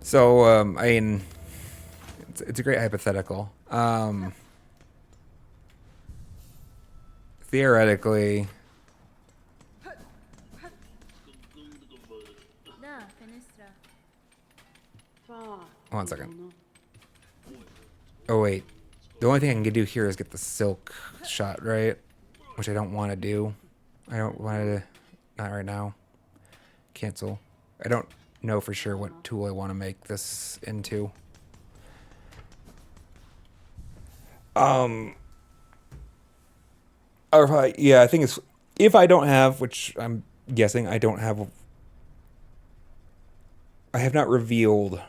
So, I mean, it's a great hypothetical. Theoretically... Hold on 1 second. Oh, wait. The only thing I can do here is get the silk shot, right? Which I don't want to do. I don't want to... Not right now. Cancel. I don't know for sure what tool I want to make this into. Or if I think it's... If I don't have, which I'm guessing I don't have... I have not revealed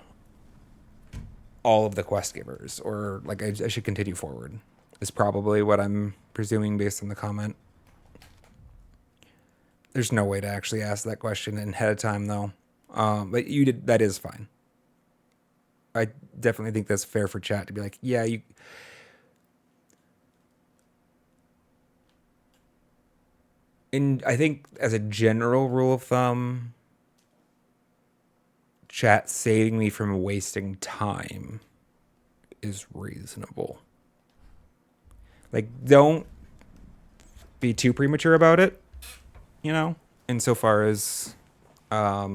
all of the quest givers, or like I should continue forward, is probably what I'm presuming based on the comment. There's no way to actually ask that question ahead of time, though. But you did. That is fine. I definitely think that's fair for chat to be like, yeah, you. And I think as a general rule of thumb, chat saving me from wasting time is reasonable. Like, don't be too premature about it, you know, insofar as let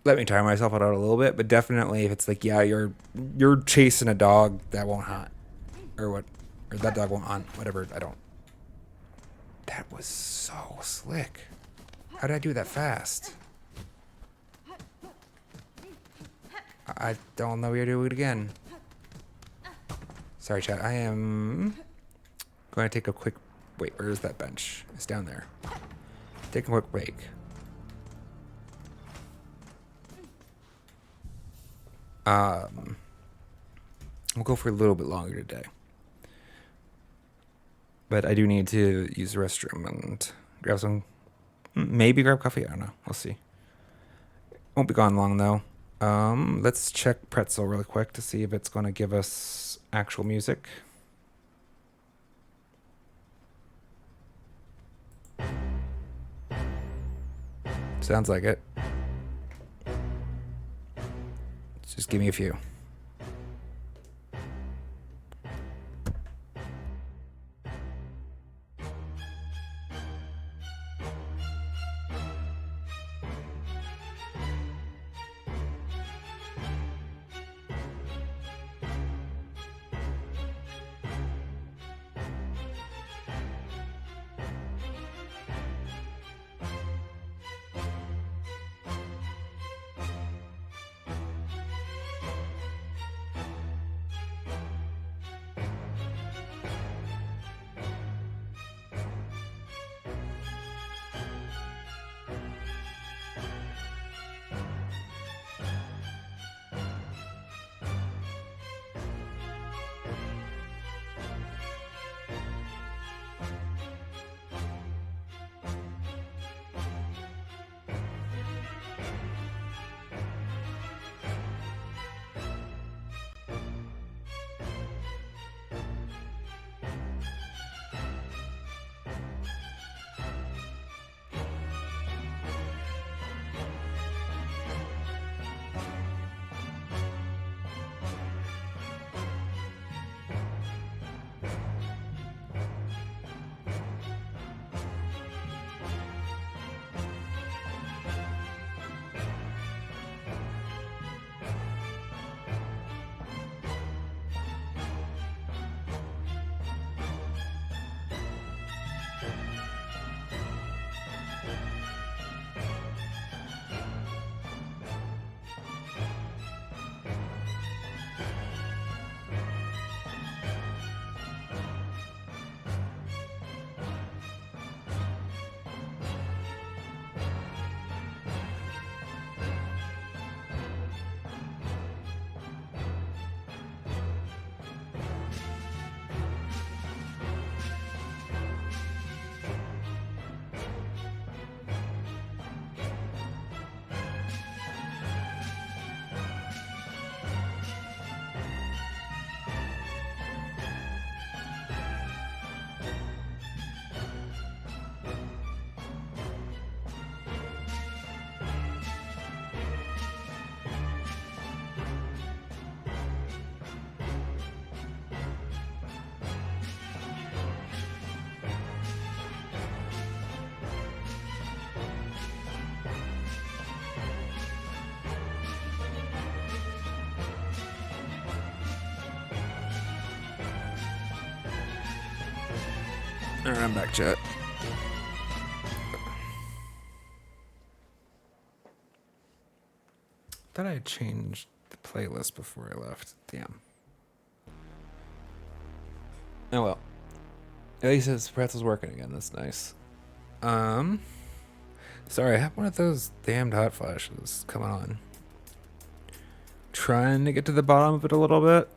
me tire myself out a little bit, but definitely if it's like, yeah, you're chasing a dog that won't hunt, or that dog won't hunt, whatever, I don't. That was so slick. How did I do that fast? I don't know how to do it again. Sorry, chat. I am going to take a quick... Wait, where is that bench? It's down there. Take a quick break. We'll go for a little bit longer today. But I do need to use the restroom and grab some... Maybe grab coffee. I don't know. We'll see. Won't be gone long, though. Let's check Pretzel really quick to see if it's going to give us actual music. Sounds like it. Just give me a few. All right, I'm back, chat. Thought I had changed the playlist before I left. Damn. Oh well. At least his pretzel's working again. That's nice. Sorry, I have one of those damned hot flashes. Come on. Trying to get to the bottom of it a little bit.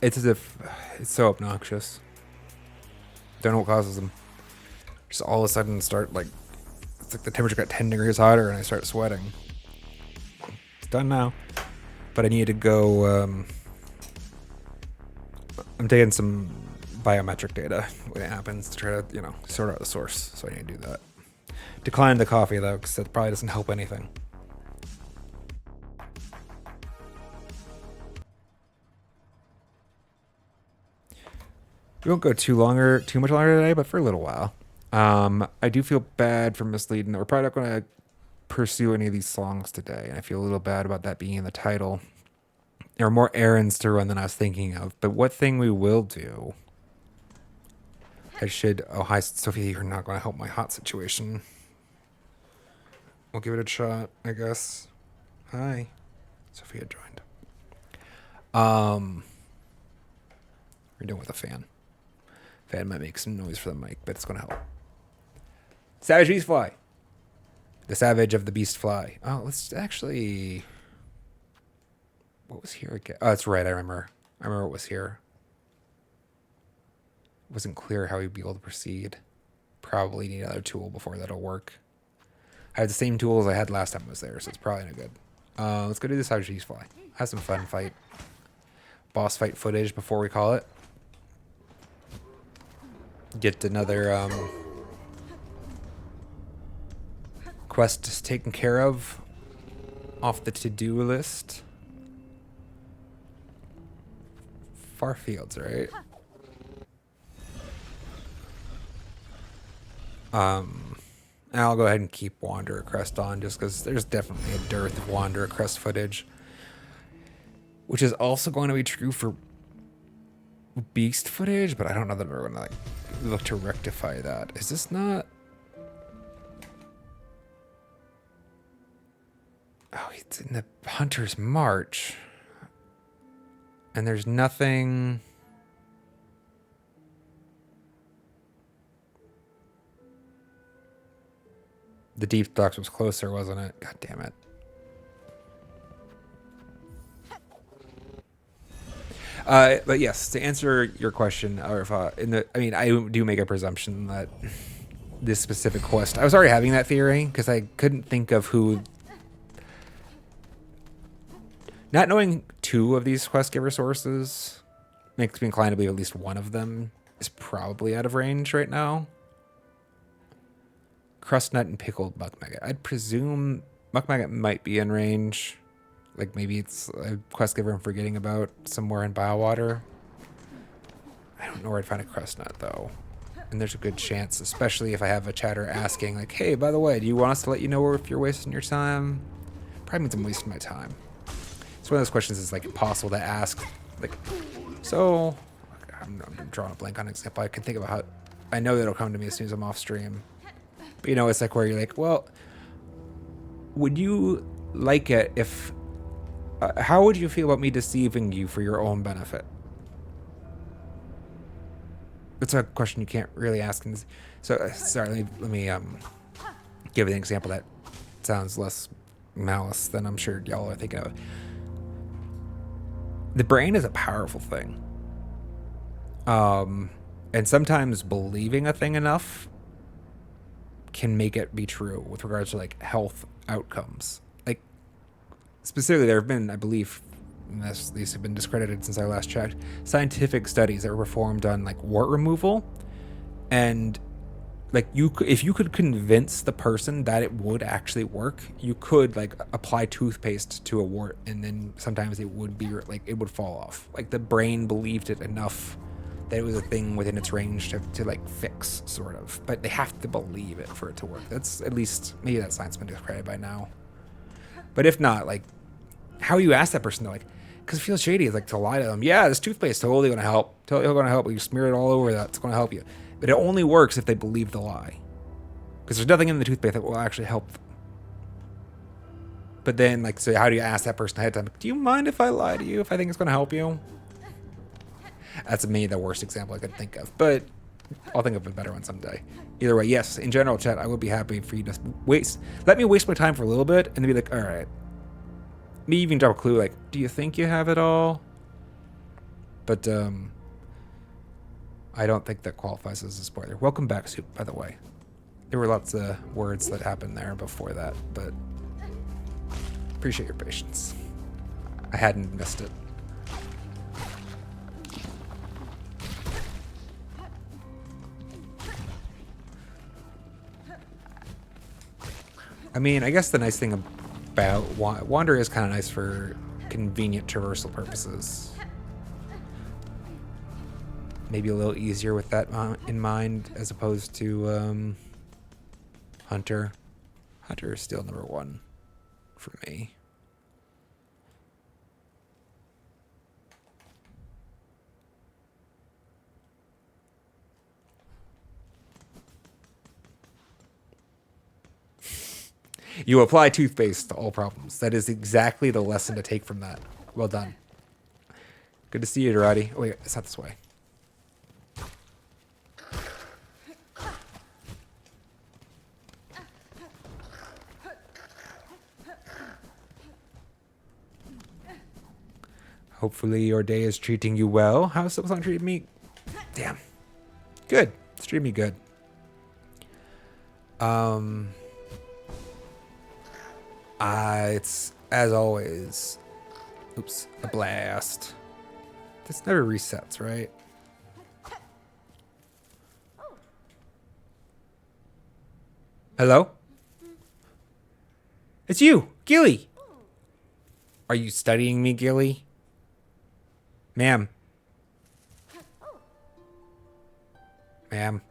It's as if it's so obnoxious. Don't know what causes them. Just all of a sudden start like, it's like the temperature got 10 degrees hotter and I start sweating. It's done now. But I need to go, I'm taking some biometric data when it happens to try to, sort out the source. So I need to do that. Decline the coffee though, because that probably doesn't help anything. We won't go too much longer today, but for a little while. I do feel bad for misleading. We're probably not going to pursue any of these songs today, and I feel a little bad about that being in the title. There are more errands to run than I was thinking of, but what thing we will do... Oh, hi, Sophie, you're not going to help my hot situation. We'll give it a shot, I guess. Hi. Sophia joined. We're doing with a fan. Fan might make some noise for the mic, but it's going to help. Savage Beast Fly. The Savage of the Beast Fly. Oh, let's actually... What was here again? Oh, that's right, I remember. I remember what was here. It wasn't clear how we'd be able to proceed. Probably need another tool before that'll work. I have the same tools I had last time I was there, so it's probably no good. Let's go do the Savage Beast Fly. Have some fun fight. Boss fight footage before we call it. Get another quest taken care of off the to-do list. Far fields, right? And I'll go ahead and keep Wanderer Crest on just because there's definitely a dearth of Wanderer Crest footage. Which is also going to be true for Beast footage, but I don't know that we're going to look to rectify that. Is this not... Oh, it's in the Hunter's March. And there's nothing... The Deep Docks was closer, wasn't it? God damn it. But yes, to answer your question, or if I do make a presumption that this specific quest, I was already having that theory because I couldn't think of who. Not knowing two of these quest giver sources makes me inclined to believe at least one of them is probably out of range right now. Crustnut and pickled muck maggot. I'd presume muck maggot might be in range. Like maybe it's a quest giver I'm forgetting about somewhere in Biowater. I don't know where I'd find a crustnut though. And there's a good chance, especially if I have a chatter asking like, hey, by the way, do you want us to let you know if you're wasting your time? Probably means I'm wasting my time. It's one of those questions that's like impossible to ask. Like, so I'm drawing a blank on an example. I can think about how I know that'll come to me as soon as I'm off stream. But it's like where you're like, well, would you like it if... how would you feel about me deceiving you for your own benefit? That's a question you can't really ask. So, sorry, let me give an example that sounds less malice than I'm sure y'all are thinking of. The brain is a powerful thing. And sometimes believing a thing enough can make it be true with regards to like health outcomes. Like specifically, there have been, I believe, these have been discredited since I last checked, scientific studies that were performed on like wart removal, and like if you could convince the person that it would actually work, you could like apply toothpaste to a wart, and then sometimes it would be like it would fall off. Like the brain believed it enough that it was a thing within its range to like fix, sort of. But they have to believe it for it to work. That's at least, maybe that science been discredited by now. But if not, like, how you ask that person, though, like, Because it feels shady. It's like to lie to them. Yeah, this toothpaste totally going to help. Totally going to help. You smear it all over that. It's going to help you. But it only works if they believe the lie. Because there's nothing in the toothpaste that will actually help them. But then, like, so how do you ask that person ahead of time? Do you mind if I lie to you if I think it's going to help you? That's maybe the worst example I could think of. But I'll think of a better one someday. Either way, yes, in general, chat, I would be happy for you to let me waste my time for a little bit and then be like, all right. Me even drop a clue like, do you think you have it all? But I don't think that qualifies as a spoiler. Welcome back, Soup, by the way. There were lots of words that happened there before that, but appreciate your patience. I hadn't missed it. I mean, I guess the nice thing about Wander is kind of nice for convenient traversal purposes. Maybe a little easier with that in mind as opposed to Hunter. Hunter is still number one for me. You apply toothpaste to all problems. That is exactly the lesson to take from that. Well done. Good to see you, Dorati. Oh, wait, it's not this way. Hopefully your day is treating you well. How's Silksong treating me? Damn. Good. It's treating me good. It's, as always, oops, a blast. This never resets, right? Hello? It's you, Gilly. Are you studying me, Gilly? Ma'am. Ma'am.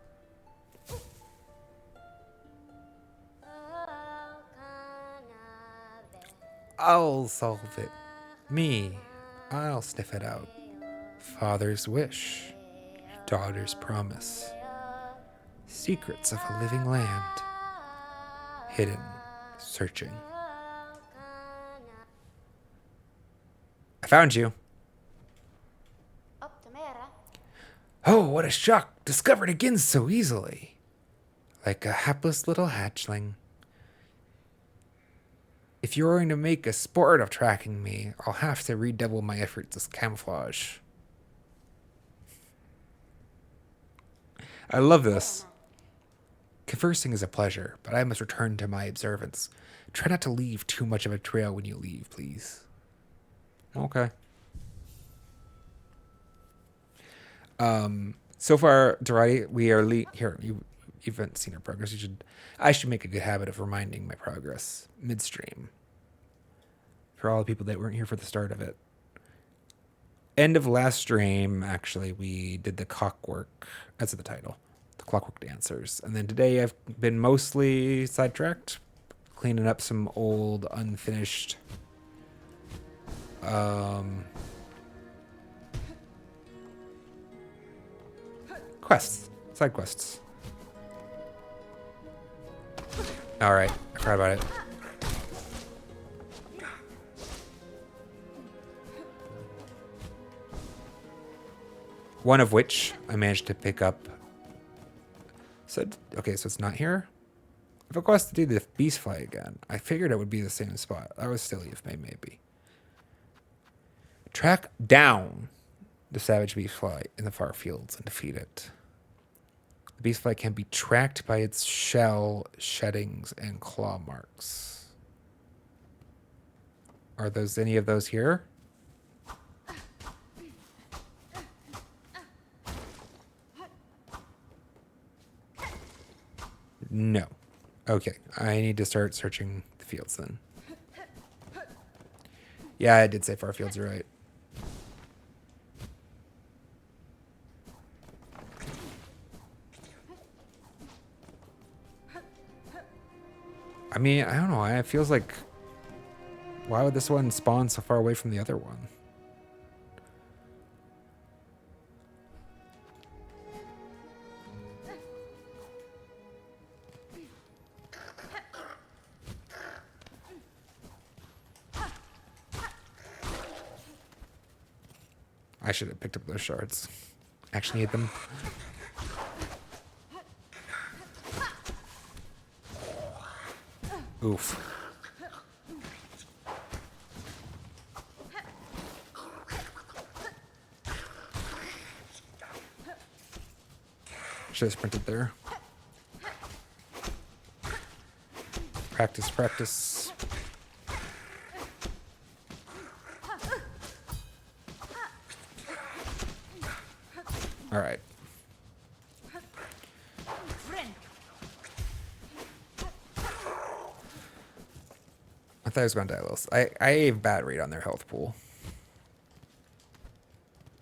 I'll solve it. Me. I'll sniff it out. Father's wish. Daughter's promise. Secrets of a living land. Hidden. Searching. I found you. Oh, what a shock. Discovered again so easily. Like a hapless little hatchling. If you're going to make a sport of tracking me, I'll have to redouble my efforts as camouflage. I love this. Conversing is a pleasure, but I must return to my observance. Try not to leave too much of a trail when you leave, please. Okay. So far, Dorati, we are here. You haven't seen our progress. I should make a good habit of reminding my progress midstream. For all the people that weren't here for the start of it. End of last stream, actually, we did the Clockwork. That's the title. The Clockwork Dancers. And then today I've been mostly sidetracked. Cleaning up some old, unfinished... quests. Side quests. Alright, I forgot about it. One of which I managed to pick up. So, okay, so it's not here? If a quest to do the beast fly again, I figured it would be the same spot. That was silly of me, maybe. Track down the savage beast fly in the far fields and defeat it. The beastfly can be tracked by its shell, sheddings, and claw marks. Are those any of those here? No. Okay, I need to start searching the fields then. Yeah, I did say far fields, you're right. I mean, I don't know. It feels like... Why would this one spawn so far away from the other one? I should have picked up those shards. Actually need them. Oof. Should have sprinted there. Practice, practice. All right. I thought I was going to die a little. I have bad read on their health pool.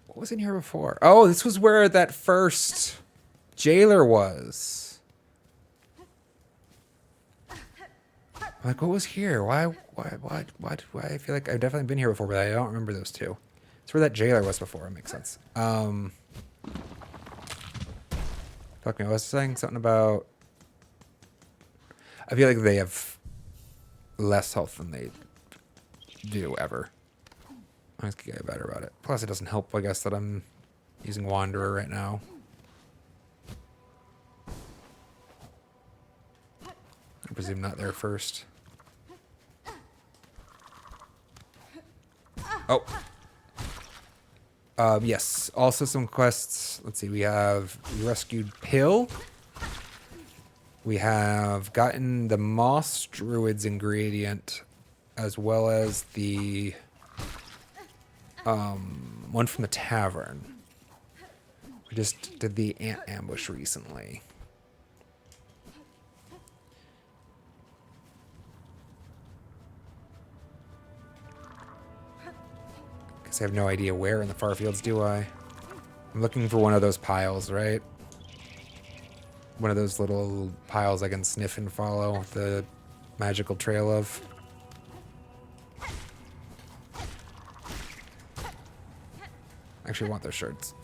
What was in here before? Oh, this was where that first jailer was. Like, what was here? Why I feel like I've definitely been here before, but I don't remember those two. It's where that jailer was before. It makes sense. Fuck me, I was saying something about... I feel like they have less health than they do ever. I just get better about it. Plus, it doesn't help, I guess, that I'm using Wanderer right now. I presume not there first. Oh. Yes. Also some quests. Let's see. We have rescued Pill. We have gotten the Moss Druid's ingredient, as well as the one from the tavern. We just did the ant ambush recently. Guess I have no idea where in the far fields, do I? I'm looking for one of those piles, right? One of those little piles I can sniff and follow the magical trail of. Actually, I want those shards.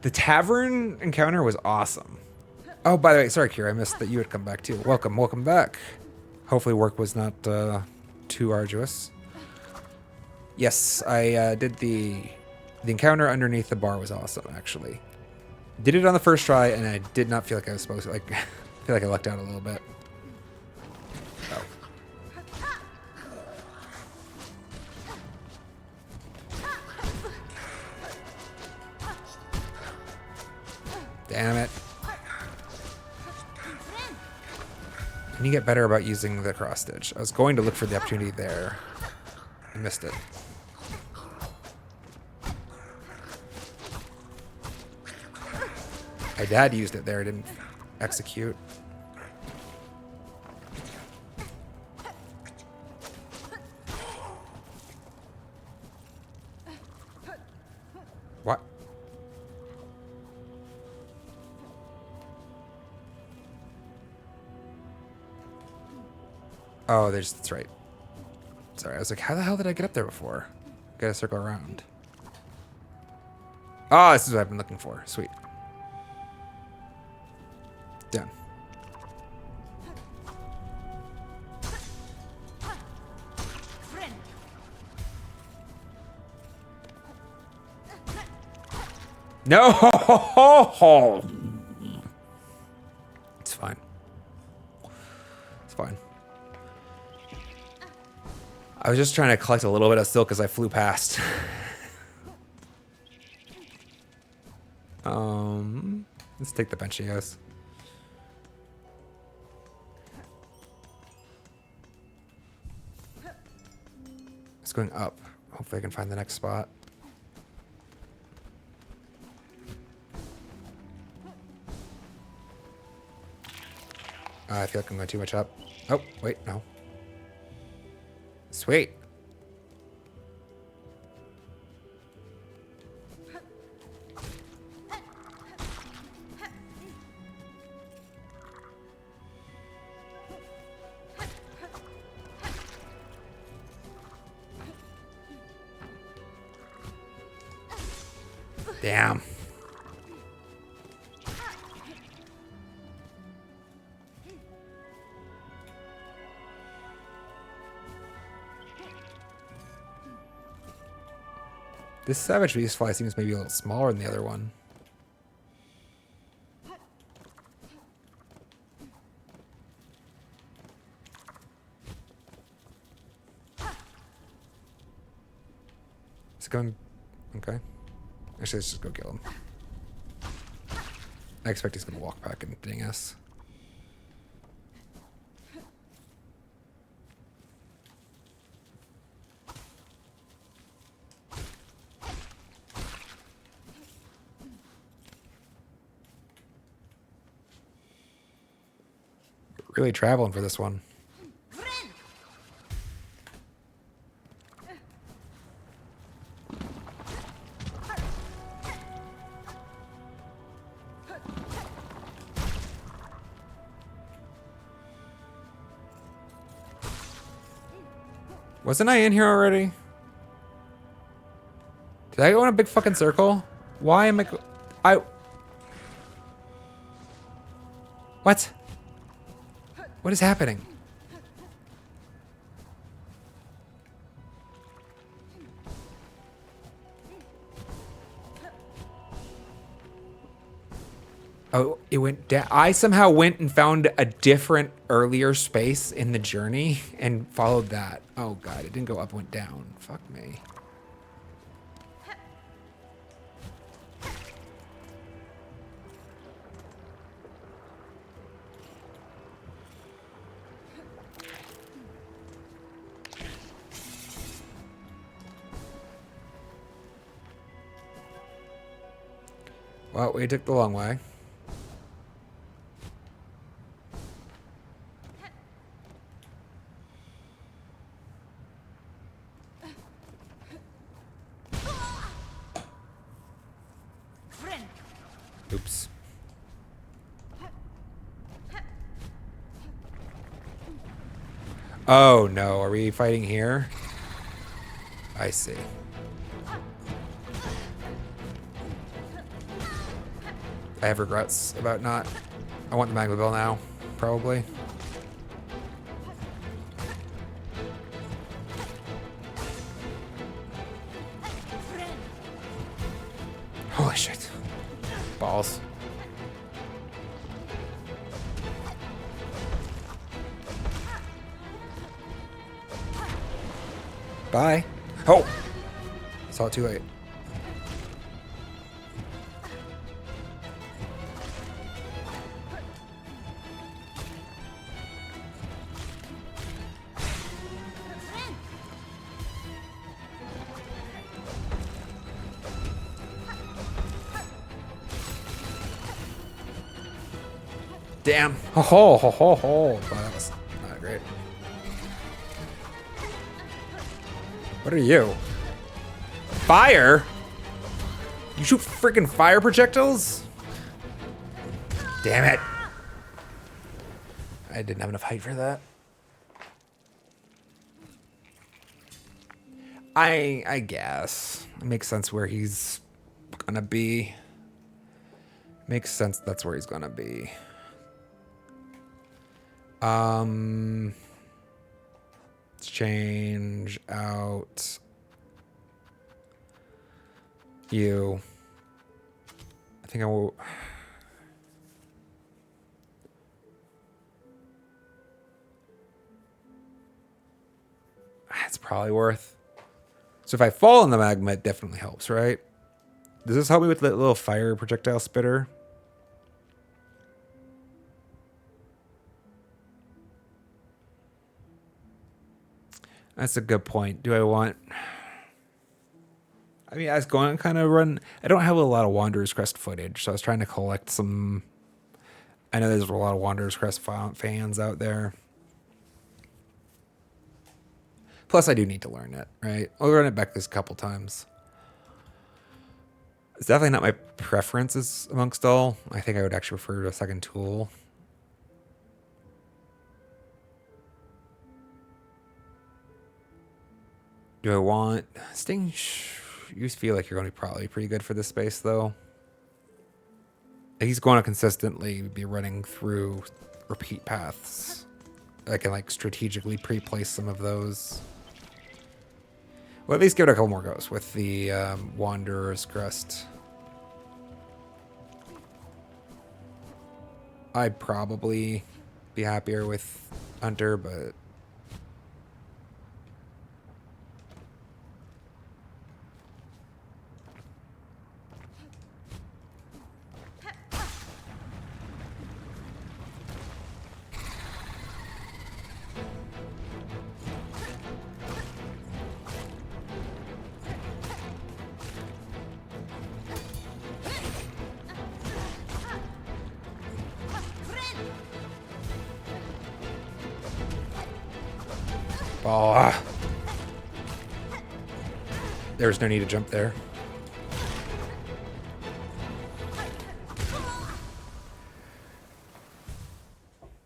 The tavern encounter was awesome. Oh, by the way, sorry, Kira, I missed that you had come back too. Welcome, welcome back. Hopefully work was not too arduous. Yes, I did the encounter underneath the bar was awesome, actually. Did it on the first try, and I did not feel like I was supposed to. Like, I feel like I lucked out a little bit. Oh. Damn it. Can you get better about using the cross stitch? I was going to look for the opportunity there. I missed it. My dad used it there, I didn't execute. What? Oh, that's right. Sorry, I was like, how the hell did I get up there before? Gotta circle around. Oh, this is what I've been looking for. Sweet. Done. No! It's fine. It's fine. I was just trying to collect a little bit of silk as I flew past. Let's take the Benchios. It's going up. Hopefully I can find the next spot. I feel like I'm going too much up. Oh, wait, no. Sweet. Damn. This Savage Beast Fly seems maybe a little smaller than the other one. Is it going? Okay. Actually, let's just go kill him. I expect he's going to walk back and ding us. Really traveling for this one. Wasn't I in here already? Did I go in a big fucking circle? Why am I... What? What is happening? Oh, it went down. I somehow went and found a different earlier space in the journey and followed that. Oh god, it didn't go up, it went down. Fuck me. Well, we took the long way. Oops. Oh no, are we fighting here? I see. I have regrets about not... I want the Magma Bell now, probably. Holy shit. Balls. Bye. Oh! Saw it too late. Damn. Ho ho ho ho ho. Wow, that was not great. What are you? Fire? You shoot freaking fire projectiles? Damn it. I didn't have enough height for that. I guess. It makes sense where he's gonna be. Makes sense that's where he's gonna be. Let's change out you. I think I will. It's probably worth. So if I fall in the magma, it definitely helps, right? Does this help me with the little fire projectile spitter? That's a good point. Do I want... I mean, I was going to kind of run... I don't have a lot of Wanderer's Crest footage, so I was trying to collect some... I know there's a lot of Wanderer's Crest fans out there. Plus, I do need to learn it, right? I'll run it back this a couple times. It's definitely not my preferences amongst all. I think I would actually prefer a second tool. Do I want Sting? You feel like you're going to be probably pretty good for this space, though. He's going to consistently be running through repeat paths. I can like strategically pre-place some of those. Well, at least give it a couple more goes with the Wanderer's Crest. I'd probably be happier with Hunter, but oh, there's no need to jump there.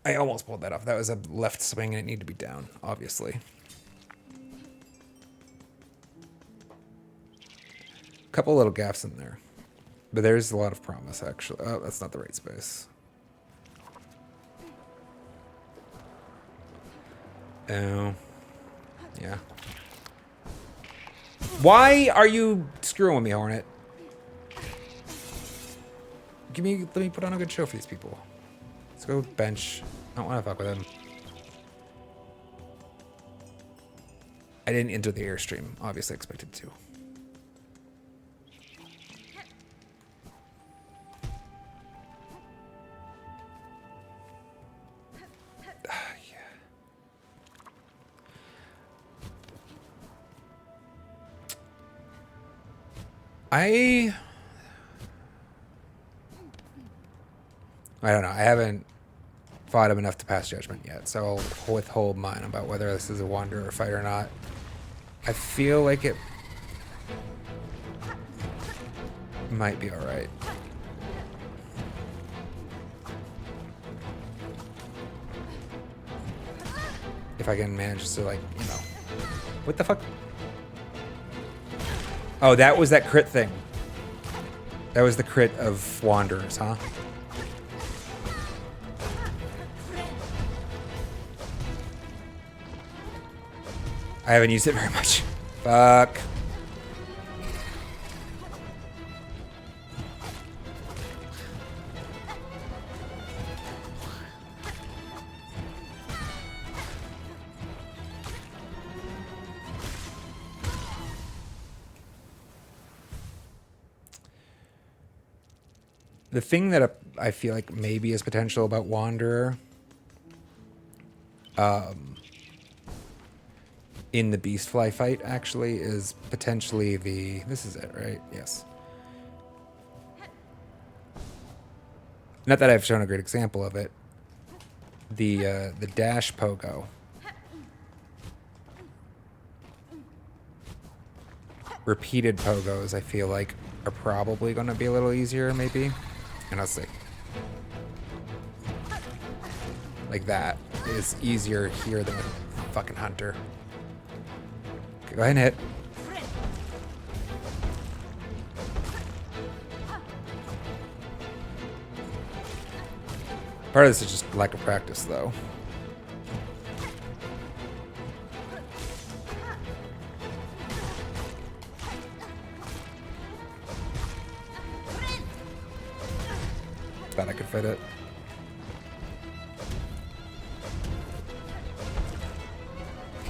I almost pulled that off. That was a left swing and it needed to be down, obviously. Couple little gaps in there. But there's a lot of promise, actually. Oh, that's not the right space. Oh. Yeah. Why are you screwing with me, Hornet? Let me put on a good show for these people. Let's go bench. I don't want to fuck with him. I didn't enter the airstream. Obviously expected to. I don't know. I haven't fought him enough to pass judgment yet, so I'll withhold mine about whether this is a Wanderer fight or not. I feel like it might be alright. If I can manage to, like, you know. What the fuck? Oh, that was that crit thing. That was the crit of Wanderers, huh? I haven't used it very much. Fuck. The thing that I feel like maybe is potential about Wanderer, in the Beastfly fight, actually, is potentially the... This is it, right? Yes. Not that I've shown a great example of it. The dash pogo. Repeated pogos, I feel like, are probably going to be a little easier, maybe. And I'll see. Like that is easier here than with fucking Hunter. Okay, go ahead and hit. Part of this is just lack of practice, though. Thought I could fit it.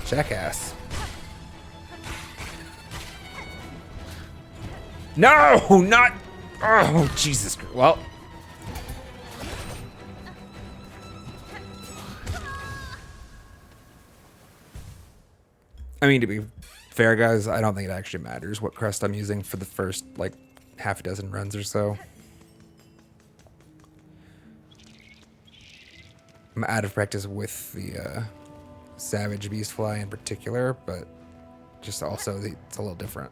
Jackass. No, not. Oh, Jesus. Well. I mean, to be fair, guys, I don't think it actually matters what crest I'm using for the first, like, half a dozen runs or so. I'm out of practice with the Savage Beastfly in particular, but just also it's a little different.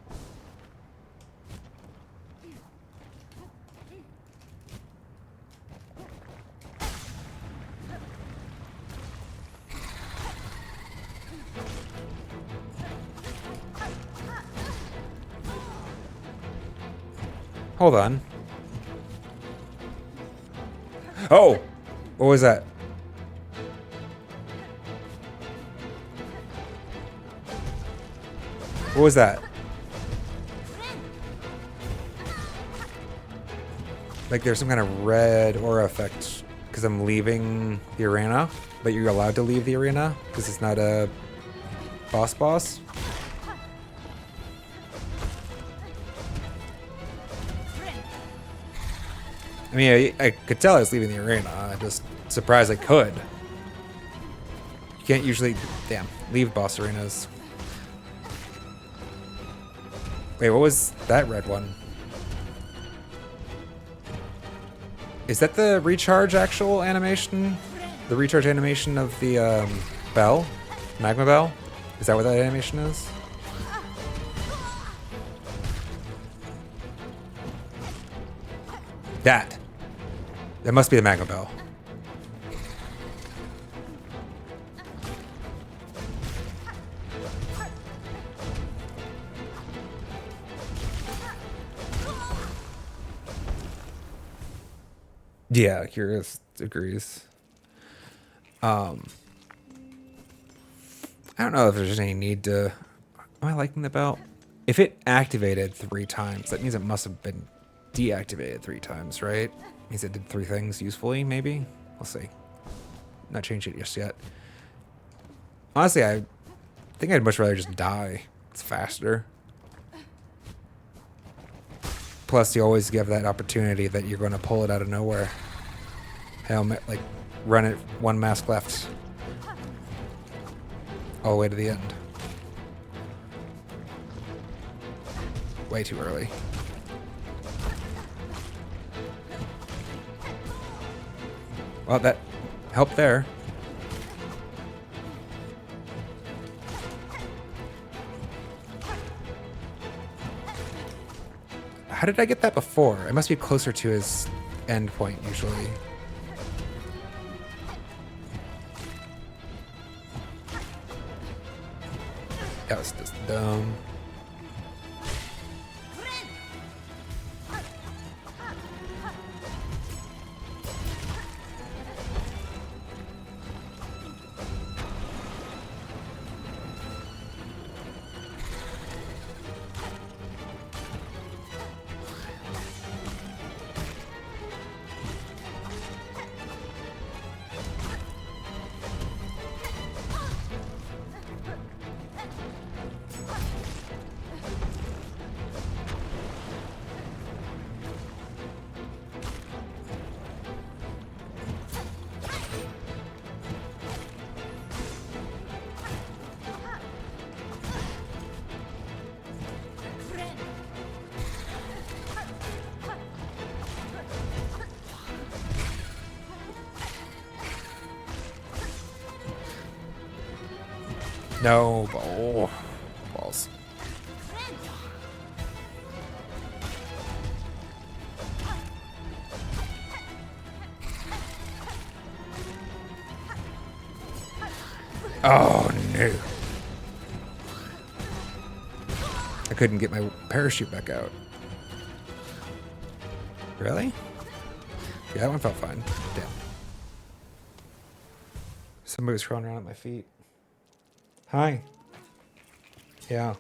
Hold on. Oh! What was that? What was that? Like there's some kind of red aura effect because I'm leaving the arena, but you're allowed to leave the arena because it's not a boss. I mean, I could tell I was leaving the arena. I'm just surprised I could. You can't usually, damn, leave boss arenas. Wait, what was that red one? Is that the recharge actual animation? The recharge animation of the bell? Magma bell? Is that what that animation is? That must be the magma bell. Yeah, Curious agrees. I don't know if there's any need to... Am I liking the belt? If it activated 3 times, that means it must have been deactivated 3 times, right? Means it did 3 things usefully, maybe? We'll see. Not changed it just yet. Honestly, I think I'd much rather just die. It's faster. Plus, you always give that opportunity that you're going to pull it out of nowhere. Helmet, like, run it 1 mask left. All the way to the end. Way too early. Well, that helped there. How did I get that before? I must be closer to his end point usually. That was just dumb. No, oh, balls. Oh no. I couldn't get my parachute back out. Really? Yeah, that one felt fine. Damn. Somebody was crawling around at my feet. Hi. Yeah.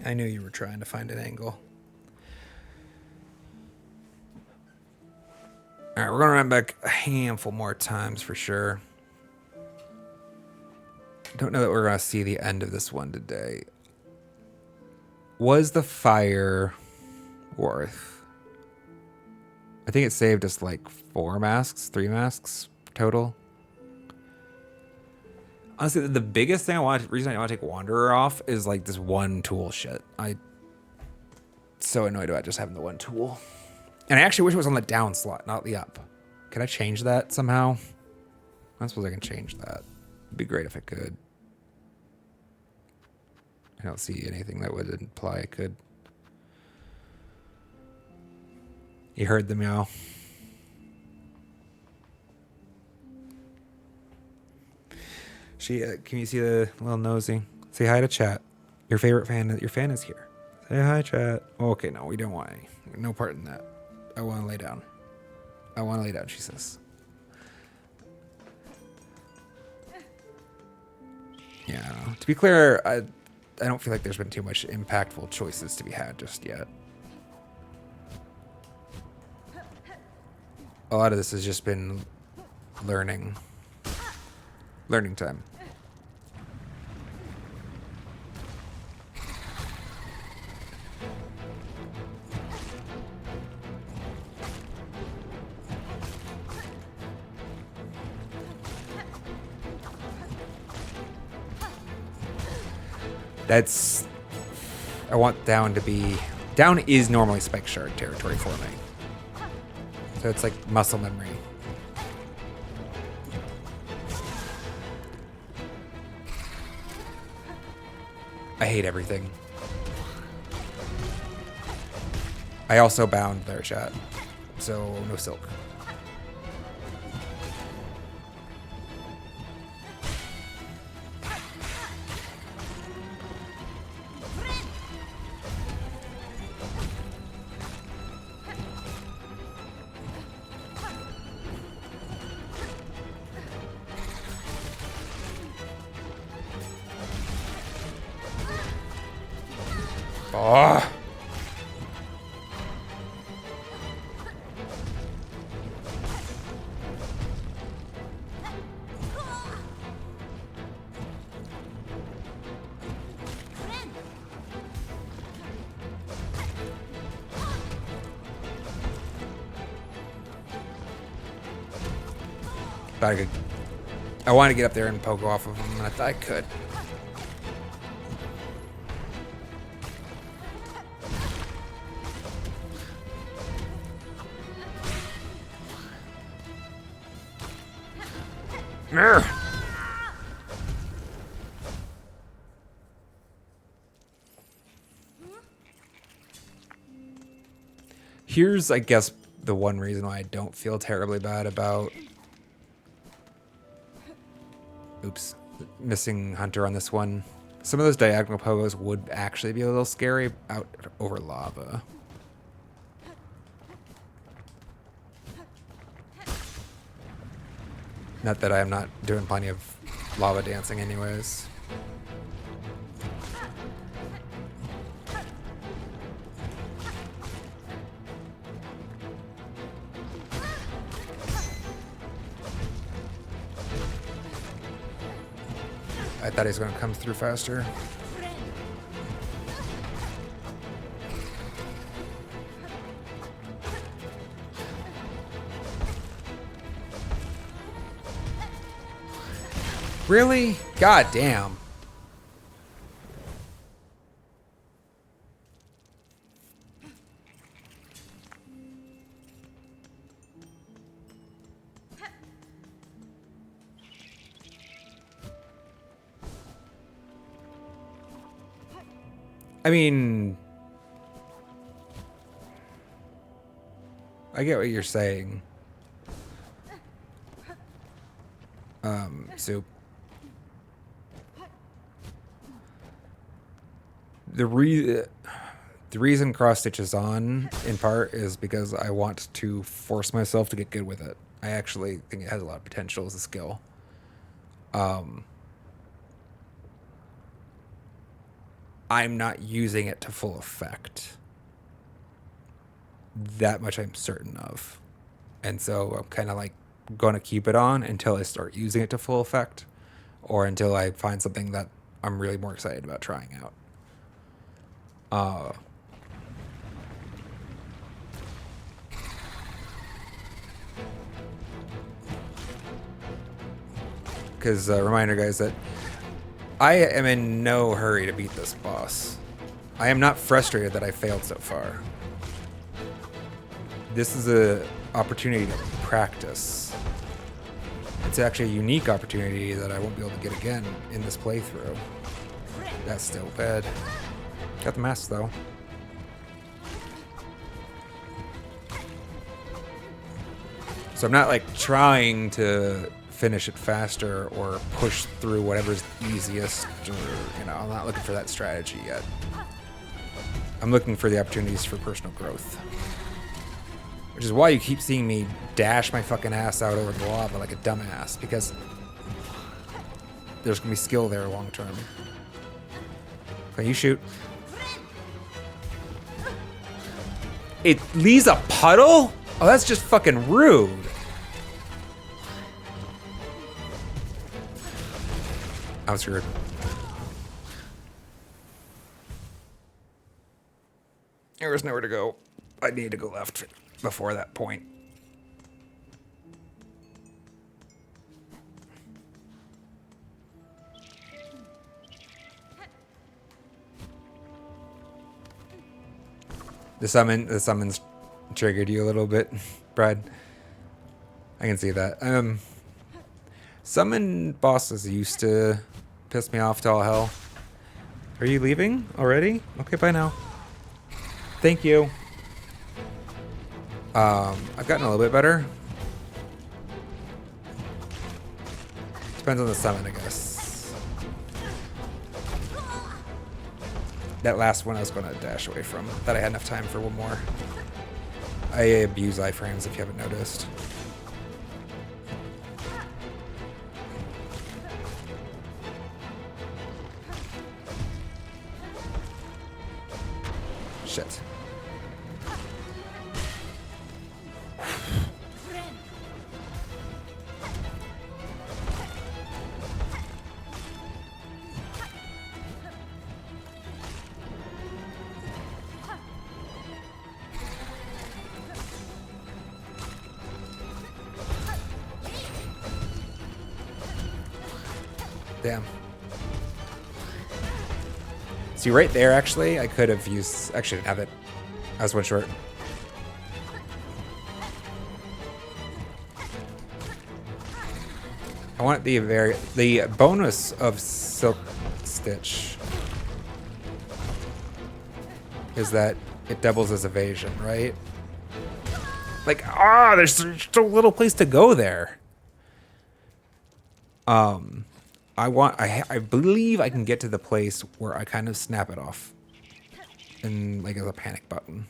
I knew you were trying to find an angle. Alright, we're gonna run back a handful more times for sure. Don't know that we're gonna see the end of this one today. Was the fire worth? I think it saved us like 3 masks total. Honestly, the biggest thing reason I want to take Wanderer off is like this 1 tool shit. I'm so annoyed about just having the 1 tool. And I actually wish it was on the down slot, not the up. Can I change that somehow? I suppose I can change that. It'd be great if I could. I don't see anything that would imply I could. You heard the meow. She, can you see the little nosy? Say hi to chat. Your fan is here. Say hi, chat. Okay, no, we don't want any. No part in that. I want to lay down. I want to lay down, she says. Yeah, I don't know. To be clear, I don't feel like there's been too much impactful choices to be had just yet. A lot of this has just been learning time. I want down to be... Down is normally spike shard territory for me. So it's like muscle memory. I hate everything. I also bound their chat, so no silk. Oh. I want to get up there and poke off of him, and I thought I could. Here's, I guess, the one reason why I don't feel terribly bad about... Oops. Missing Hunter on this one. Some of those diagonal pogos would actually be a little scary out over lava. Not that I'm not doing plenty of lava dancing anyways. I thought he was going to come through faster. Really? God damn. I mean, I get what you're saying. Soup. The reason cross stitch is on, in part, is because I want to force myself to get good with it. I actually think it has a lot of potential as a skill. I'm not using it to full effect. That much I'm certain of. And so I'm kind of like going to keep it on until I start using it to full effect, or until I find something that I'm really more excited about trying out. Because reminder, guys, that I am in no hurry to beat this boss. I am not frustrated that I failed so far. This is an opportunity to practice. It's actually a unique opportunity that I won't be able to get again in this playthrough. That's still bad. Got the mask, though. So I'm not, like, trying to finish it faster or push through whatever's easiest, or, you know, I'm not looking for that strategy yet. I'm looking for the opportunities for personal growth. Which is why you keep seeing me dash my fucking ass out over the lava like a dumbass, because there's gonna be skill there long term. Can you shoot? It leaves a puddle? Oh, that's just fucking rude. I'm screwed. There was nowhere to go. I need to go left before that point. The summons triggered you a little bit, Brad. I can see that. Summon bosses used to piss me off to all hell. Are you leaving already? Okay, bye now. Thank you. I've gotten a little bit better. Depends on the summon, I guess. That last one I was going to dash away from. Thought I had enough time for one more. I abuse iframes if you haven't noticed. Shit. Damn. See, right there, actually, I could have used... Actually, I didn't have it. I was one short. I want the bonus of Silk Stitch is that it doubles as evasion, right? Like, there's so little place to go there. I believe I can get to the place where I kind of snap it off. And like as a panic button.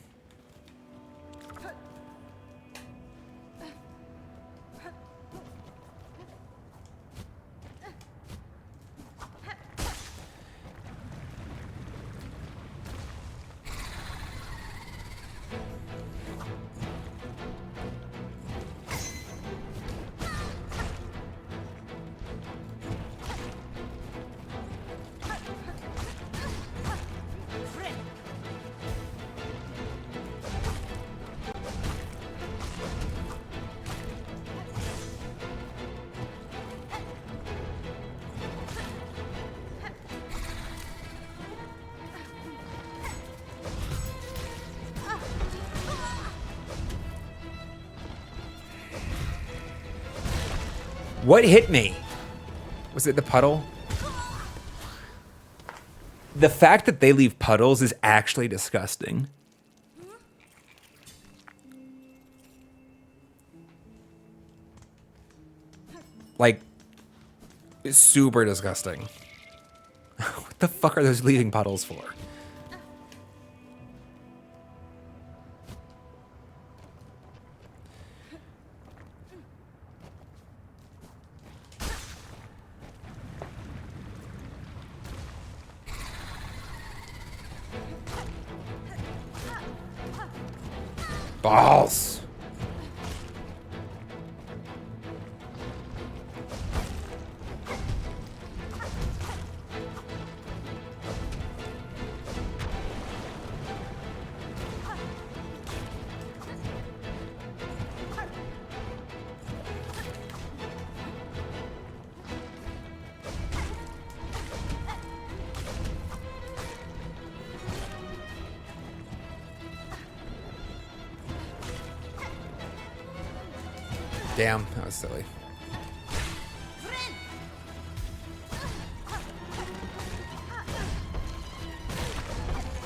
What hit me? Was it the puddle? The fact that they leave puddles is actually disgusting. Like, it's super disgusting. What the fuck are those leaving puddles for? Balls. Damn, that was silly.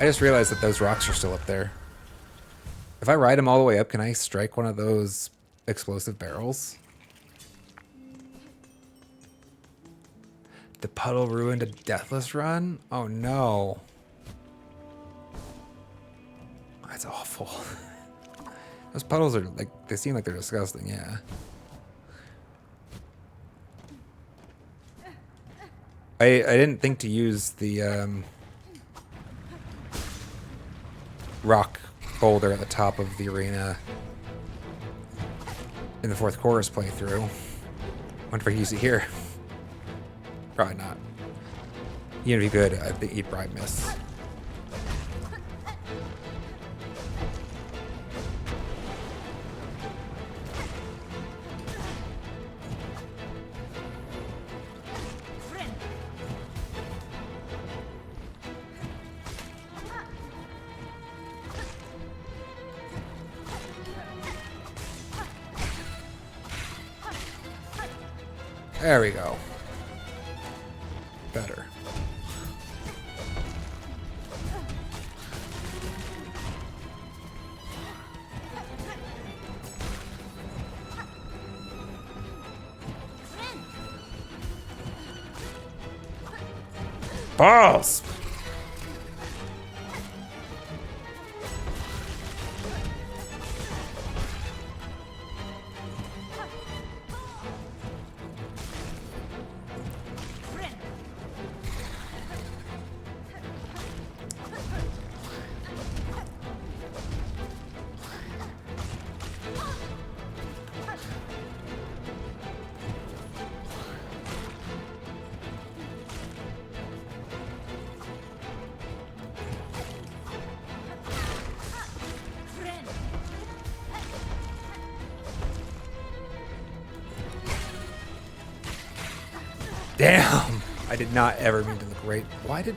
I just realized that those rocks are still up there. If I ride them all the way up, can I strike one of those explosive barrels? The puddle ruined a deathless run? Oh no. awful. Those puddles are like, they seem like they're disgusting, yeah. I didn't think to use the rock boulder at the top of the arena in the fourth chorus playthrough. Wonder if I can use it here. Probably not. Even if you could, I think you'd probably miss. There we go. Better. Balls! Damn! I did not ever mean to look right. Why did...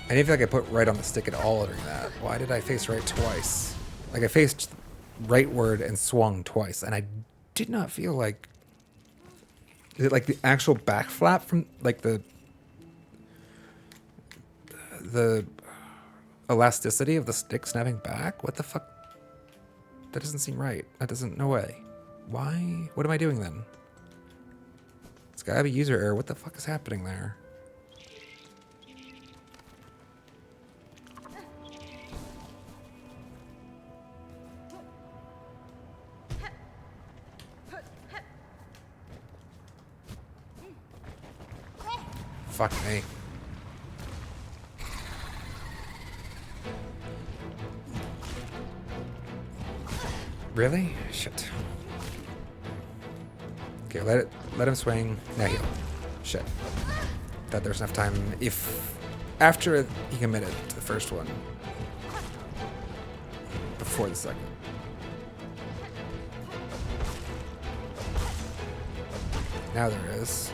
I didn't feel like I put right on the stick at all during that. Why did I face right twice? Like I faced rightward and swung twice, and I did not feel like... Is it like the actual back flap from like the elasticity of the stick snapping back? What the fuck? That doesn't seem right. That doesn't... No way. Why? What am I doing then? It's gotta be user error. What the fuck is happening there? Fuck me. Really? Shit. Okay, let him swing. Now heal. Shit. Thought there was enough time if after he committed to the first one. Before the second. Now there is.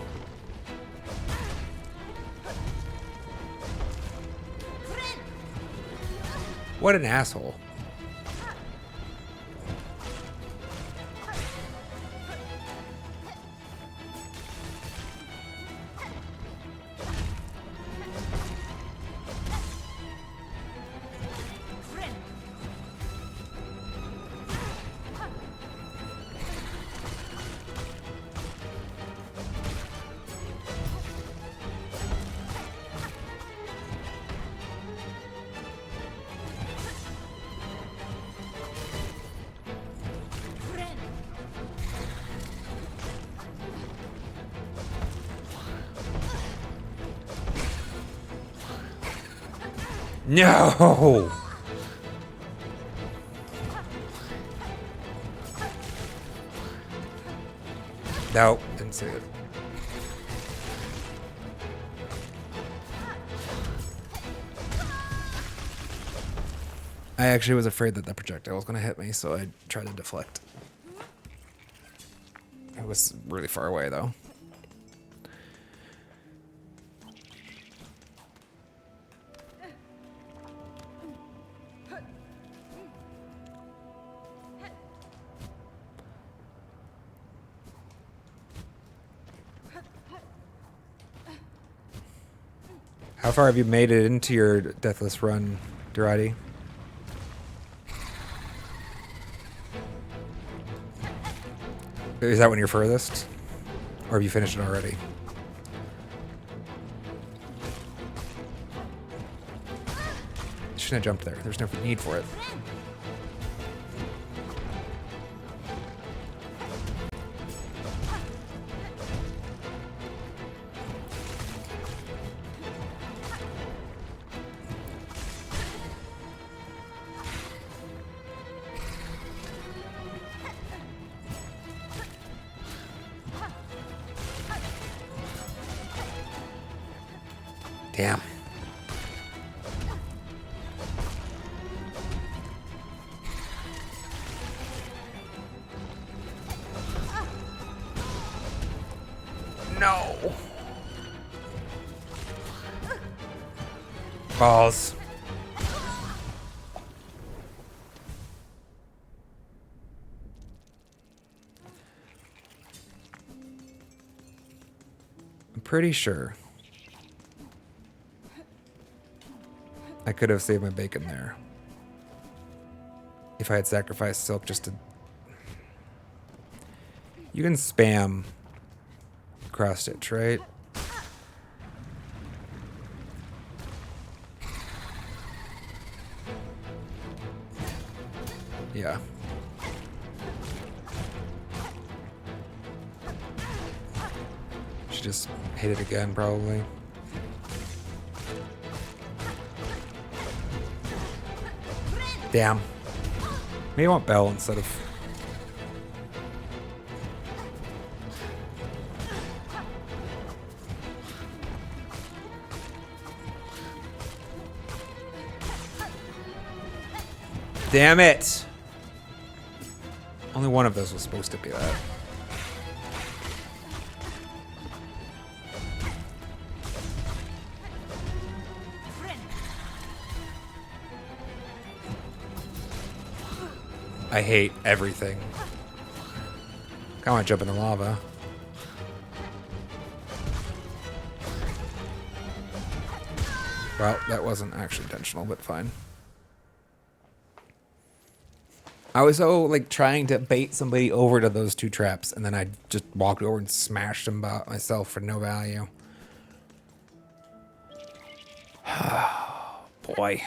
What an asshole. No! No, didn't see it. I actually was afraid that the projectile was going to hit me, so I tried to deflect. It was really far away, though. How far have you made it into your deathless run, Durati? Is that when you're furthest? Or have you finished it already? shouldn't have jumped there. There's no need for it. Damn. No. Balls. I'm pretty sure I could have saved my bacon there if I had sacrificed Silk just to... You can spam cross stitch, right? Yeah. Should just hit it again, probably. Damn. Maybe I want Bell instead of... Damn it! Only one of those was supposed to be that. I hate everything. I want to jump in the lava. Well, that wasn't actually intentional, but fine. I was so like trying to bait somebody over to those two traps, and then I just walked over and smashed them by myself for no value. Boy.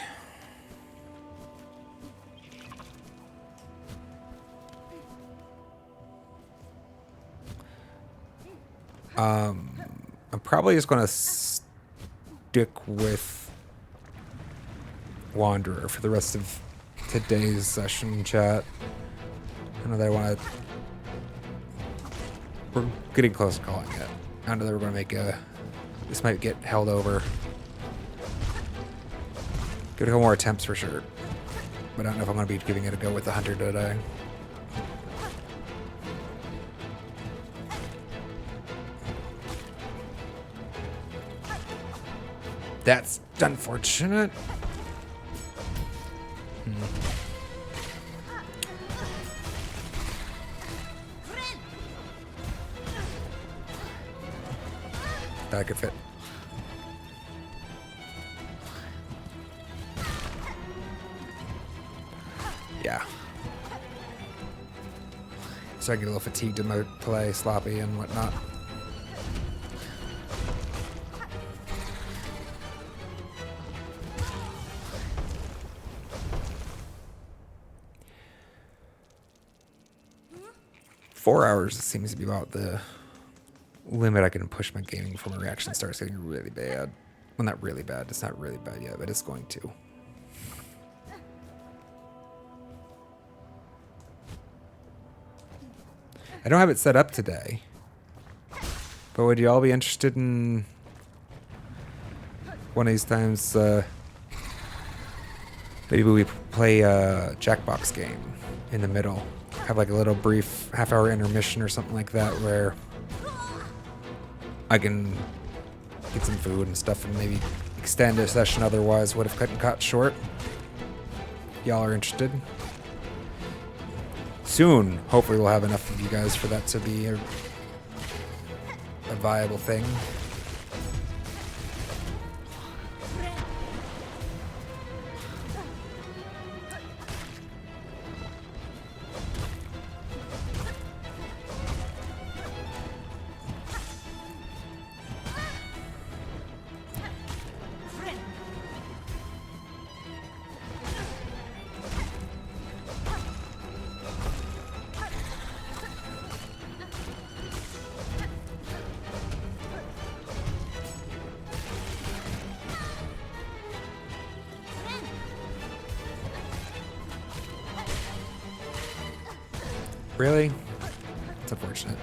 I'm probably just going to stick with Wanderer for the rest of today's session, chat. I know that I want to... We're getting close to calling it. I know that we're going to make a... This might get held over. Give it a couple more attempts for sure. But I don't know if I'm going to be giving it a go with the Hunter today. That's unfortunate. That could fit. Yeah. So I get a little fatigued in my play, sloppy and whatnot. Four hours seems to be about the limit I can push my gaming before my reaction starts getting really bad. Well, not really bad. It's not really bad yet, but it's going to. I don't have it set up today, but would you all be interested in one of these times maybe we play a Jackbox game in the middle? Have like a little brief half-hour intermission or something like that where I can get some food and stuff and maybe extend a session otherwise would have cut short. Y'all are interested? Soon, hopefully we'll have enough of you guys for that to be a viable thing. Really? It's unfortunate.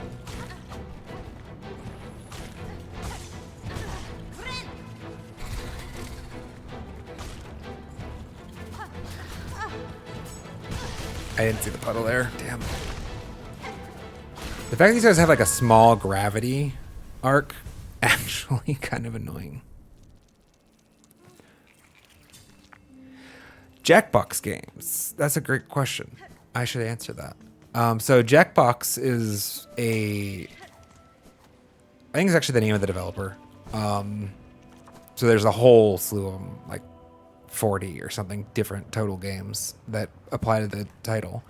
I didn't see the puddle there. Damn. The fact that these guys have like a small gravity arc, actually kind of annoying. Jackbox games. That's a great question. I should answer that. So Jackbox is I think it's actually the name of the developer. So there's a whole slew of them, like 40 or something different total games that apply to the title.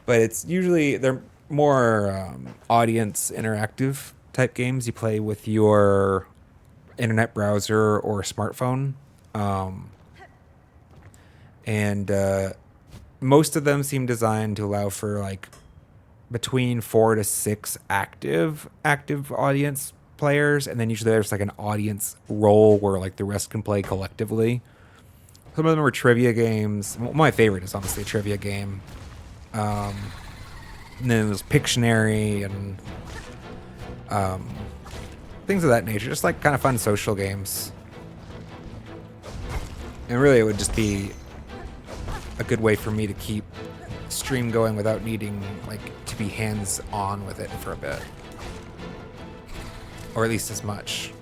But it's usually, they're more audience interactive type games. You play with your internet browser or smartphone. And most of them seem designed to allow for like between 4 to 6 active audience players, and then usually there's like an audience role where like the rest can play collectively. Some of them are trivia games. My favorite is honestly a trivia game. And then there's Pictionary and things of that nature. Just like kind of fun social games. And really it would just be a good way for me to keep stream going without needing like to be hands-on with it for a bit. Or at least as much.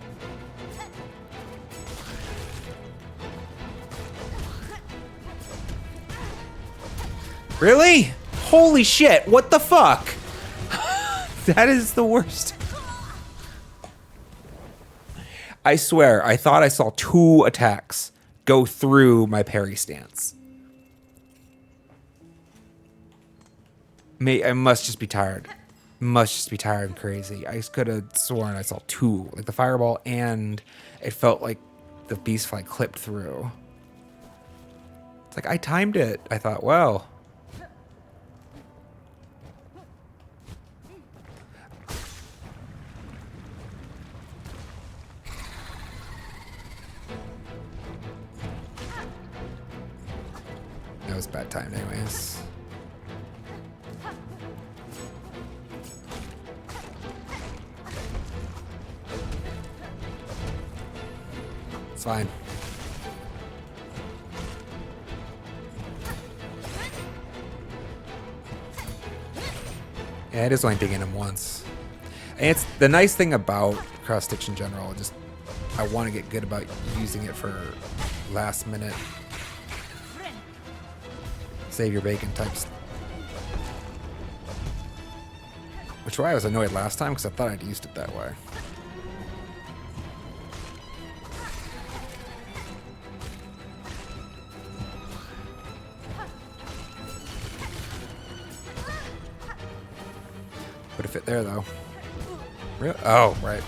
Really? Holy shit, what the fuck? That is the worst. I swear, I thought I saw 2 attacks go through my parry stance. I must just be tired. Must just be tired and crazy. I could have sworn I saw 2, like the fireball, and it felt like the beast fly clipped through. It's like I timed it. I thought, well. That was bad time anyways. It's fine. Yeah, it is only digging him once. And it's the nice thing about cross stitch in general. Just I want to get good about using it for last minute save your bacon types. Which is why I was annoyed last time, because I thought I'd used it that way. Would have fit there though. Really? Oh, right.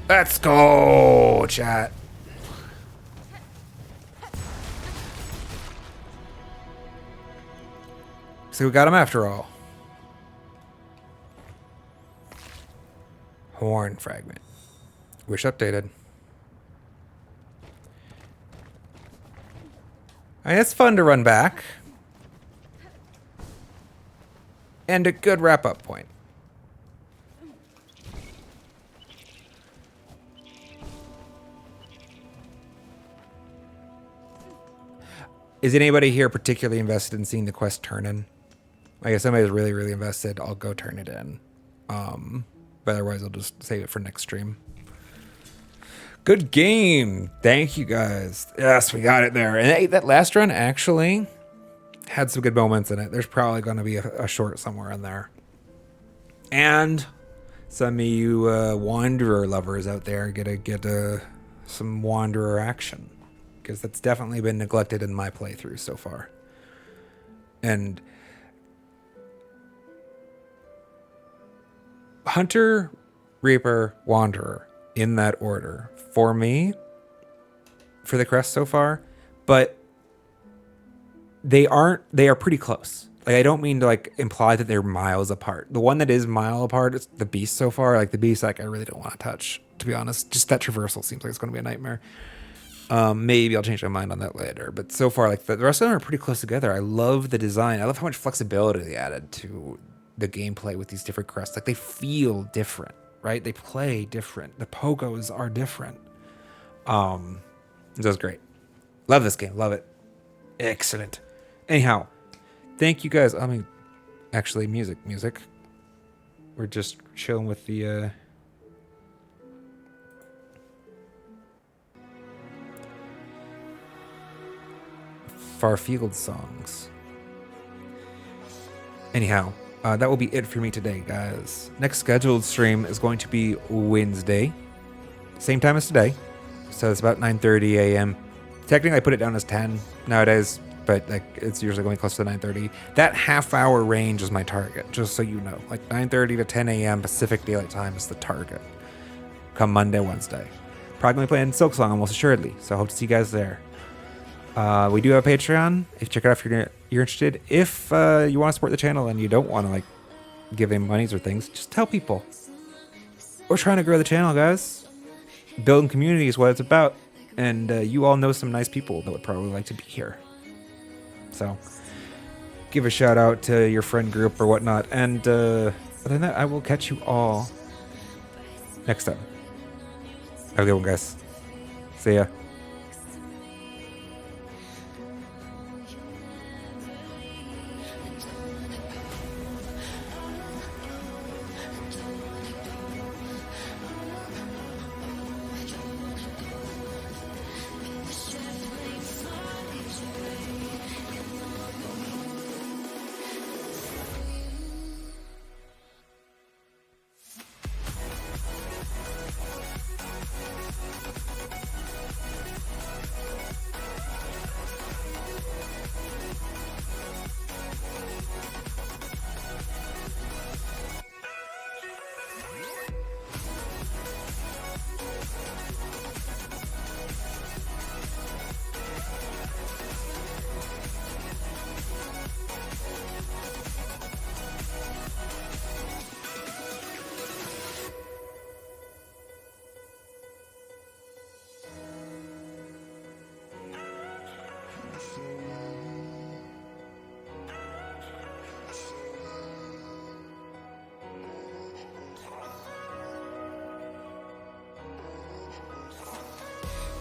Let's go, chat. So we got him after all. Horn fragment. Wish updated. I mean, it's fun to run back. And a good wrap-up point. Is anybody here particularly invested in seeing the quest turn in? Like if somebody's really, really invested, I'll go turn it in. But otherwise I'll just save it for next stream. Good game. Thank you guys. Yes, we got it there. And hey, that last run actually had some good moments in it. There's probably going to be a short somewhere in there. And some of you Wanderer lovers out there get some Wanderer action, because that's definitely been neglected in my playthrough so far. And Hunter, Reaper, Wanderer, in that order for me, for the crest so far, but they are pretty close. Like, I don't mean to like imply that they're miles apart. The one that is mile apart is the Beast so far. Like the Beast, like I really don't want to touch, to be honest. Just that traversal seems like it's going to be a nightmare. Maybe I'll change my mind on that later. But so far, like the rest of them are pretty close together. I love the design. I love how much flexibility they added to the gameplay with these different crests. Like they feel different, right? They play different. The pogos are different. That was great. Love this game. Love it. Excellent. Anyhow, thank you guys. I mean, actually, music. We're just chilling with the Farfield songs. Anyhow, that will be it for me today, guys. Next scheduled stream is going to be Wednesday, same time as today. So it's about 9:30 a.m. Technically, I put it down as 10 nowadays, but like it's usually going close to 9:30. That half-hour range is my target, just so you know. Like 9:30 to 10 a.m. Pacific Daylight Time is the target. Come Monday, Wednesday. Probably going to be playing Silksong almost assuredly, so I hope to see you guys there. We do have a Patreon. If you check it out if you're interested. If you want to support the channel and you don't want to like give any monies or things, just tell people. We're trying to grow the channel, guys. Building community is what it's about. And you all know some nice people that would probably like to be here. So give a shout out to your friend group or whatnot. And other than that, I will catch you all next time. Have a good one, guys. See ya.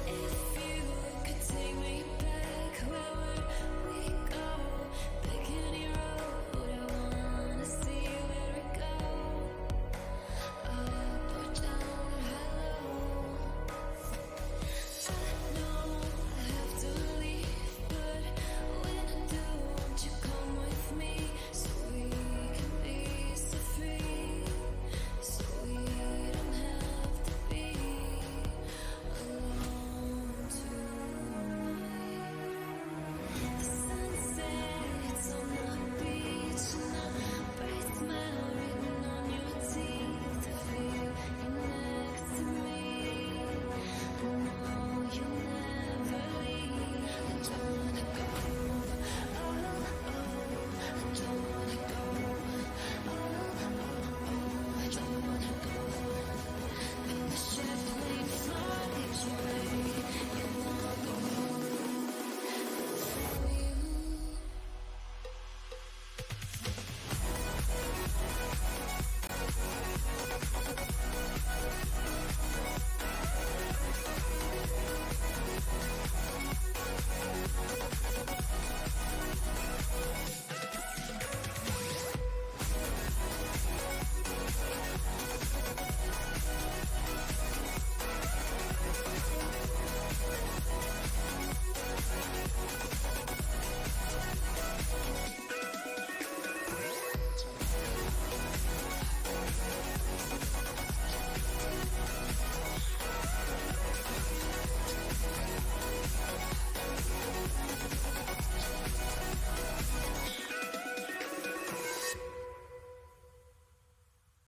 If